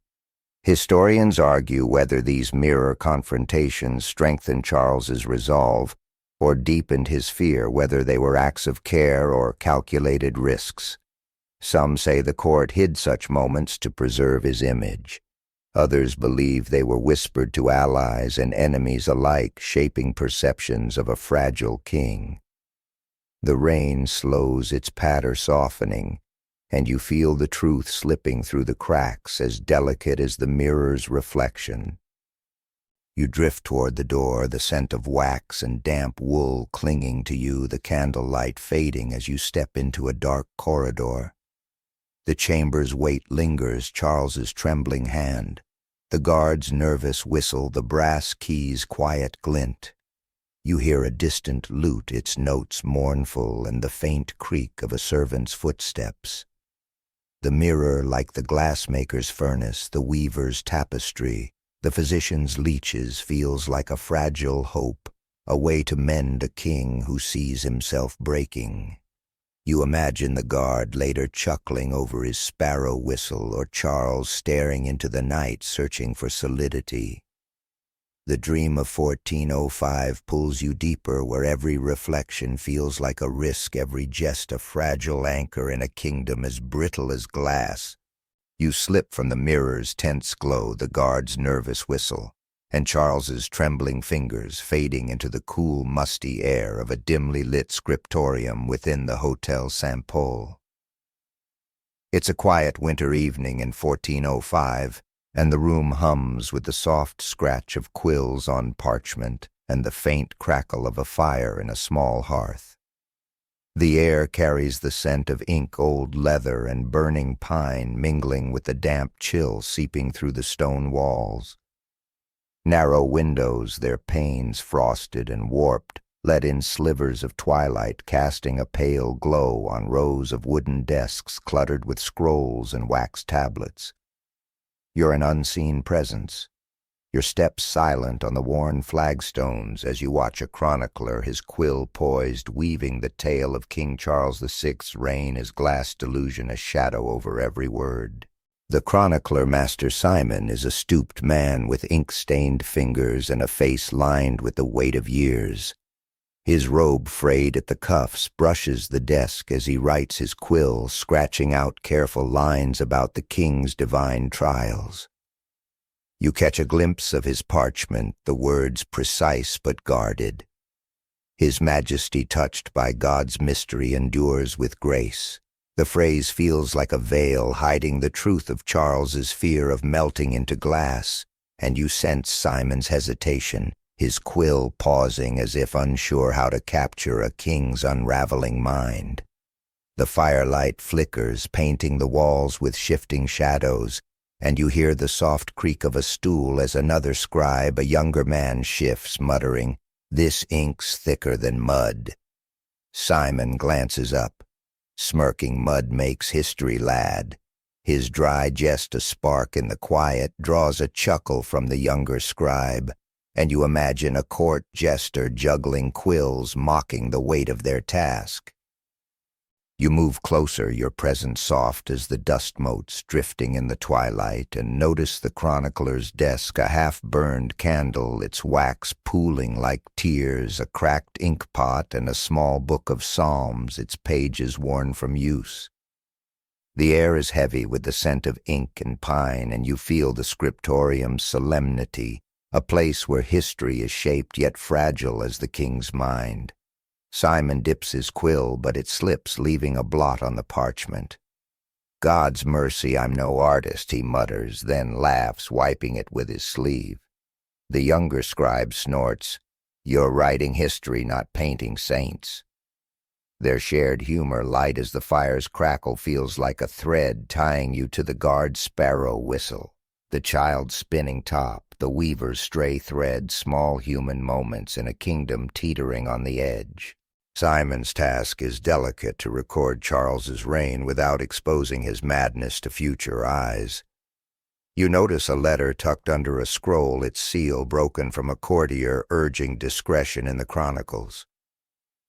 Historians argue whether these mirror confrontations strengthened Charles's resolve or deepened his fear, whether they were acts of care or calculated risks. Some say the court hid such moments to preserve his image. Others believe they were whispered to allies and enemies alike, shaping perceptions of a fragile king. The rain slows its patter, softening, and you feel the truth slipping through the cracks, as delicate as the mirror's reflection. You drift toward the door, the scent of wax and damp wool clinging to you, the candlelight fading as you step into a dark corridor. The chamber's weight lingers, Charles's trembling hand, the guard's nervous whistle, the brass key's quiet glint. You hear a distant lute, its notes mournful, and the faint creak of a servant's footsteps. The mirror, like the glassmaker's furnace, the weaver's tapestry, the physician's leeches, feels like a fragile hope, a way to mend a king who sees himself breaking. You imagine the guard later chuckling over his sparrow whistle, or Charles staring into the night searching for solidity. The dream of 1405 pulls you deeper, where every reflection feels like a risk, every jest a fragile anchor in a kingdom as brittle as glass. You slip from the mirror's tense glow, the guard's nervous whistle, and Charles's trembling fingers fading into the cool, musty air of a dimly lit scriptorium within the Hotel St. Paul. It's a quiet winter evening in 1405, and the room hums with the soft scratch of quills on parchment and the faint crackle of a fire in a small hearth. The air carries the scent of ink, old leather, and burning pine mingling with the damp chill seeping through the stone walls. Narrow windows, their panes frosted and warped, let in slivers of twilight casting a pale glow on rows of wooden desks cluttered with scrolls and wax tablets. You're an unseen presence, your steps silent on the worn flagstones as you watch a chronicler, his quill poised, weaving the tale of King Charles VI's reign, his glass delusion a shadow over every word. The chronicler, Master Simon, is a stooped man with ink-stained fingers and a face lined with the weight of years. His robe, frayed at the cuffs, brushes the desk as he writes his quill, scratching out careful lines about the king's divine trials. You catch a glimpse of his parchment, the words precise but guarded. His majesty, touched by God's mystery, endures with grace. The phrase feels like a veil hiding the truth of Charles's fear of melting into glass, and you sense Simon's hesitation, his quill pausing as if unsure how to capture a king's unraveling mind. The firelight flickers, painting the walls with shifting shadows, and you hear the soft creak of a stool as another scribe, a younger man, shifts, muttering, "This ink's thicker than mud." Simon glances up. Smirking, "Mud makes history, lad." His dry jest, a spark in the quiet, draws a chuckle from the younger scribe, and you imagine a court jester juggling quills, mocking the weight of their task. You move closer, your presence soft as the dust motes drifting in the twilight, and notice the chronicler's desk, a half-burned candle, its wax pooling like tears, a cracked ink pot, and a small book of psalms, its pages worn from use. The air is heavy with the scent of ink and pine, and you feel the scriptorium's solemnity, a place where history is shaped yet fragile as the king's mind. Simon dips his quill, but it slips, leaving a blot on the parchment. "God's mercy, I'm no artist," he mutters, then laughs, wiping it with his sleeve. The younger scribe snorts, "You're writing history, not painting saints." Their shared humor, light as the fire's crackle, feels like a thread tying you to the guard's sparrow whistle. The child's spinning top, the weaver's stray thread, small human moments in a kingdom teetering on the edge. Simon's task is delicate, to record Charles's reign without exposing his madness to future eyes. You notice a letter tucked under a scroll, its seal broken from a courtier urging discretion in the chronicles.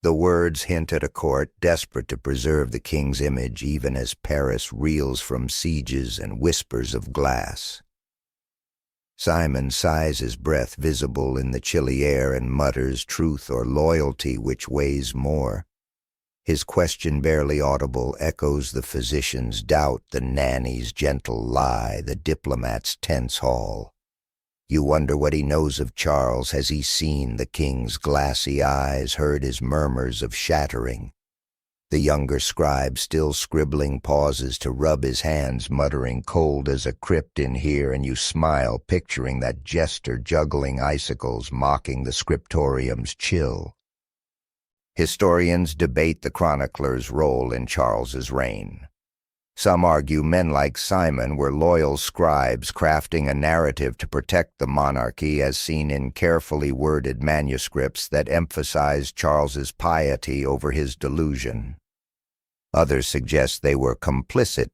The words hint at a court desperate to preserve the king's image even as Paris reels from sieges and whispers of glass. Simon sighs, his breath visible in the chilly air, and mutters, "Truth or loyalty, which weighs more?" His question, barely audible, echoes the physician's doubt, the nanny's gentle lie, the diplomat's tense haul. You wonder what he knows of Charles. Has he seen the king's glassy eyes, heard his murmurs of shattering? The younger scribe, still scribbling, pauses to rub his hands, muttering, "Cold as a crypt in here," and you smile, picturing that jester juggling icicles, mocking the scriptorium's chill. Historians debate the chronicler's role in Charles's reign. Some argue men like Simon were loyal scribes crafting a narrative to protect the monarchy, as seen in carefully worded manuscripts that emphasize Charles's piety over his delusion. Others suggest they were complicit,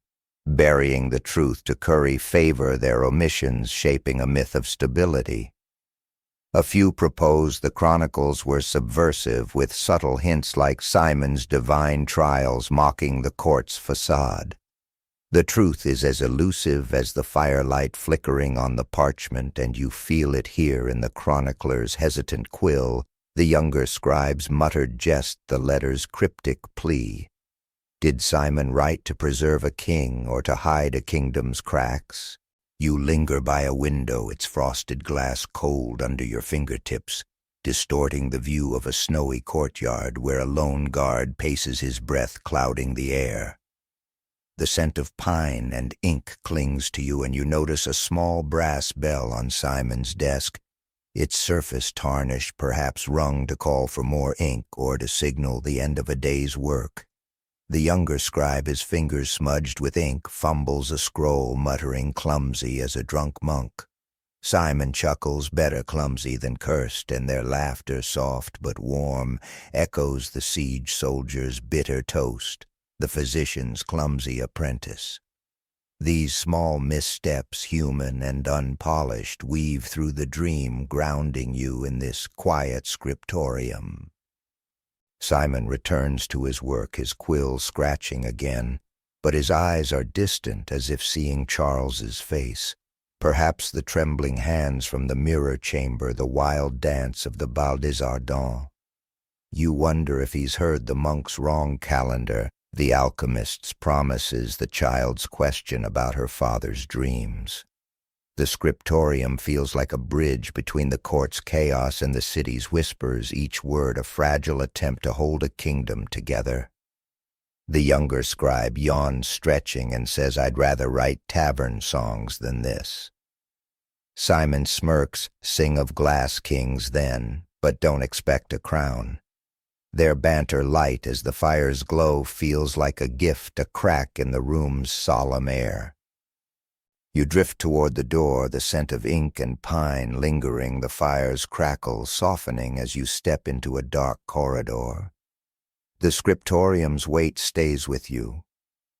burying the truth to curry favor, their omissions shaping a myth of stability. A few propose the chronicles were subversive, with subtle hints like Simon's divine trials mocking the court's facade. The truth is as elusive as the firelight flickering on the parchment, and you feel it here in the chronicler's hesitant quill, the younger scribe's muttered jest, the letter's cryptic plea. Did Simon write to preserve a king or to hide a kingdom's cracks? You linger by a window, its frosted glass cold under your fingertips, distorting the view of a snowy courtyard where a lone guard paces, his breath clouding the air. The scent of pine and ink clings to you, and you notice a small brass bell on Simon's desk, its surface tarnished, perhaps wrung to call for more ink or to signal the end of a day's work. The younger scribe, his fingers smudged with ink, fumbles a scroll, muttering clumsy as a drunk monk. Simon chuckles, better clumsy than cursed, and their laughter, soft but warm, echoes the siege soldier's bitter toast, the physician's clumsy apprentice. These small missteps, human and unpolished, weave through the dream, grounding you in this quiet scriptorium. Simon returns to his work, his quill scratching again, but his eyes are distant, as if seeing Charles's face. Perhaps the trembling hands from the mirror chamber, the wild dance of the Bal des Ardents. You wonder if he's heard the monk's wrong calendar, the alchemist's promises, the child's question about her father's dreams. The scriptorium feels like a bridge between the court's chaos and the city's whispers, each word a fragile attempt to hold a kingdom together. The younger scribe yawns, stretching, and says, "I'd rather write tavern songs than this." Simon smirks, "Sing of glass kings then, but don't expect a crown." Their banter, light as the fire's glow, feels like a gift, a crack in the room's solemn air. You drift toward the door, the scent of ink and pine lingering, the fire's crackle softening as you step into a dark corridor. The scriptorium's weight stays with you.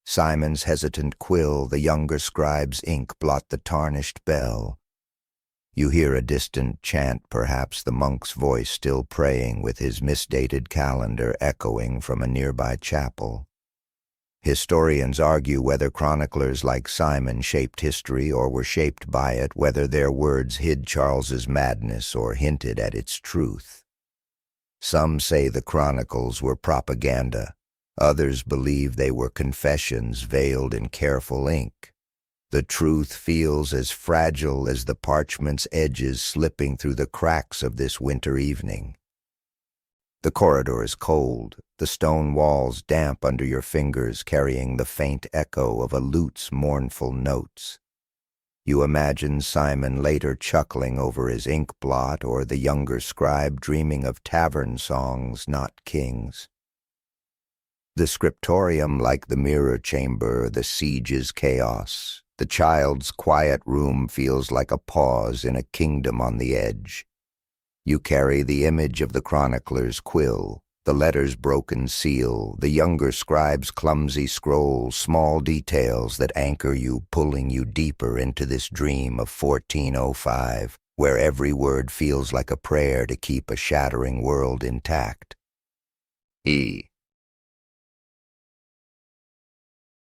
Simon's hesitant quill, the younger scribe's ink blot the tarnished bell. You hear a distant chant, perhaps the monk's voice still praying, with his misdated calendar echoing from a nearby chapel. Historians argue whether chroniclers like Simon shaped history or were shaped by it, whether their words hid Charles's madness or hinted at its truth. Some say the chronicles were propaganda. Others believe they were confessions veiled in careful ink. The truth feels as fragile as the parchment's edges slipping through the cracks of this winter evening. The corridor is cold, the stone walls damp under your fingers, carrying the faint echo of a lute's mournful notes. You imagine Simon later chuckling over his ink blot, or the younger scribe dreaming of tavern songs, not kings. The scriptorium, like the mirror chamber, the siege's chaos. The child's quiet room feels like a pause in a kingdom on the edge. You carry the image of the chronicler's quill, the letter's broken seal, the younger scribe's clumsy scroll, small details that anchor you, pulling you deeper into this dream of 1405, where every word feels like a prayer to keep a shattering world intact. E.